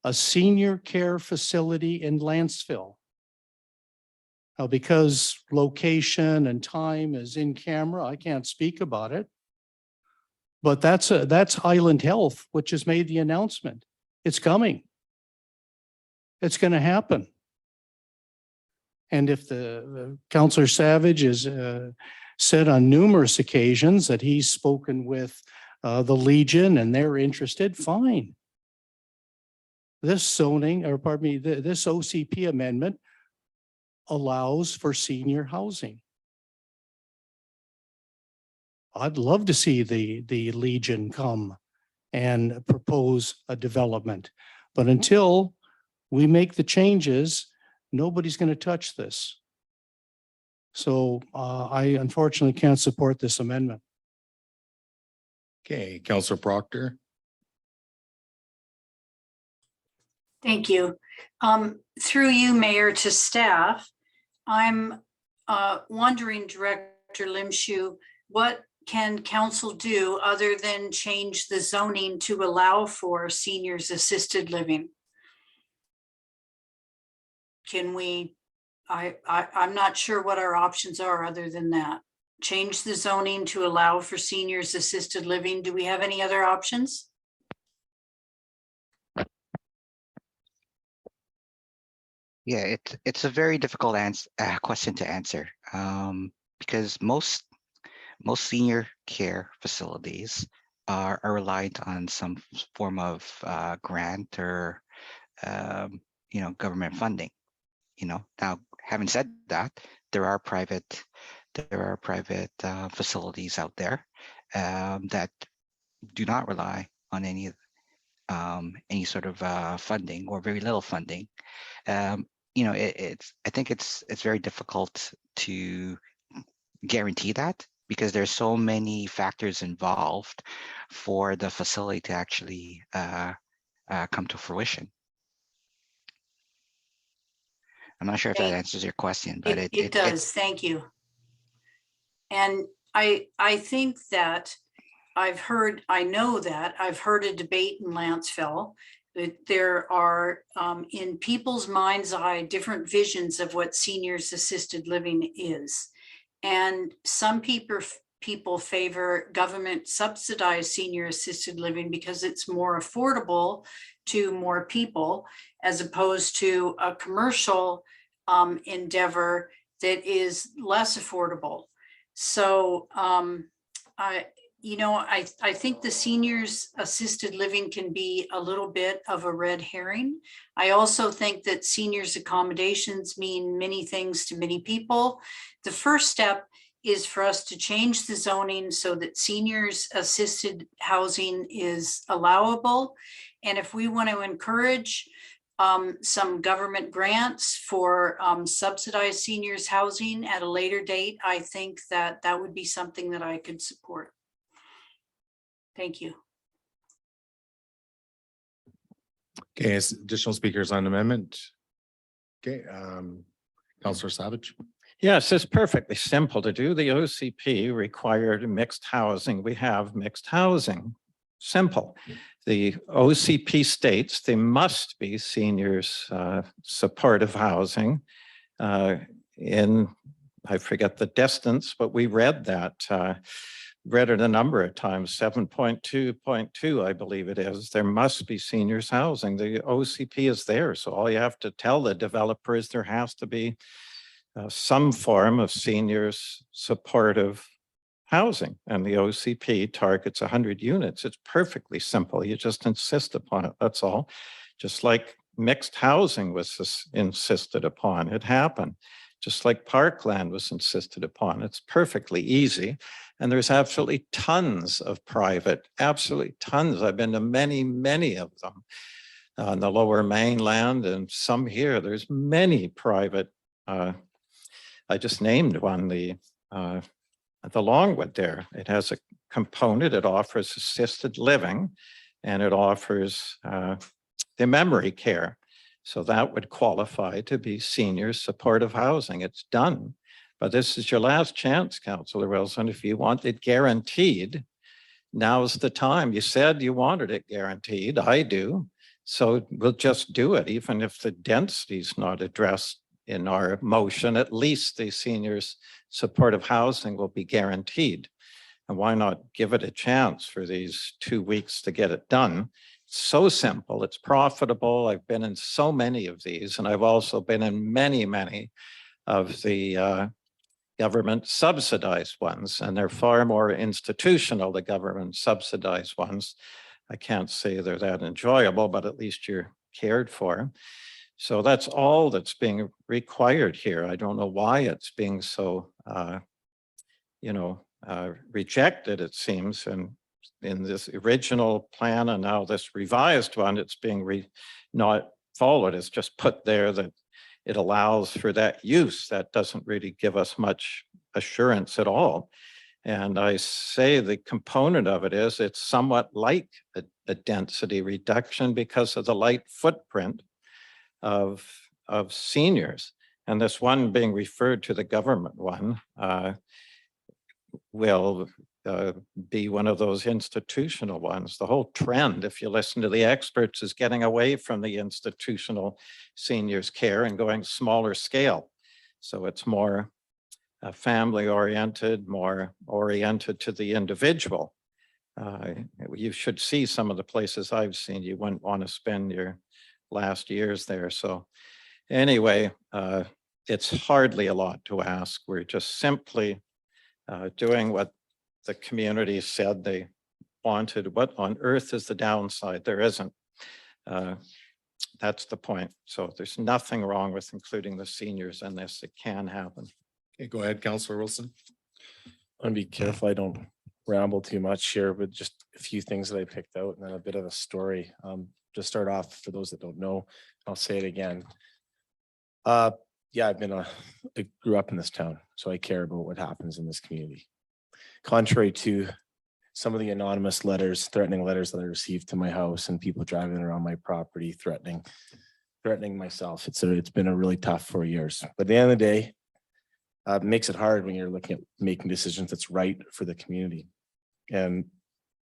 a senior care facility in Lantzville. Now, because location and time is in camera, I can't speak about it. But that's Island Health, which has made the announcement. It's coming. It's going to happen. And if the Councillor Savage has said on numerous occasions that he's spoken with the Legion and they're interested, fine. This zoning, or pardon me, this OCP amendment allows for senior housing. I'd love to see the Legion come and propose a development. But until we make the changes, nobody's going to touch this. So I unfortunately can't support this amendment. Okay, Councillor Proctor. Thank you. Through you, Mayor, to staff, I'm wondering, Director Limshu, what can council do other than change the zoning to allow for seniors assisted living? Can we, I'm not sure what our options are other than that. Change the zoning to allow for seniors assisted living. Do we have any other options? Yeah, it's a very difficult question to answer because most senior care facilities are reliant on some form of grant or government funding. Now, having said that, there are private facilities out there that do not rely on any sort of funding or very little funding. I think it's very difficult to guarantee that because there's so many factors involved for the facility to actually come to fruition. I'm not sure if that Thank- answers your question, but It does, thank you. And I think that I know that I've heard a debate in Lantzville that there are in people's mind's eye, different visions of what seniors assisted living is. And some people favor government subsidized senior assisted living because it's more affordable to more people as opposed to a commercial endeavor that is less affordable. So I think the seniors assisted living can be a little bit of a red herring. I also think that seniors accommodations mean many things to many people. The first step is for us to change the zoning so that seniors assisted housing is allowable. And if we want to encourage some government grants for subsidized seniors housing at a later date, I think that that would be something that I could support. Thank you. Okay, additional speakers on amendment. Okay, Councillor Savage. Yes, it's perfectly simple to do. The OCP required mixed housing. We have mixed housing. Simple. The OCP states they must be seniors supportive housing in, I forget the distance, but we read that. Read it a number of times, 7.2.2, I believe it is. There must be seniors housing. The OCP is there. So all you have to tell the developer is there has to be some form of seniors supportive housing. And the OCP targets 100 units. It's perfectly simple. You just insist upon it. That's all. Just like mixed housing was insisted upon, it happened. Just like Parkland was insisted upon. It's perfectly easy. And there's absolutely tons of private, absolutely tons. I've been to many, many of them on the lower mainland and some here. There's many private. I just named one, the Longwood there. It has a component. It offers assisted living and it offers the memory care. So that would qualify to be senior supportive housing. It's done. But this is your last chance, Councillor Wilson. If you want it guaranteed, now's the time. You said you wanted it guaranteed. I do. So we'll just do it. Even if the density is not addressed in our motion, at least the seniors supportive housing will be guaranteed. And why not give it a chance for these 2 weeks to get it done? So simple, it's profitable. I've been in so many of these, and I've also been in many, many of the government subsidized ones, and they're far more institutional, the government subsidized ones. I can't say they're that enjoyable, but at least you're cared for. So that's all that's being required here. I don't know why it's being so, rejected, it seems, and in this original plan and now this revised one, it's being not followed. It's just put there that it allows for that use. That doesn't really give us much assurance at all. And I say the component of it is it's somewhat like a density reduction because of the light footprint of seniors. And this one being referred to, the government one, will be one of those institutional ones. The whole trend, if you listen to the experts, is getting away from the institutional seniors care and going smaller scale. So it's more family oriented, more oriented to the individual. You should see some of the places I've seen. You wouldn't want to spend your last years there. So anyway, it's hardly a lot to ask. We're just simply doing what the community said they wanted. What on earth is the downside? There isn't. That's the point. So there's nothing wrong with including the seniors in this. It can happen. Okay, go ahead, Councillor Wilson. I want to be careful I don't ramble too much here, but just a few things that I picked out and then a bit of a story. To start off, for those that don't know, I'll say it again. Yeah, I grew up in this town, so I care about what happens in this community. Contrary to some of the anonymous letters, threatening letters that I received to my house and people driving around my property threatening, threatening myself. It's been a really tough 4 years. But at the end of the day, it makes it hard when you're looking at making decisions that's right for the community. And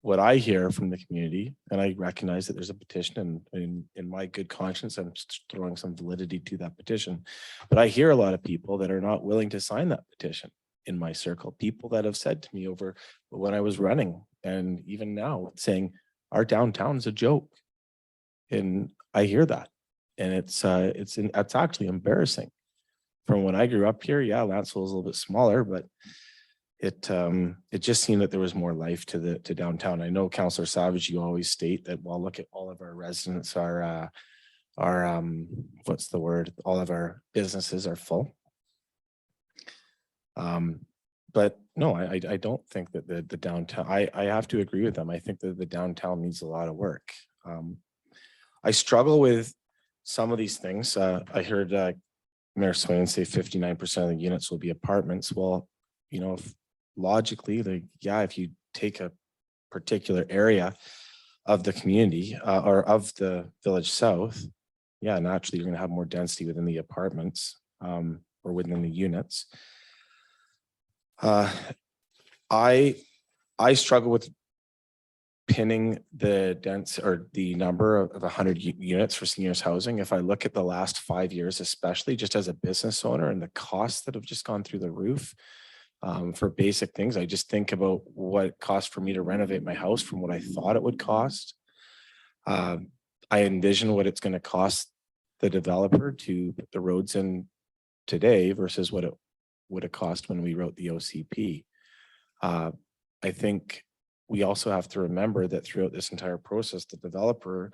what I hear from the community, and I recognize that there's a petition, and in my good conscience, I'm throwing some validity to that petition. But I hear a lot of people that are not willing to sign that petition in my circle. People that have said to me over when I was running, and even now, saying our downtown is a joke. And I hear that, and it's actually embarrassing. From when I grew up here, yeah, Lantzville is a little bit smaller, but it just seemed that there was more life to downtown. I know, Councillor Savage, you always state that, well, look at all of our residents are what's the word? All of our businesses are full. But no, I don't think that the downtown, I have to agree with them. I think that the downtown needs a lot of work. I struggle with some of these things. I heard Mayor Swain say 59% of the units will be apartments. Well, you know, logically, if you take a particular area of the community or of the village south, yeah, naturally you're going to have more density within the apartments or within the units. I struggle with pinning the number of 100 units for seniors housing. If I look at the last 5 years, especially just as a business owner, and the costs that have just gone through the roof for basic things, I just think about what it cost for me to renovate my house from what I thought it would cost. I envision what it's going to cost the developer to put the roads in today versus what it would have cost when we wrote the OCP. I think we also have to remember that throughout this entire process, the developer,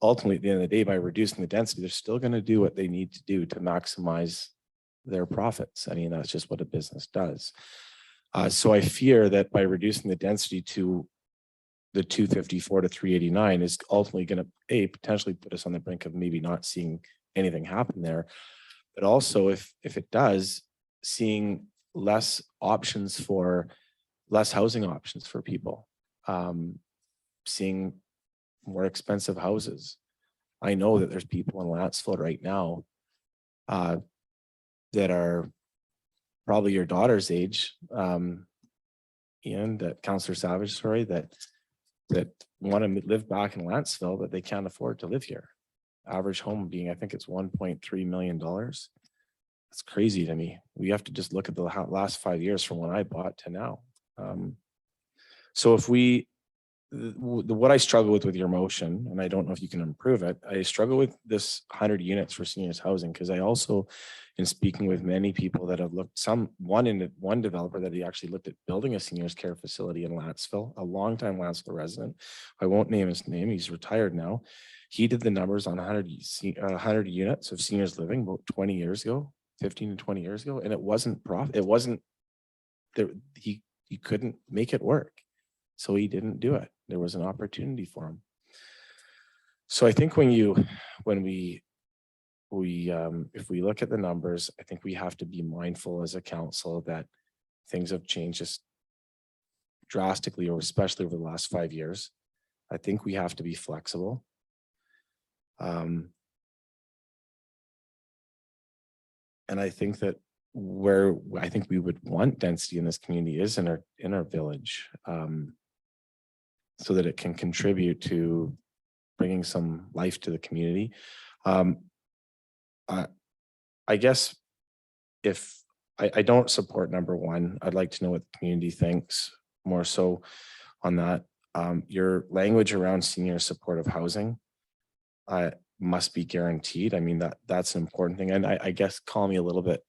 ultimately at the end of the day, by reducing the density, they're still going to do what they need to do to maximize their profits. I mean, that's just what a business does. So I fear that by reducing the density to the 254 to 389 is ultimately going to potentially put us on the brink of maybe not seeing anything happen there. But also if it does, seeing less housing options for people, seeing more expensive houses. I know that there's people in Lantzville right now that are probably your daughter's age, Ian, that Councillor Savage, that want to live back in Lantzville, but they can't afford to live here. Average home being, I think it's $1.3 million. That's crazy to me. We have to just look at the last 5 years from when I bought to now. So if what I struggle with your motion, and I don't know if you can improve it, I struggle with this 100 units for seniors housing, because I also, in speaking with many people that have looked, one developer that he actually looked at building a seniors care facility in Lantzville, a longtime Lantzville resident. I won't name his name. He's retired now. He did the numbers on 100 units of seniors living about 20 years ago, 15 to 20 years ago, and it wasn't profit. It wasn't there. He couldn't make it work. So he didn't do it. There was an opportunity for him. So I think if we look at the numbers, I think we have to be mindful as a council that things have changed just drastically, or especially over the last 5 years. I think we have to be flexible. And I think that where I think we would want density in this community is in our village, so that it can contribute to bringing some life to the community. I guess if I don't support number one, I'd like to know what the community thinks more so on that. Your language around senior supportive housing must be guaranteed. I mean, that's an important thing. And I guess call me a little bit,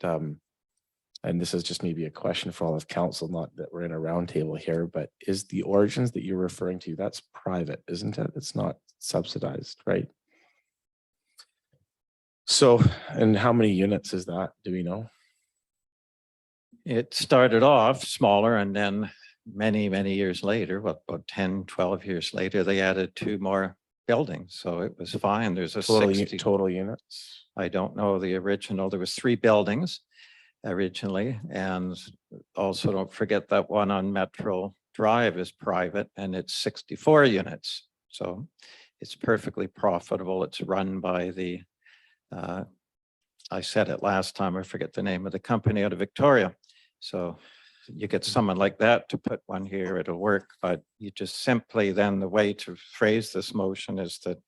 and this is just maybe a question for all of council, not that we're in a roundtable here, but is the origins that you're referring to, that's private, isn't it? It's not subsidized, right? So, and how many units is that? Do we know? It started off smaller, and then many, many years later, about 10, 12 years later, they added 2 more buildings. So it was fine. There's a total units. I don't know the original. There was 3 buildings originally. And also don't forget that one on Metro Drive is private, and it's 64 units. So it's perfectly profitable. It's run by the I said it last time, I forget the name of the company out of Victoria. So you get someone like that to put one here, it'll work, but you just simply then the way to phrase this motion is that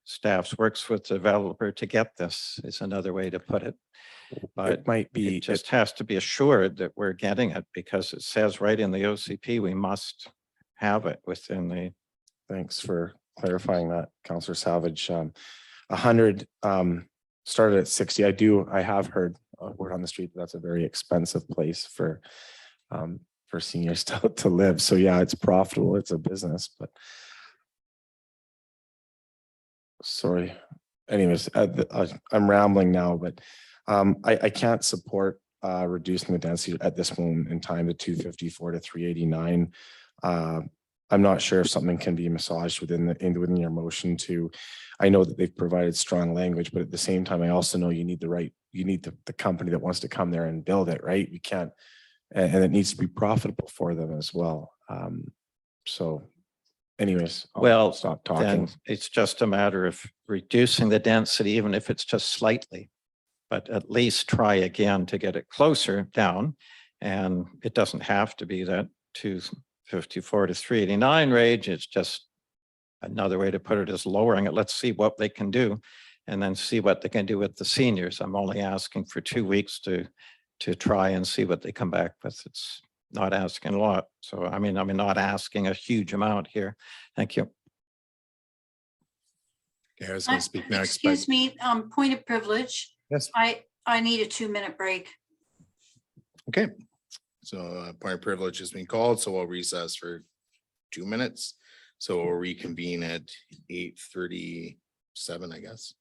staff works with the developer to get this is another way to put it. But It might be, it just has to be assured that we're getting it because it says right in the OCP, we must have it within the. thanks for clarifying that, Councillor Savage. 100 started at 60. I have heard a word on the street that that's a very expensive place for seniors to live. So yeah, it's profitable, it's a business, but sorry. Anyways, I'm rambling now, but I can't support reducing the density at this moment in time to 254 to 389. I'm not sure if something can be massaged within your motion to. I know that they've provided strong language, but at the same time, I also know you need the company that wants to come there and build it, right? You can't, and it needs to be profitable for them as well. So anyways, I'll stop talking. Then it's just a matter of reducing the density, even if it's just slightly, but at least try again to get it closer down. And it doesn't have to be that 254 to 389 range. It's just another way to put it is lowering it. Let's see what they can do and then see what they can do with the seniors. I'm only asking for 2 weeks to try and see what they come back with. It's not asking a lot. So, I mean, not asking a huge amount here. Thank you. Okay, I was going to speak next. Excuse me, point of privilege. Yes. I need a 2-minute break. Okay, so point of privilege has been called, so we'll recess for 2 minutes. So we'll reconvene at 8:37, I guess.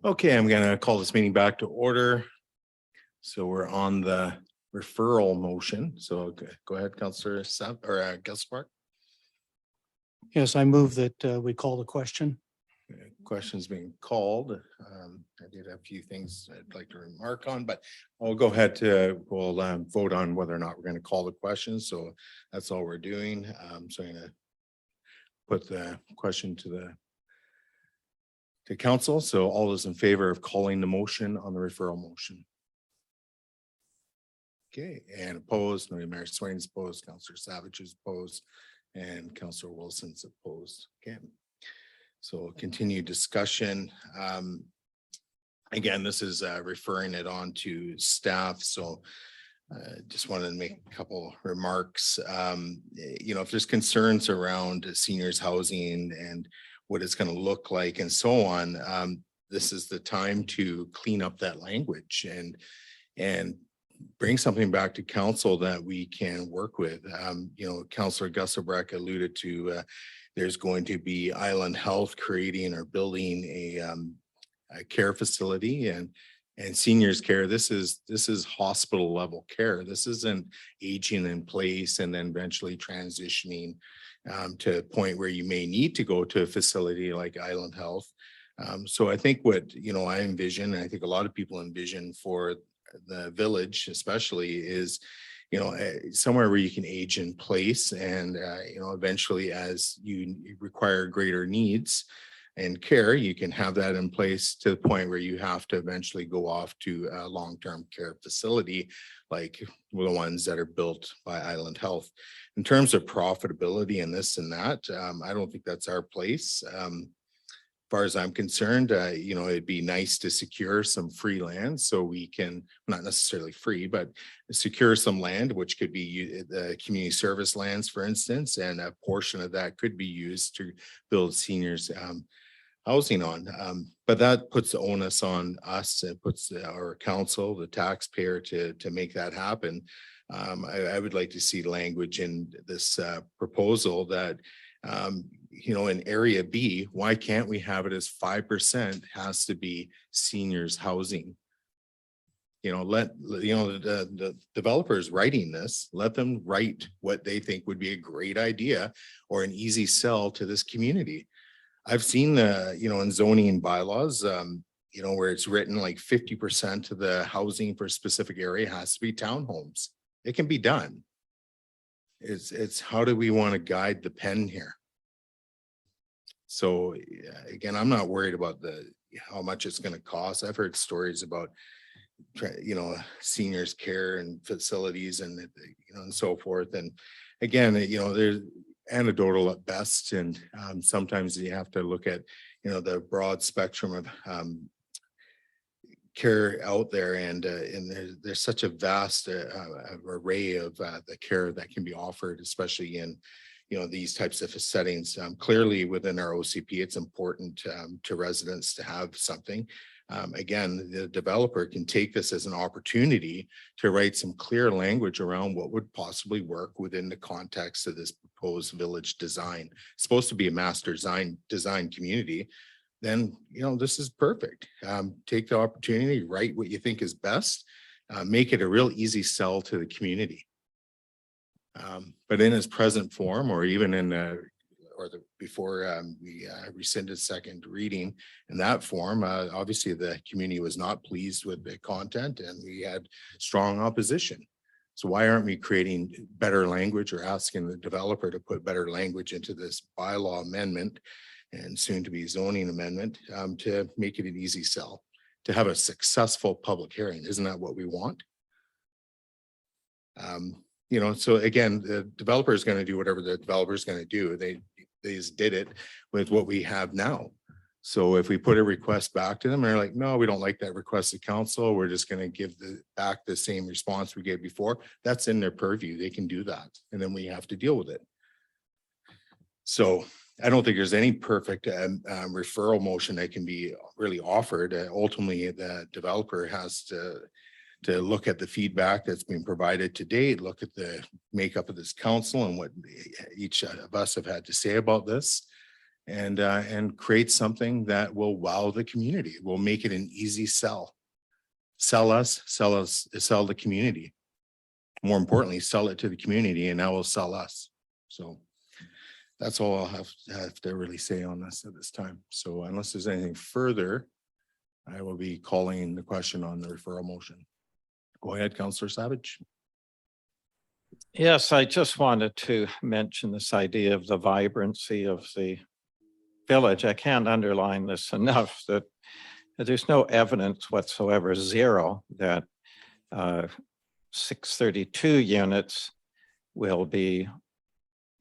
Okay, I'm going to call this meeting back to order. So we're on the referral motion. So go ahead, Councillor Gelspark. Yes, I move that we call the question. Questions being called. I did have a few things I'd like to remark on, but I'll go ahead to, we'll vote on whether or not we're going to call the questions. So that's all we're doing. So I'm going to put the question to council. So all those in favor of calling the motion on the referral motion. Okay, and opposed, Mayor Swain's opposed, Councillor Savage is opposed, and Councillor Wilson's opposed. Okay. So continued discussion. Again, this is referring it on to staff. So just wanted to make a couple remarks. If there's concerns around seniors housing and what it's going to look like and so on, this is the time to clean up that language and bring something back to council that we can work with. Councillor Gusselbreck alluded to there's going to be Island Health creating or building a care facility and seniors care. This is hospital level care. This isn't aging in place and then eventually transitioning to a point where you may need to go to a facility like Island Health. So I think what I envision, and I think a lot of people envision for the village especially, is somewhere where you can age in place and eventually as you require greater needs and care, you can have that in place to the point where you have to eventually go off to a long-term care facility like the ones that are built by Island Health. In terms of profitability and this and that, I don't think that's our place. As far as I'm concerned, it'd be nice to secure some free land so we can, not necessarily free, but secure some land, which could be the community service lands, for instance, and a portion of that could be used to build seniors housing on. But that puts the onus on us. It puts our council, the taxpayer, to make that happen. I would like to see language in this proposal that in area B, why can't we have it as 5% has to be seniors housing? The developers writing this, let them write what they think would be a great idea or an easy sell to this community. I've seen in zoning bylaws, where it's written like 50% of the housing for a specific area has to be townhomes. It can be done. It's how do we want to guide the pen here? So again, I'm not worried about how much it's going to cost. I've heard stories about seniors care and facilities and and so forth. And again, there's anecdotal at best, and sometimes you have to look at the broad spectrum of care out there, and there's such a vast array of the care that can be offered, especially in these types of settings. Clearly within our OCP, it's important to residents to have something. Again, the developer can take this as an opportunity to write some clear language around what would possibly work within the context of this proposed village design. It's supposed to be a master design community. Then, this is perfect. Take the opportunity, write what you think is best, make it a real easy sell to the community. But in its present form, or even before we rescinded second reading in that form, obviously the community was not pleased with the content and we had strong opposition. So why aren't we creating better language or asking the developer to put better language into this bylaw amendment and soon to be zoning amendment to make it an easy sell, to have a successful public hearing? Isn't that what we want? So again, the developer is going to do whatever the developer is going to do. They just did it with what we have now. So if we put a request back to them, they're like, no, we don't like that request to council. We're just going to give back the same response we gave before. That's in their purview. They can do that. And then we have to deal with it. So I don't think there's any perfect referral motion that can be really offered. Ultimately, the developer has to look at the feedback that's been provided to date, look at the makeup of this council and what each of us have had to say about this, and create something that will wow the community, will make it an easy sell. Sell the community. More importantly, sell it to the community, and that will sell us. So that's all I'll have to really say on this at this time. So unless there's anything further, I will be calling the question on the referral motion. Go ahead, Councillor Savage. Yes, I just wanted to mention this idea of the vibrancy of the village. I can't underline this enough that there's no evidence whatsoever, zero, that 632 units will be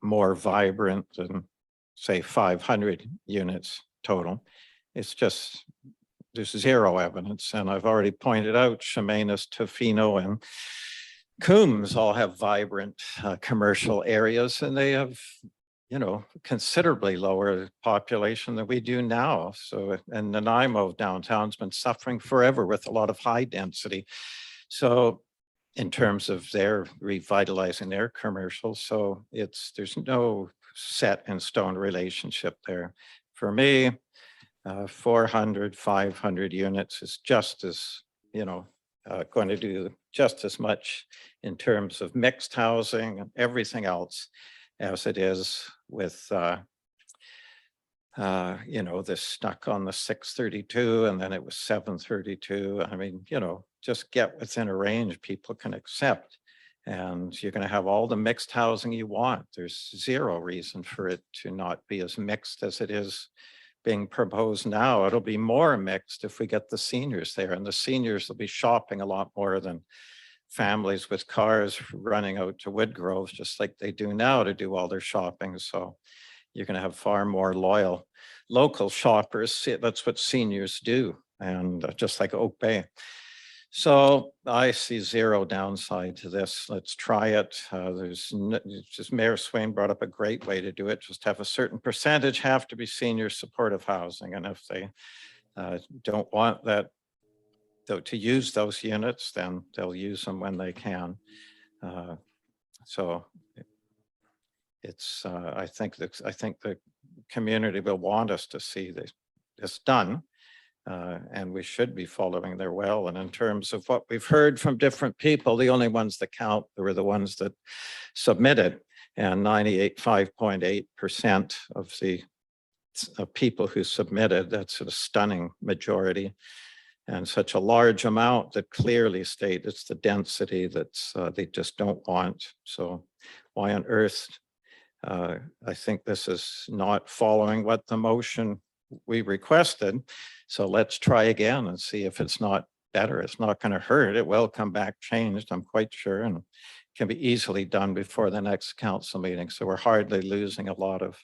more vibrant than, say, 500 units total. It's just, there's zero evidence. And I've already pointed out Chemainus, Tofino, and Coombs all have vibrant commercial areas, and they have, you know, considerably lower population than we do now. So, and Nanaimo downtown's been suffering forever with a lot of high density. So in terms of their revitalizing their commercial. So there's no set in stone relationship there. For me, 400, 500 units is just as, you know, going to do just as much in terms of mixed housing and everything else as it is with, you know, this stuck on the 632 and then it was 732. I mean, you know, just get within a range people can accept. And you're going to have all the mixed housing you want. There's zero reason for it to not be as mixed as it is being proposed now. It'll be more mixed if we get the seniors there, and the seniors will be shopping a lot more than families with cars running out to Woodgrove, just like they do now to do all their shopping. So you're going to have far more loyal local shoppers. That's what seniors do, and just like Oak Bay. So I see zero downside to this. Let's try it. Just Mayor Swain brought up a great way to do it. Just have a certain percentage have to be senior supportive housing. And if they don't want that to use those units, then they'll use them when they can. So it's, I think the community will want us to see this done. And we should be following their well. And in terms of what we've heard from different people, the only ones that count were the ones that submitted, and 5.8% of the people who submitted, that's a stunning majority, and such a large amount that clearly state it's the density that's they just don't want. So why on earth? I think this is not following what the motion we requested. So let's try again and see if it's not better. It's not going to hurt. It will come back changed, I'm quite sure, and can be easily done before the next council meeting. So we're hardly losing a lot of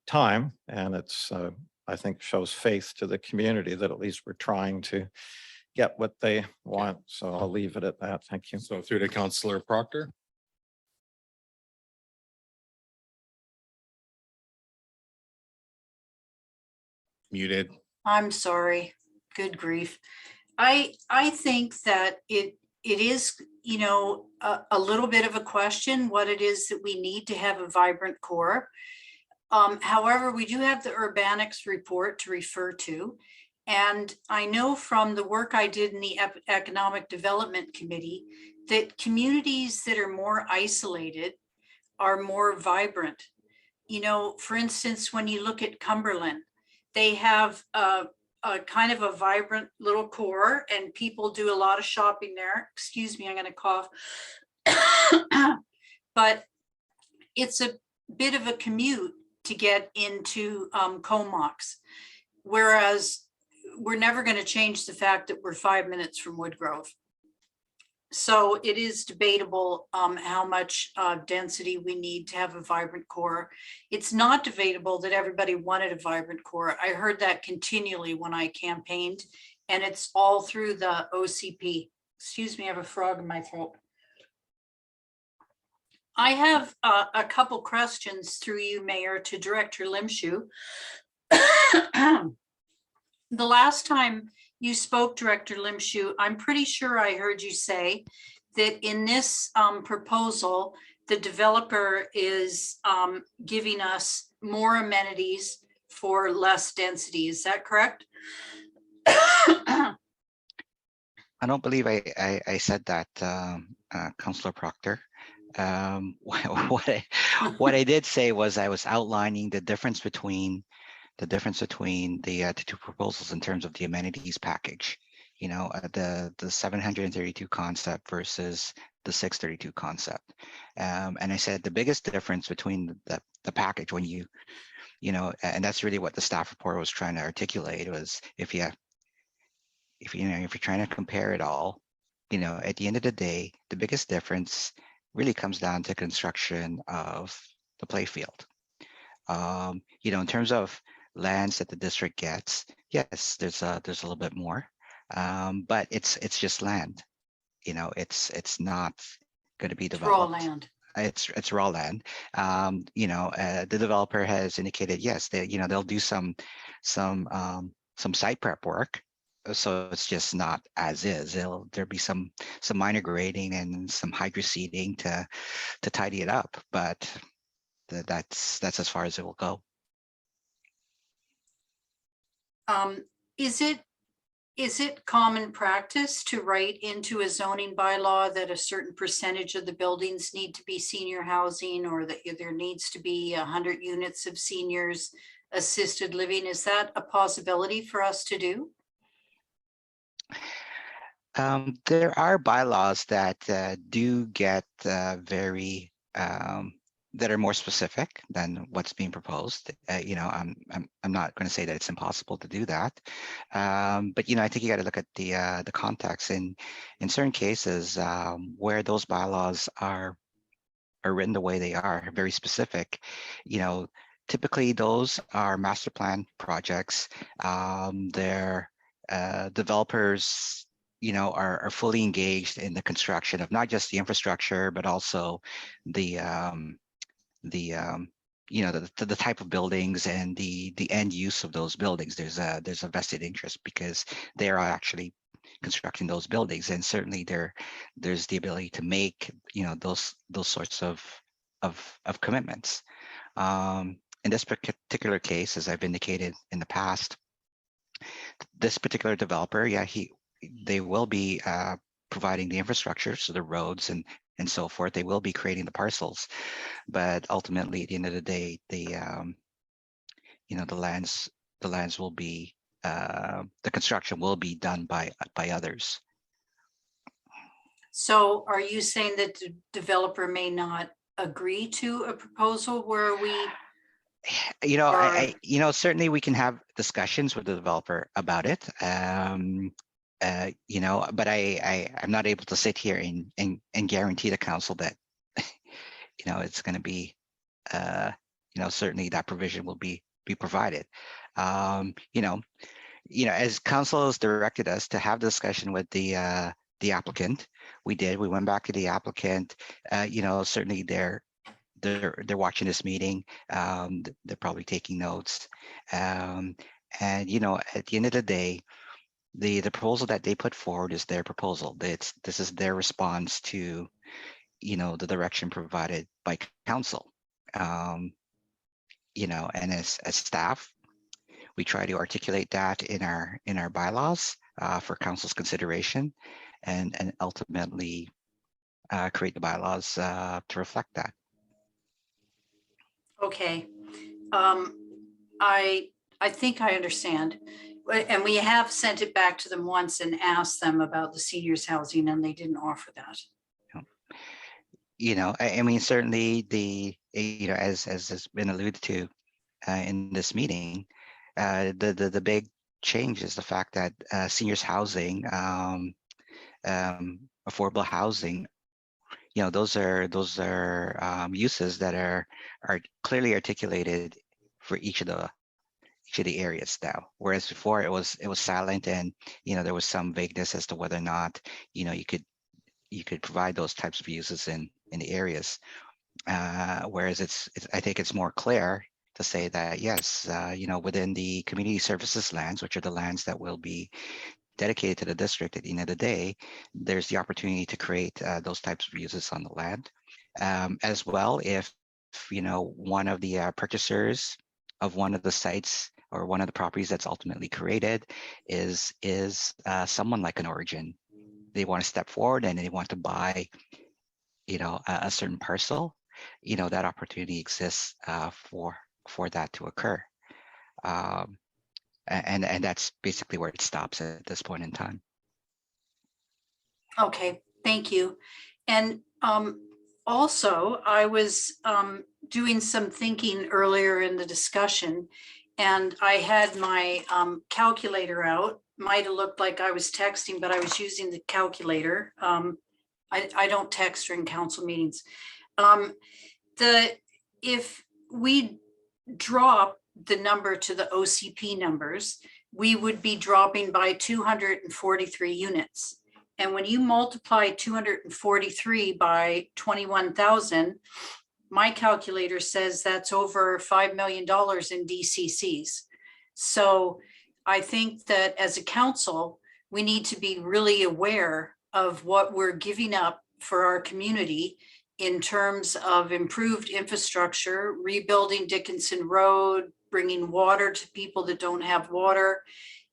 time. And it's, I think, shows faith to the community that at least we're trying to get what they want. So I'll leave it at that. Thank you. So through to Councillor Proctor. Muted. I'm sorry. Good grief. I think that it is, you know, a little bit of a question what it is that we need to have a vibrant core. However, we do have the Urbanics report to refer to. And I know from the work I did in the Economic Development Committee that communities that are more isolated are more vibrant. You know, for instance, when you look at Cumberland, they have a kind of a vibrant little core and people do a lot of shopping there. Excuse me, I'm going to cough. But it's a bit of a commute to get into Comox, whereas we're never going to change the fact that we're 5 minutes from Woodgrove. So it is debatable how much density we need to have a vibrant core. It's not debatable that everybody wanted a vibrant core. I heard that continually when I campaigned, and it's all through the OCP. Excuse me, I have a frog in my throat. I have a couple questions through you, Mayor, to Director Limshu. The last time you spoke, Director Limshu, I'm pretty sure I heard you say that in this proposal, the developer is giving us more amenities for less density. Is that correct? I don't believe I said that, Councillor Proctor. What I did say was I was outlining the difference between the two proposals in terms of the amenities package. You know, the 732 concept versus the 632 concept. And I said the biggest difference between the package when you know, and that's really what the staff report was trying to articulate, was if you're trying to compare it all, at the end of the day, the biggest difference really comes down to construction of the playfield. In terms of lands that the district gets, yes, there's a little bit more, but it's just land. It's not going to be It's raw developed. land. It's raw land. The developer has indicated, yes, they'll do some site prep work. So it's just not as is. There'll be some minor grading and some hydroseeding to tidy it up, but that's as far as it will go. Is it common practice to write into a zoning bylaw that a certain percentage of the buildings need to be senior housing, or that there needs to be 100 units of seniors assisted living? Is that a possibility for us to do? There are bylaws that do get very that are more specific than what's being proposed. I'm not going to say that it's impossible to do that, but I think you got to look at the context. In certain cases where those bylaws are written the way they are, very specific, typically those are master plan projects. They're developers are fully engaged in the construction of not just the infrastructure, but also the type of buildings and the end use of those buildings. There's a vested interest because they are actually constructing those buildings, and certainly there's the ability to make those sorts of commitments. In this particular case, as I've indicated in the past, this particular developer, they will be providing the infrastructure, so the roads and so forth. They will be creating the parcels, but ultimately, at the end of the day, the lands will be the construction will be done by others. So, are you saying that the developer may not agree to a proposal where we? Certainly we can have discussions with the developer about it. But I'm not able to sit here and guarantee the council that, it's going to be, certainly that provision will be provided. As council has directed us to have discussion with the applicant, we did. We went back to the applicant. Certainly they're watching this meeting. They're probably taking notes. And at the end of the day, the proposal that they put forward is their proposal. This is their response to, the direction provided by council. And as staff, we try to articulate that in our bylaws for council's consideration, and ultimately create the bylaws to reflect that. Okay. I think I understand. And we have sent it back to them once and asked them about the seniors housing, and they didn't offer that. Certainly as has been alluded to in this meeting, the big change is the fact that seniors housing, affordable housing, those are uses that are clearly articulated for each of the areas now, whereas before it was silent, and there was some vagueness as to whether or not you could provide those types of uses in the areas, whereas I think it's more clear to say that yes, within the community services lands, which are the lands that will be dedicated to the district at the end of the day, there's the opportunity to create those types of uses on the land, as well if one of the purchasers of one of the sites or one of the properties that's ultimately created is someone like an Origin. They want to step forward and they want to buy, a certain parcel. That opportunity exists for that to occur, and that's basically where it stops at this point in time. Okay, thank you. And also, I was doing some thinking earlier in the discussion, and I had my calculator out, might have looked like I was texting, but I was using the calculator. I don't text during council meetings. If we drop the number to the OCP numbers, we would be dropping by 243 units. And when you multiply 243 by 21,000, my calculator says that's over $5 million in DCCs. So I think that as a council, we need to be really aware of what we're giving up for our community in terms of improved infrastructure, rebuilding Dickinson Road, bringing water to people that don't have water.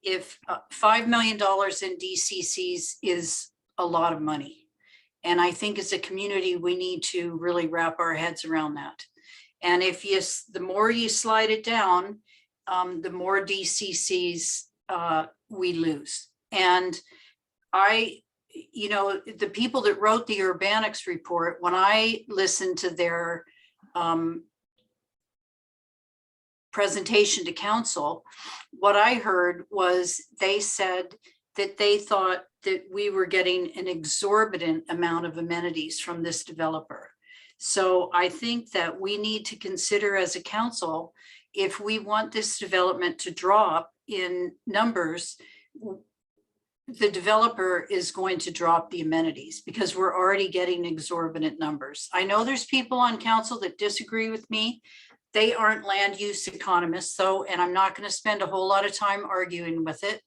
If $5 million in DCCs is a lot of money. And I think as a community, we need to really wrap our heads around that. And if the more you slide it down, the more DCCs we lose. And the people that wrote the Urbanics report, when I listened to their presentation to council, what I heard was they said that they thought that we were getting an exorbitant amount of amenities from this developer. So I think that we need to consider as a council, if we want this development to drop in numbers, the developer is going to drop the amenities because we're already getting exorbitant numbers. I know there's people on council that disagree with me. They aren't land use economists though, and I'm not going to spend a whole lot of time arguing with it.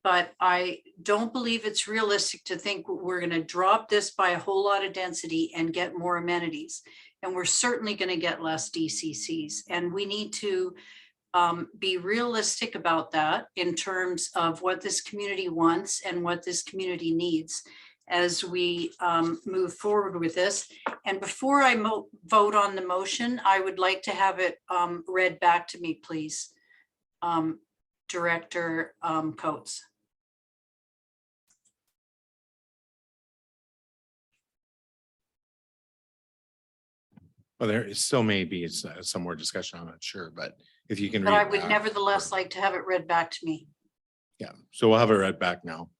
But I don't believe it's realistic to think we're going to drop this by a whole lot of density and get more amenities. And we're certainly going to get less DCCs. And we need to be realistic about that in terms of what this community wants and what this community needs as we move forward with this. And before I vote on the motion, I would like to have it read back to me, please. Director Coates. Well, there still may be some more discussion. I'm not sure, but if you can. But read I it would back. nevertheless like to have it read back to me. Yeah, so we'll have it read back now.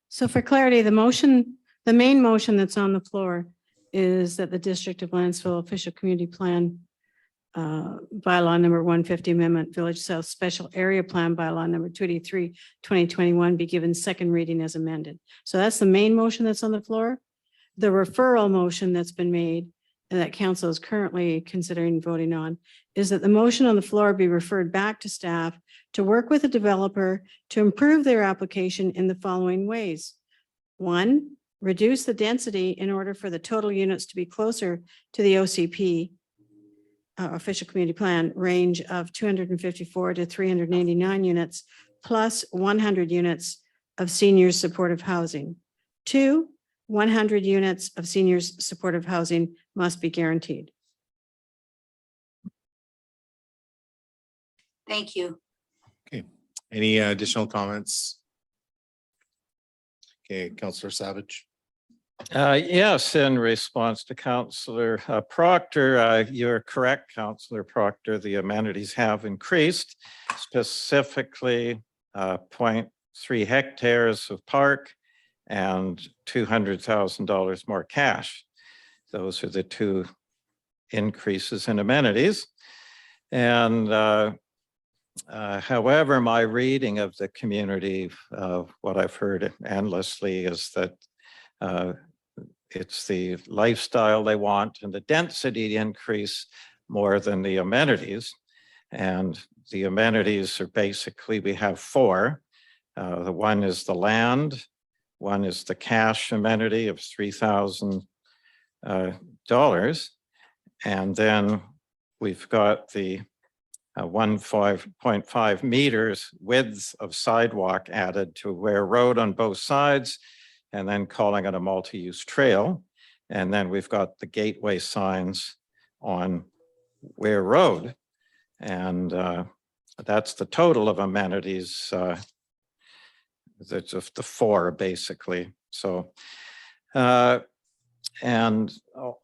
So for clarity, the main motion that's on the floor is that the District of Lantzville Official Community Plan Bylaw number 150 Amendment Village South Special Area Plan Bylaw number 283, 2021 be given second reading as amended. So that's the main motion that's on the floor. The referral motion that's been made and that council is currently considering voting on is that the motion on the floor be referred back to staff to work with the developer to improve their application in the following ways. 1, reduce the density in order for the total units to be closer to the OCP official community plan range of 254 to 389 units plus 100 units of seniors supportive housing. 2, 100 units of seniors supportive housing must be guaranteed. Thank you. Okay, any additional comments? Okay, Councillor Savage. Yes, in response to Councillor Proctor, you're correct, Councillor Proctor. The amenities have increased, specifically 0.3 hectares of park and $200,000 more cash. Those are the two increases in amenities. And however, my reading of the community, what I've heard endlessly is that it's the lifestyle they want and the density increase more than the amenities. And the amenities are basically, we have 4. The one is the land, one is the cash amenity of $3,000. And then we've got the 1.5 meters width of sidewalk added to Ware Road on both sides, and then calling it a multi-use trail. And then we've got the gateway signs on Ware Road. And that's the total of amenities. That's of the 4 basically. So, and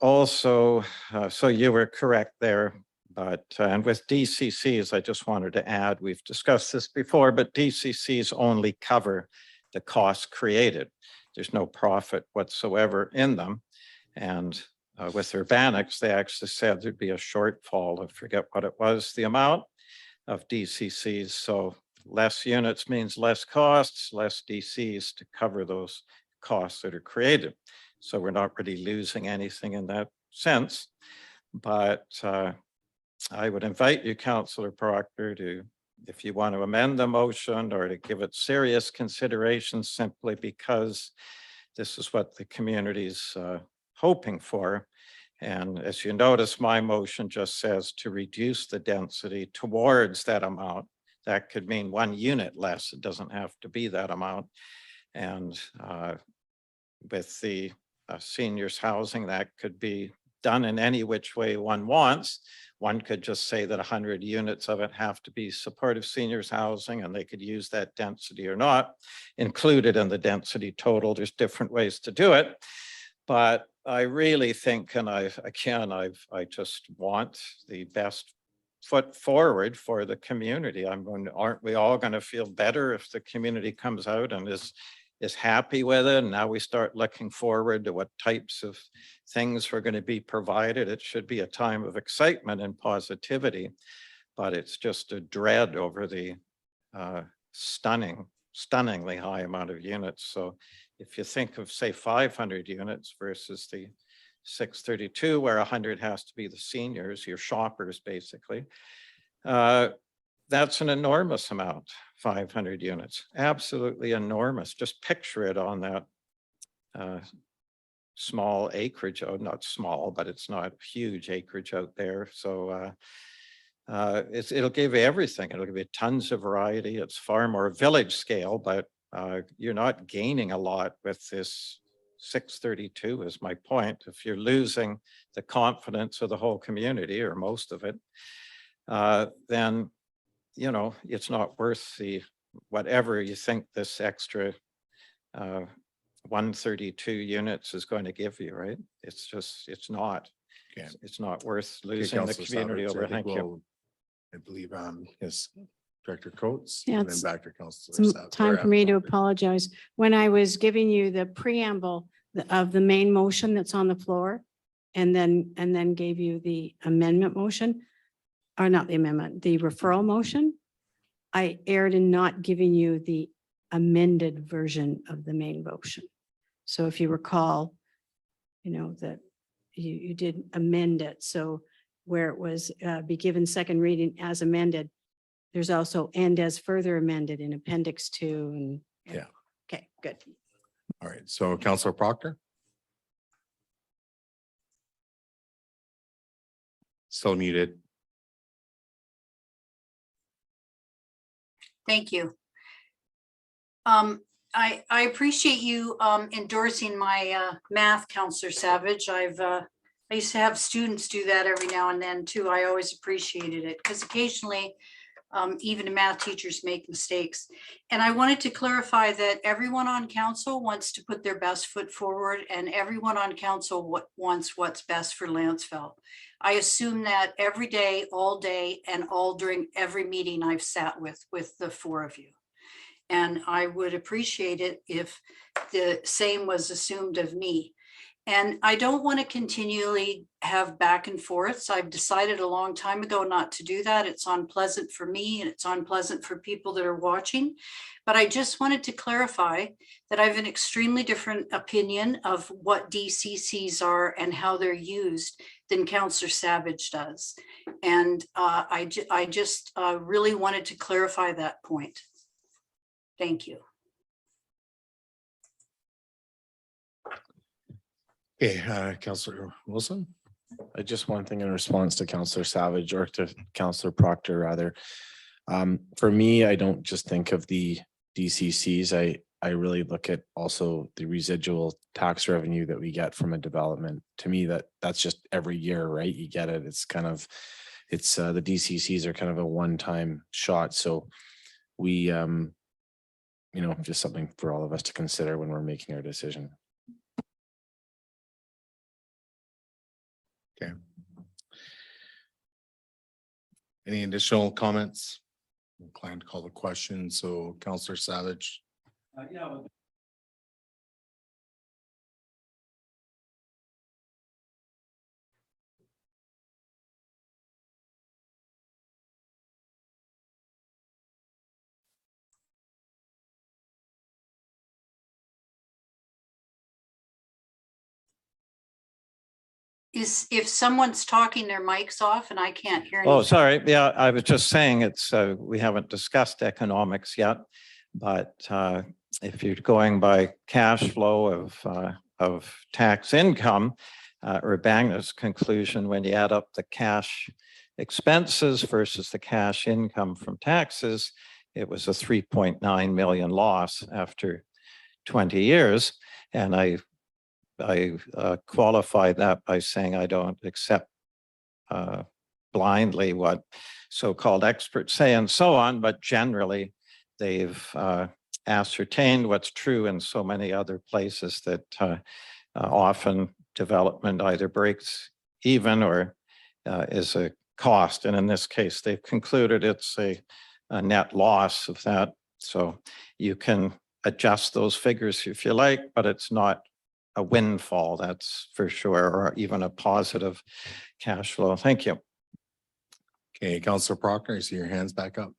also, so you were correct there, But, and with DCCs, I just wanted to add, we've discussed this before, but DCCs only cover the costs created. There's no profit whatsoever in them. And with Urbanics, they actually said there'd be a shortfall. I forget what it was, the amount of DCCs. So less units means less costs, less DCs to cover those costs that are created. So we're not really losing anything in that sense. But I would invite you, Councillor Proctor, to, if you want to amend the motion or to give it serious consideration, simply because this is what the community's hoping for. And as you notice, my motion just says to reduce the density towards that amount. That could mean 1 unit less. It doesn't have to be that amount. And with the seniors housing, that could be done in any which way one wants. One could just say that 100 units of it have to be supportive seniors housing, and they could use that density or not included in the density total. There's different ways to do it. But I really think, and I just want the best foot forward for the community. Aren't we all going to feel better if the community comes out and is happy with it? And now we start looking forward to what types of things we're going to be provided. It should be a time of excitement and positivity, but it's just a dread over the stunningly high amount of units. So if you think of, say, 500 units versus the 632, where 100 has to be the seniors, your shoppers, basically, that's an enormous amount, 500 units, absolutely enormous. Just picture it on that small acreage, not small, but it's not huge acreage out there. So it'll give you everything. It'll give you tons of variety. It's far more village scale, but you're not gaining a lot with this 632 is my point. If you're losing the confidence of the whole community or most of it, then, you know, it's not worth the whatever you think this extra 132 units is going to give you, right? It's just, it's not. Okay. It's not worth Okay, losing the Councillor community Savage, over. I think Thank you. we'll- I believe yes, Director Coates, Yeah, and then it's back to Councillor. Some Savage. time for me to apologize. When I was giving you the preamble of the main motion that's on the floor, and then gave you the amendment motion, or not the amendment, the referral motion, I erred in not giving you the amended version of the main motion. So if you recall, you know, that you did amend it. So where it was be given second reading as amended, there's also and as further amended in Appendix 2 and. Yeah. Okay, good. All right, so Councillor Proctor. Still muted. Thank you. I appreciate you endorsing my math, Counselor Savage. I used to have students do that every now and then too. I always appreciated it because occasionally even math teachers make mistakes. And I wanted to clarify that everyone on council wants to put their best foot forward, and everyone on council wants what's best for Lantzville. I assume that every day, all day, and all during every meeting I've sat with the four of you. And I would appreciate it if the same was assumed of me. And I don't want to continually have back and forths. I've decided a long time ago not to do that. It's unpleasant for me and it's unpleasant for people that are watching. But I just wanted to clarify that I have an extremely different opinion of what DCCs are and how they're used than Councillor Savage does. And I just really wanted to clarify that point. Thank you. Okay, Councillor Wilson. Just one thing in response to Councillor Savage, or to Councillor Proctor rather. For me, I don't just think of the DCCs. I really look at also the residual tax revenue that we get from a development. To me, that's just every year, right? You get it. It's kind of, the DCCs are kind of a one-time shot. So we, you know, just something for all of us to consider when we're making our decision. Okay. Any additional comments? Inclined to call the question. So Councillor Savage. If someone's talking, their mic's off and I can't hear Oh, anything. sorry. Yeah, I was just saying it's, we haven't discussed economics yet, but if you're going by cash flow of tax income, Urbana's conclusion, when you add up the cash expenses versus the cash income from taxes, it was a 3.9 million loss after 20 years. And I qualify that by saying I don't accept blindly what so-called experts say and so on, but generally they've ascertained what's true in so many other places that often development either breaks even or is a cost. And in this case, they've concluded it's a net loss of that. So you can adjust those figures if you like, but it's not a windfall, that's for sure, or even a positive cash flow. Thank you. Okay, Councillor Proctor, I see your hands back up.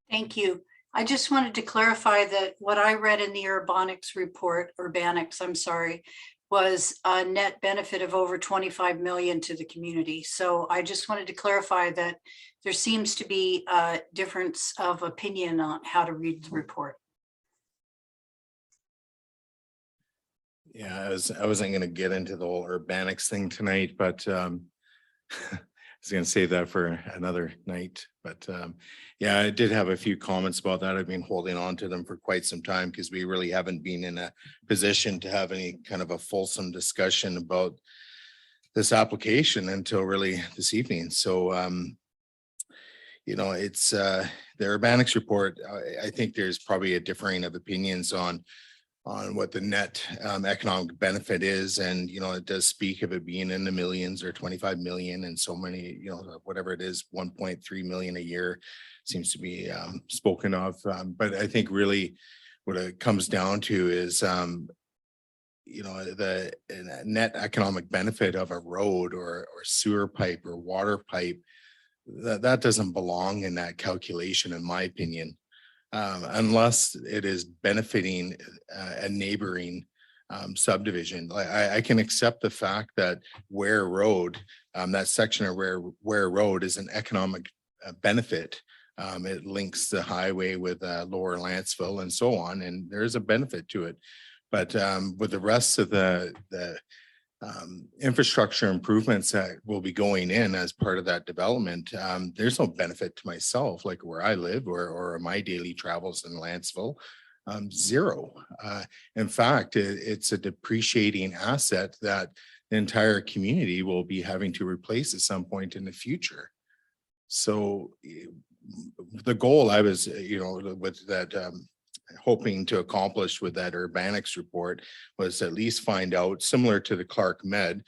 Thank you. I just wanted to clarify that what I read in the Urbanics report, I'm sorry, was a net benefit of over 25 million to the community. So I just wanted to clarify that there seems to be a difference of opinion on how to read the report. Yeah, I wasn't going to get into the whole Urbanics thing tonight, but I was going to save that for another night. But yeah, I did have a few comments about that. I've been holding on to them for quite some time because we really haven't been in a position to have any kind of a fulsome discussion about this application until really this evening. So, you know, it's the Urbanics report. I think there's probably a differing of opinions on what the net economic benefit is. And, you know, it does speak of it being in the millions or 25 million and so many, you know, whatever it is, 1.3 million a year seems to be spoken of. But I think really what it comes down to is, you know, the net economic benefit of a road or sewer pipe or water pipe, that doesn't belong in that calculation, in my opinion. Unless it is benefiting a neighboring subdivision. I can accept the fact that Ware Road, that section of Ware Road is an economic benefit. It links the highway with Lower Lantzville and so on, and there is a benefit to it. But with the rest of the infrastructure improvements that will be going in as part of that development, there's no benefit to myself, like where I live or my daily travels in Lantzville. Zero. In fact, it's a depreciating asset that the entire community will be having to replace at some point in the future. So the goal I was, you know, with that hoping to accomplish with that Urbanics report was at least find out, similar to the Clark Med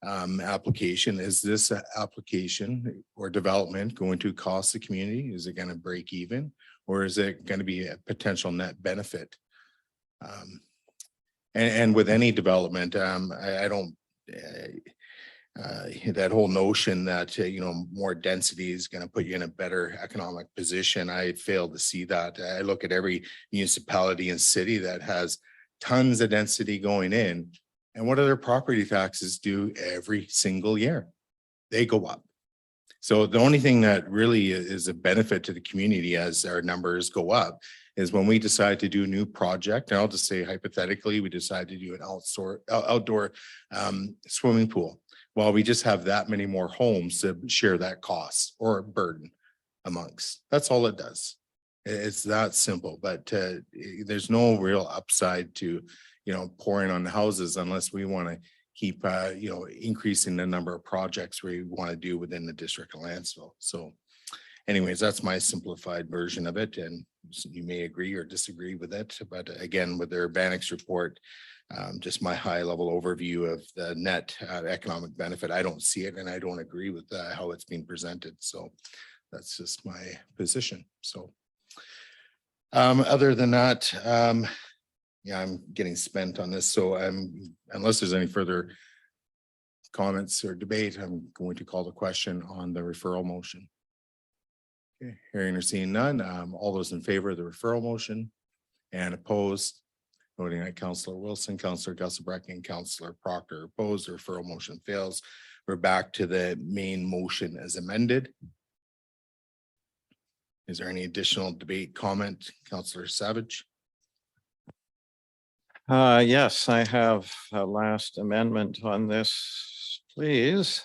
application, is this application or development going to cost the community? Is it going to break even, or is it going to be a potential net benefit? And with any development, I don't that whole notion that you know, more density is going to put you in a better economic position. I fail to see that. I look at every municipality and city that has tons of density going in, and what do their property taxes do every single year? They go up. So the only thing that really is a benefit to the community as our numbers go up is when we decide to do a new project. And I'll just say hypothetically, we decide to do an outdoor swimming pool. Well, we just have that many more homes to share that cost or burden amongst. That's all it does. It's that simple, but there's no real upside to, you know, pouring on the houses unless we want to keep, you know, increasing the number of projects we want to do within the district of Lantzville. So anyways, that's my simplified version of it. And you may agree or disagree with it. But again, with the Urbanics report, just my high level overview of the net economic benefit. I don't see it and I don't agree with how it's being presented. So that's just my position. So other than that, yeah, I'm getting spent on this. So unless there's any further comments or debate, I'm going to call the question on the referral motion. Okay, hearing or seeing none, all those in favor of the referral motion and opposed, voting at Councillor Wilson, Councillor Gusselbreck, and Councillor Proctor opposed, the referral motion fails. We're back to the main motion as amended. Is there any additional debate, comment, Councillor Savage? Yes, I have a last amendment on this, please.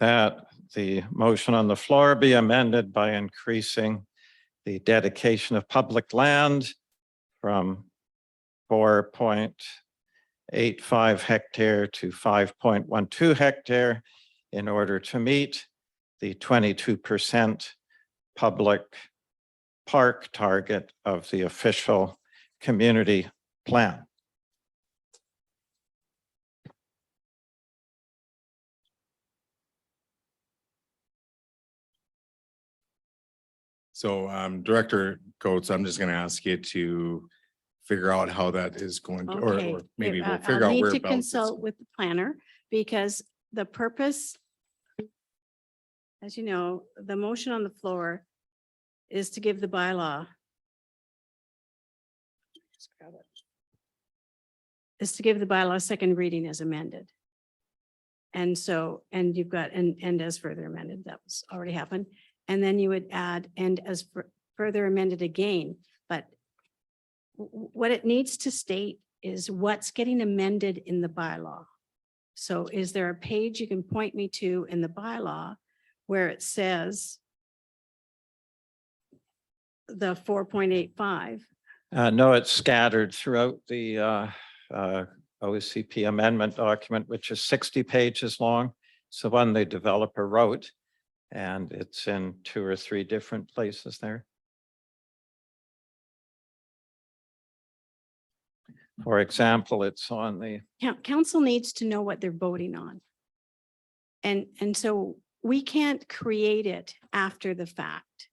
That the motion on the floor be amended by increasing the dedication of public land from 4.85 hectare to 5.12 hectare in order to meet the 22% public park target of the official community plan. So Director Coates, I'm just going to ask you to figure out how that is going to, Okay. or maybe we'll I'll figure out need where. to consult with the planner because the purpose, as you know, the motion on the floor is to give the bylaw. Is to give the bylaw second reading as amended. And so, and you've got, and as further amended, that was already happened. And then you would add, and as further amended again, but what it needs to state is what's getting amended in the bylaw. So is there a page you can point me to in the bylaw where it says the 4.85? No, it's scattered throughout the OCP amendment document, which is 60 pages long. It's the one the developer wrote, and it's in 2 or 3 different places there. For example, it's on the Council needs to know what they're voting on. And so we can't create it after the fact.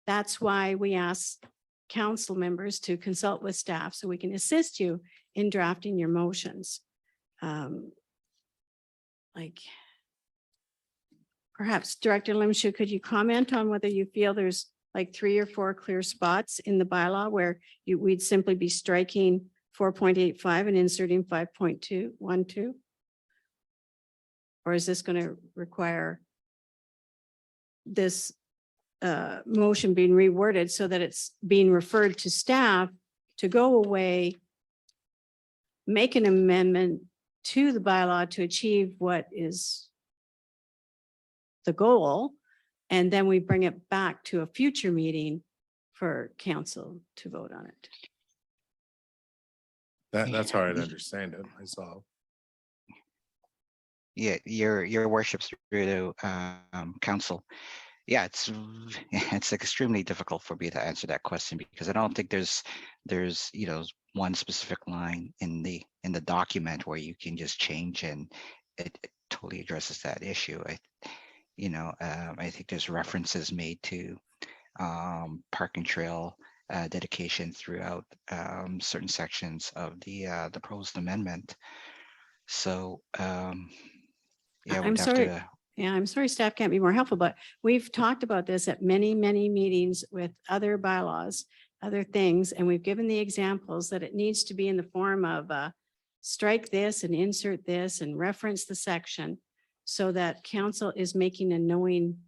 That's why we ask council members to consult with staff so we can assist you in drafting your motions. Like perhaps Director Limshu, could you comment on whether you feel there's like 3 or 4 clear spots in the bylaw where we'd simply be striking 4.85 and inserting 5.212? Or is this going to require this motion being reworded so that it's being referred to staff to go away, make an amendment to the bylaw to achieve what is the goal, and then we bring it back to a future meeting for council to vote on it? That's how I'd understand it myself. Yeah, your worships through council. Yeah, it's extremely difficult for me to answer that question because I don't think there's one specific line in the document where you can just change and it totally addresses that issue. I think there's references made to park and trail dedication throughout certain sections of the proposed amendment. So yeah, I'm sorry. Yeah, I'm sorry staff can't be more helpful, but we've talked about this at many, many meetings with other bylaws, other things, and we've given the examples that it needs to be in the form of strike this and insert this and reference the section so that council is making a knowing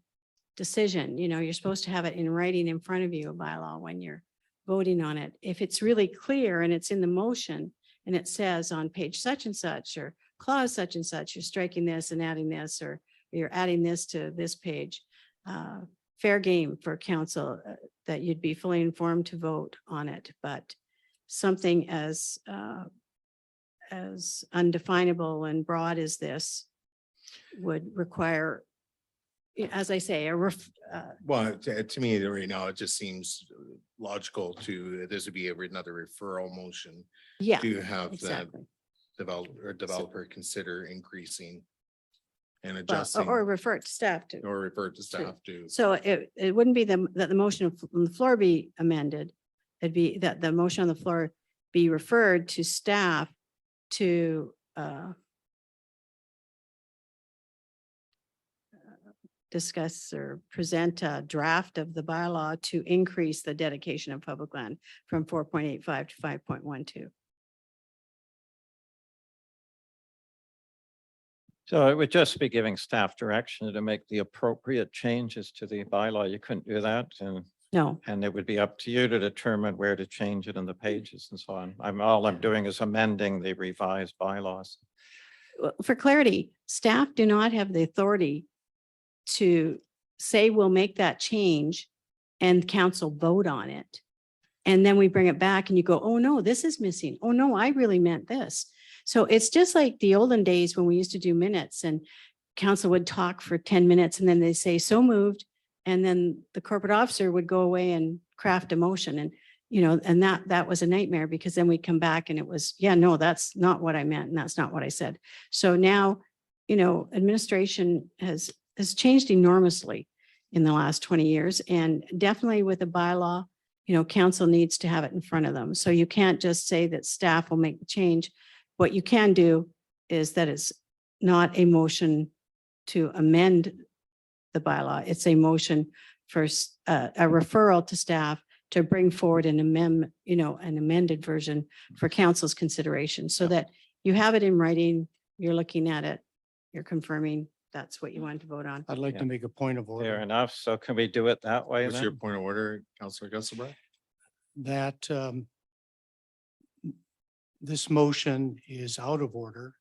decision. You know, you're supposed to have it in writing in front of you, a bylaw, when you're voting on it. If it's really clear and it's in the motion and it says on page such and such or clause such and such, you're striking this and adding this, or you're adding this to this page, fair game for council that you'd be fully informed to vote on it. But something as undefinable and broad as this would require, as I say, Well, to me, right now, it just seems logical to, this would be another referral motion yeah, to have the exactly. developer consider increasing and Well, adjusting or refer it to staff to. or refer to staff to. So it wouldn't be that the motion on the floor be amended. It'd be that the motion on the floor be referred to staff to discuss or present a draft of the bylaw to increase the dedication of public land from 4.85 to 5.12. So it would just be giving staff direction to make the appropriate changes to the bylaw. You couldn't do that, No, and it would be up to you to determine where to change it in the pages and so on. All I'm doing is amending the revised bylaws. for clarity, staff do not have the authority to say we'll make that change and council vote on it. And then we bring it back and you go, oh no, this is missing. Oh no, I really meant this. So it's just like the olden days when we used to do minutes and council would talk for 10 minutes and then they say so moved. And then the corporate officer would go away and craft a motion and, and that was a nightmare because then we'd come back and it was, yeah, no, that's not what I meant. And that's not what I said. So now, administration has changed enormously in the last 20 years and definitely with a bylaw, council needs to have it in front of them. So you can't just say that staff will make the change. What you can do is that it's not a motion to amend the bylaw. It's a motion for a referral to staff to bring forward an amendment, an amended version for council's consideration so that you have it in writing, you're looking at it, you're confirming that's what you want to vote on. I'd like to make a point of Fair order enough. So can we do it that way What's your then? point of order, Councillor Gusselbrook? that this motion is out of order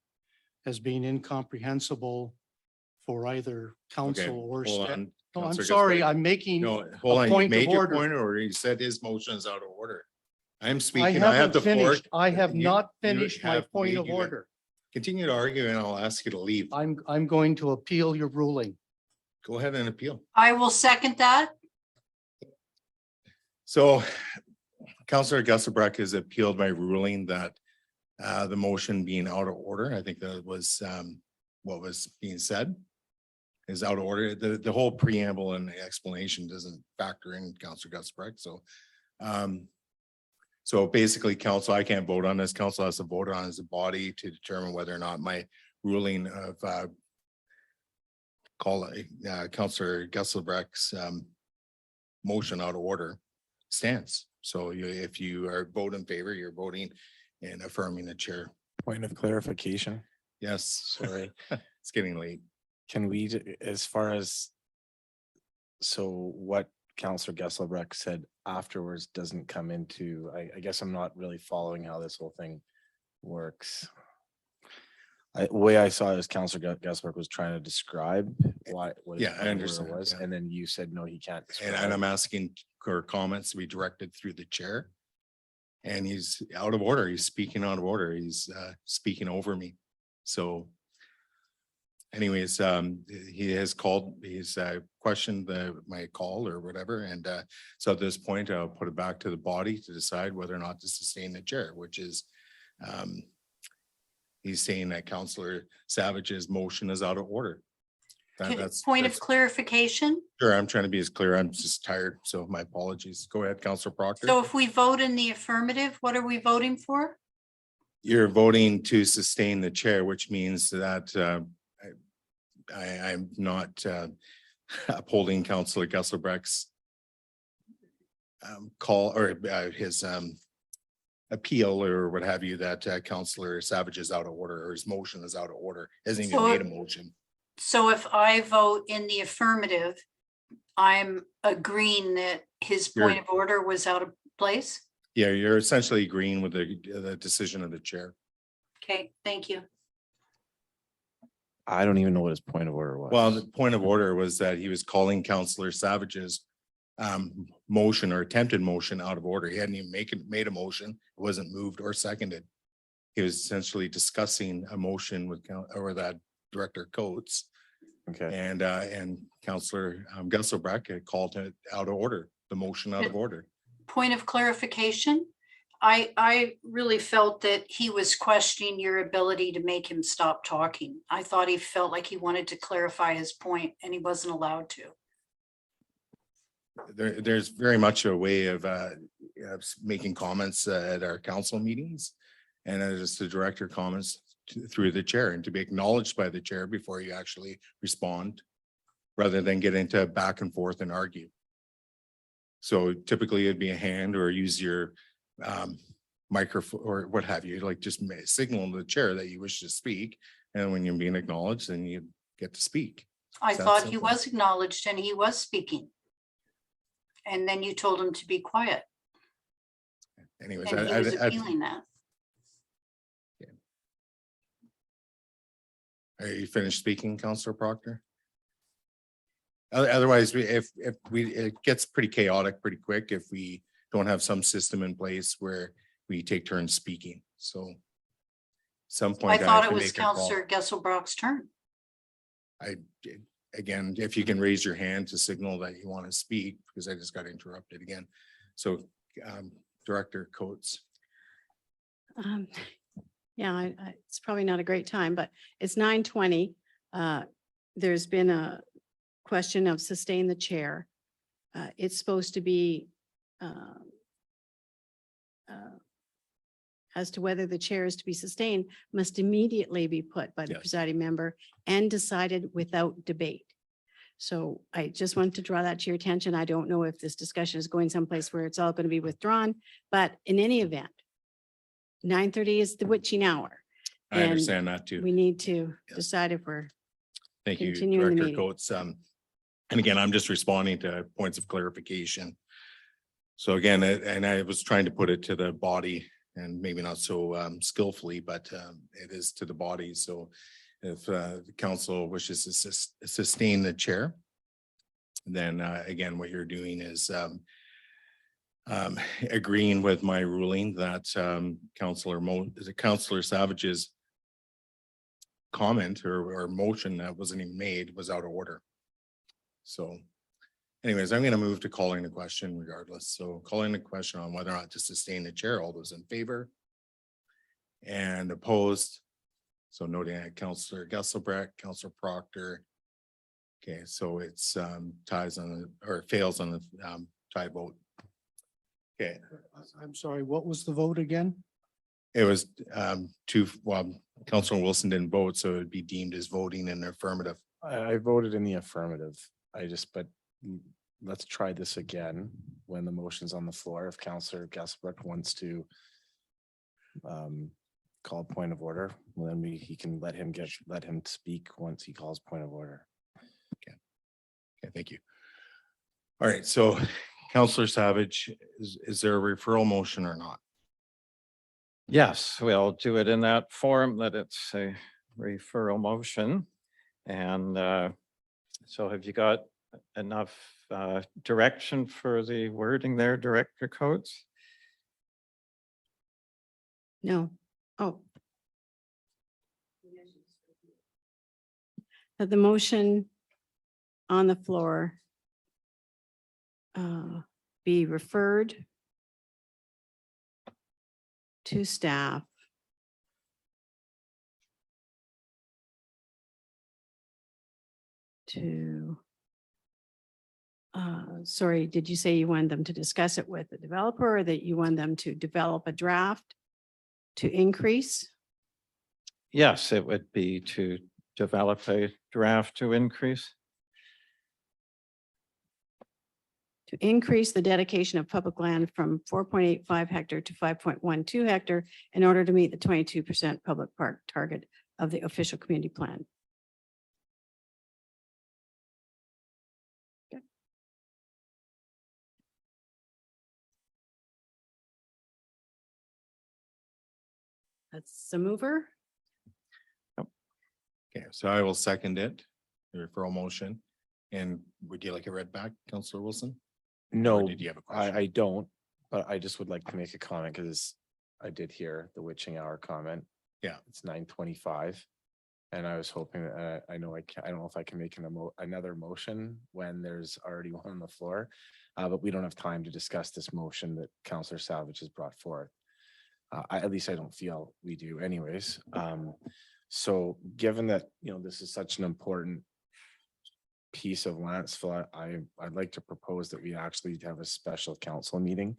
as being incomprehensible for either council or Hold staff. on, No, I'm Councillor sorry, Gusselbrook. I'm making, No, hold a on, you point of made your order. point of order. You said his motion is out of order. I'm I speaking, I have haven't the floor. finished. I have You- not you finished my have point made- of you have- order. Continue to argue and I'll ask you to leave. I'm going to appeal your ruling. Go ahead and appeal. I will second that. So Councillor Gusselbrook has appealed my ruling that the motion being out of order, I think that was what was being said is out of order. The whole preamble and the explanation doesn't factor in Councillor Gusselbrook. So basically council, I can't vote on this. Council has to vote on as a body to determine whether or not my ruling of Councillor Gusselbrook's motion out of order stands. So if you are vote in favor, you're voting and affirming the chair. Point of clarification. Yes, Sorry. it's getting late. Can we, as far as, so what Councillor Gusselbrook said afterwards doesn't come into, I guess I'm not really following how this whole thing works. Way I saw it as Councillor Gusselbrook was trying to describe what his Yeah, I point of order understand, was, yeah. and then you said, no, he can't. And describe. I'm asking for comments to be directed through the chair. And he's out of order. He's speaking out of order. He's speaking over me. So anyways, he has called, he's questioned my call or whatever. And so at this point, I'll put it back to the body to decide whether or not to sustain the chair, which is he's saying that Councillor Savage's motion is out of order. Point of clarification. Sure, I'm trying to be as clear. I'm just tired. So my apologies. Go ahead, Councillor Proctor. So if we vote in the affirmative, what are we voting for? You're voting to sustain the chair, which means that I'm not upholding Councillor Gusselbrook's call or his appeal or what have you, that Councillor Savage is out of order or his motion is out of order. Hasn't even So made a motion. So if I vote in the affirmative, I'm agreeing that his point of order was out of place? Yeah, you're essentially agreeing with the decision of the chair. Okay, thank you. I don't even know what his point of order was. Well, the point of order was that he was calling Councillor Savage's motion or attempted motion out of order. He hadn't even made a motion. It wasn't moved or seconded. He was essentially discussing a motion with or that Director Coates Okay. and Councillor Gesselbrecht had called it out of order, the motion out of order. Point of clarification. I really felt that he was questioning your ability to make him stop talking. I thought he felt like he wanted to clarify his point and he wasn't allowed to. There's very much a way of making comments at our council meetings. And just to direct your comments through the chair and to be acknowledged by the chair before you actually respond, rather than get into back and forth and argue. So typically it'd be a hand or use your microphone or what have you, like just signal to the chair that you wish to speak. And when you're being acknowledged, then you get to speak. I It's that thought he simple. was acknowledged and he was speaking. And then you told him to be quiet. Anyways, And he was appealing that. Are you finished speaking, Councillor Proctor? Otherwise, it gets pretty chaotic pretty quick if we don't have some system in place where we take turns speaking. So some I point. thought have it to was make a call. Councillor Gesselbrock's turn. Again, if you can raise your hand to signal that you want to speak, because I just got interrupted again. So Director Coates. Yeah, it's probably not a great time, but it's 9:20. There's been a question of sustain the chair. It's supposed to be as to whether the chair is to be sustained must immediately be put by the Yes. presiding member and decided without debate. So I just want to draw that to your attention. I don't know if this discussion is going someplace where it's all going to be withdrawn, but in any event, 9:30 is the witching hour. I And understand that too. We need to Yes. decide if we're, Thank you, continuing the Director meeting. Coates. And again, I'm just responding to points of clarification. So again, and I was trying to put it to the body and maybe not so skillfully, but it is to the body. So if the council wishes to sustain the chair, then again, what you're doing is agreeing with my ruling that Councillor Savage's comment or motion that wasn't even made was out of order. So anyways, I'm going to move to calling the question regardless. So calling the question on whether or not to sustain the chair, all those in favor and opposed. So noting that Councillor Gesselbrecht, Councillor Proctor. Okay, so it's ties on the, or fails on the tie vote. Okay, I'm sorry, what was the vote again? it was Councillor Wilson didn't vote, so it'd be deemed as voting in the affirmative. I voted in the affirmative. But let's try this again when the motion's on the floor. If Councillor Gesselbrecht wants to call point of order, well, then he can let him speak once he calls point of order. Okay, thank you. All right, so Councillor Savage, is there a referral motion or not? Yes, we'll do it in that form that it's a referral motion. And so have you got enough direction for the wording there, Director Coates? no, oh. That the motion on the floor be referred to staff to, sorry, did you say you wanted them to discuss it with the developer or that you want them to develop a draft to increase? Yes, it would be to develop a draft to increase. To increase the dedication of public land from 4.85 hectare to 5.12 hectare in order to meet the 22% public park target of the official community plan. Okay. That's the mover. Okay, so I will second it, the referral motion. And would you like it read back, Councillor Wilson? No, did you have a question? I don't, but I just would like to make a comment because I did hear the witching hour comment. Yeah. It's 9:25. And I was hoping that, I know I don't know if I can make another motion when there's already one on the floor. But we don't have time to discuss this motion that Councillor Savage has brought forth. At least I don't feel we do anyways. So given that, this is such an important piece of Lantzville, I'd like to propose that we actually have a special council meeting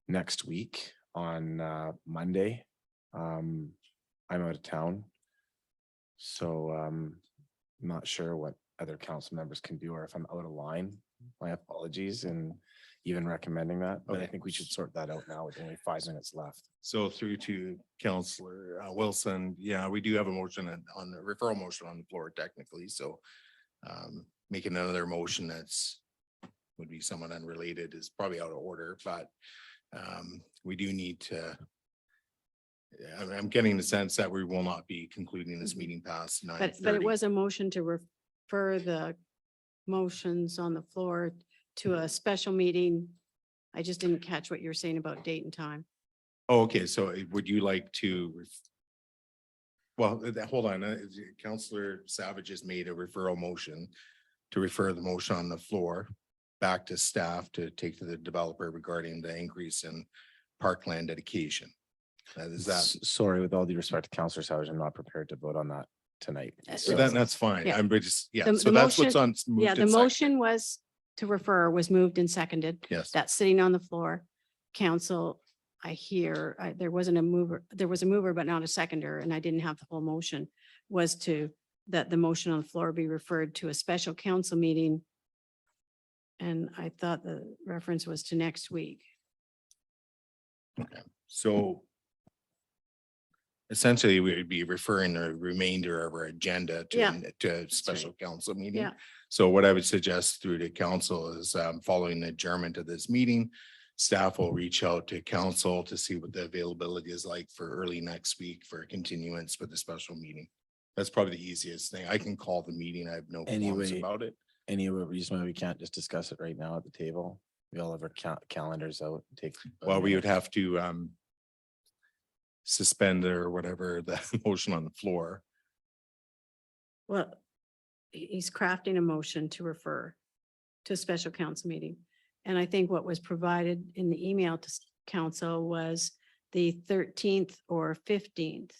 next week on Monday. I'm out of town. So I'm not sure what other council members can do, or if I'm out of line, my apologies in even recommending that, but I think we should sort that out now with only 5 minutes left. So through to Councillor Wilson, yeah, we do have a motion on the referral motion on the floor technically, so making another motion that's would be somewhat unrelated is probably out of order, but we do need to. I'm getting the sense that we will not be concluding this meeting past 9:30. But it was a motion to refer the motions on the floor to a special meeting. I just didn't catch what you were saying about date and time. Oh, okay, so would you like to? Well, hold on, Councillor Savage has made a referral motion to refer the motion on the floor back to staff to take to the developer regarding the increase in Parkland dedication. Is that? Sorry, with all due respect to Councillor Savage, I'm not prepared to vote on that tonight. So that's fine. Yeah. I'm just, yeah, The- so the that's what's on. moved Yeah, the and seconded. motion was to refer, was moved and seconded. Yes. That's sitting on the floor. Council, I hear, there wasn't a mover, there was a mover, but not a seconder, and I didn't have the whole motion, was that the motion on the floor be referred to a special council meeting. And I thought the reference was to next week. Okay, so essentially we would be referring the remainder of our agenda Yeah. to a special council meeting. Yeah. So what I would suggest through to council is following the adjournment of this meeting, staff will reach out to council to see what the availability is like for early next week for continuance for the special meeting. That's probably the easiest thing. I can call the meeting. I have no qualms Anyway, about it. Any reason why we can't just discuss it right now at the table? We all have our calendars out. Take. Well, we would have to suspend or whatever the motion on the floor. Well, he's crafting a motion to refer to a special council meeting. And I think what was provided in the email to council was the 13th or 15th.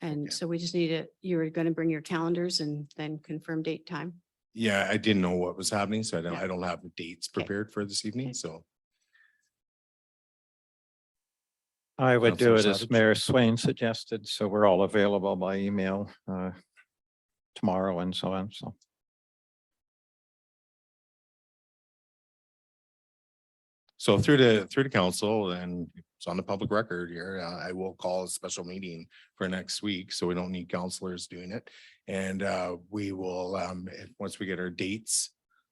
And Okay. so we just need it, you're going to bring your calendars and then confirm date time. Yeah, I didn't know what was happening, so Yeah. I don't have the dates Okay. prepared for this evening, Okay. so. I would do Councillor it as Savage? Mayor Swain suggested, so we're all available by email tomorrow and so on, so. So through to council, and it's on the public record here, I will call a special meeting for next week, so we don't need counselors doing it. And we will, once we get our dates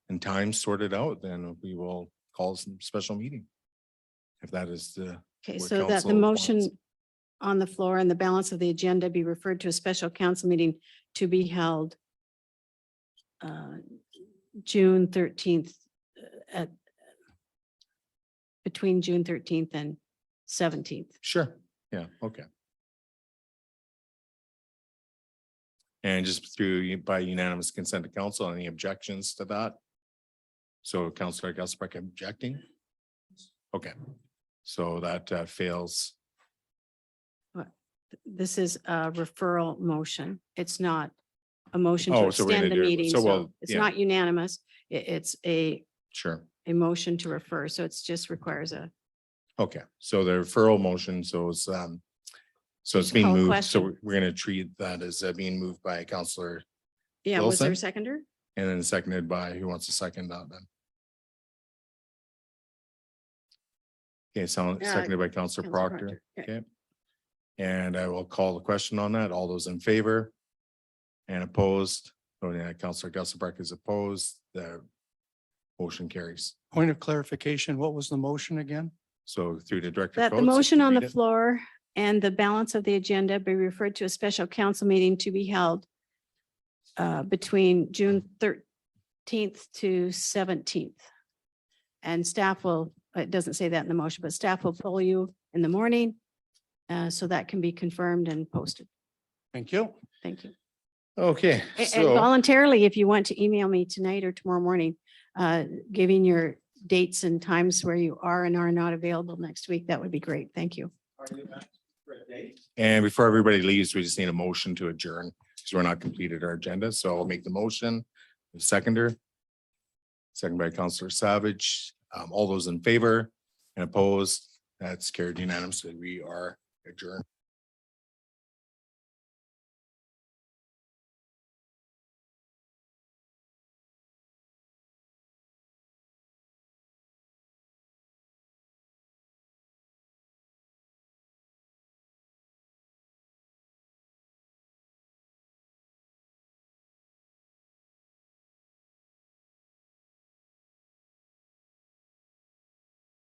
and times sorted out, then we will call some special meeting. If that is the. Okay, what so that council the wants. motion on the floor and the balance of the agenda be referred to a special council meeting to be held June 13th at between June 13th and 17th. Sure, yeah, okay. And just by unanimous consent of council, any objections to that? So Councillor Gusbrook objecting? Okay, so that fails. This is a referral motion. It's not a motion to Oh, so we're gonna extend the do it. meeting. So we'll- So it's yeah. not unanimous. It's a Sure, motion to refer. So it's just requires a, okay, so the referral motion, so it's Just being call a moved, so question. we're gonna treat that as being moved by Councillor yeah, was there a Wilson? seconder? and then seconded by, who wants to second that then? Okay, so seconded by Councillor Councillor Proctor. Okay. Okay. And I will call the question on that. All those in favor? And opposed? Oh, yeah, Councillor Gusbrook is opposed. The motion carries. Point of clarification, what was the motion again? So through to Director. That the Coates, if motion you on the read it. floor and the balance of the agenda be referred to a special council meeting to be held between June 13th to 17th. And staff will, it doesn't say that in the motion, but staff will pull you in the morning So that can be confirmed and posted. Thank you. Thank you. Okay, And so voluntarily, if you want to email me tonight or tomorrow morning, giving your dates and times where you are and are not available next week, that would be great. Thank you. and before everybody leaves, we just need a motion to adjourn because we're not completed our agenda. So I'll make the motion. Seconder. Second by Counselor Savage. All those in favor and opposed, that's carried unanimously. We are adjourned.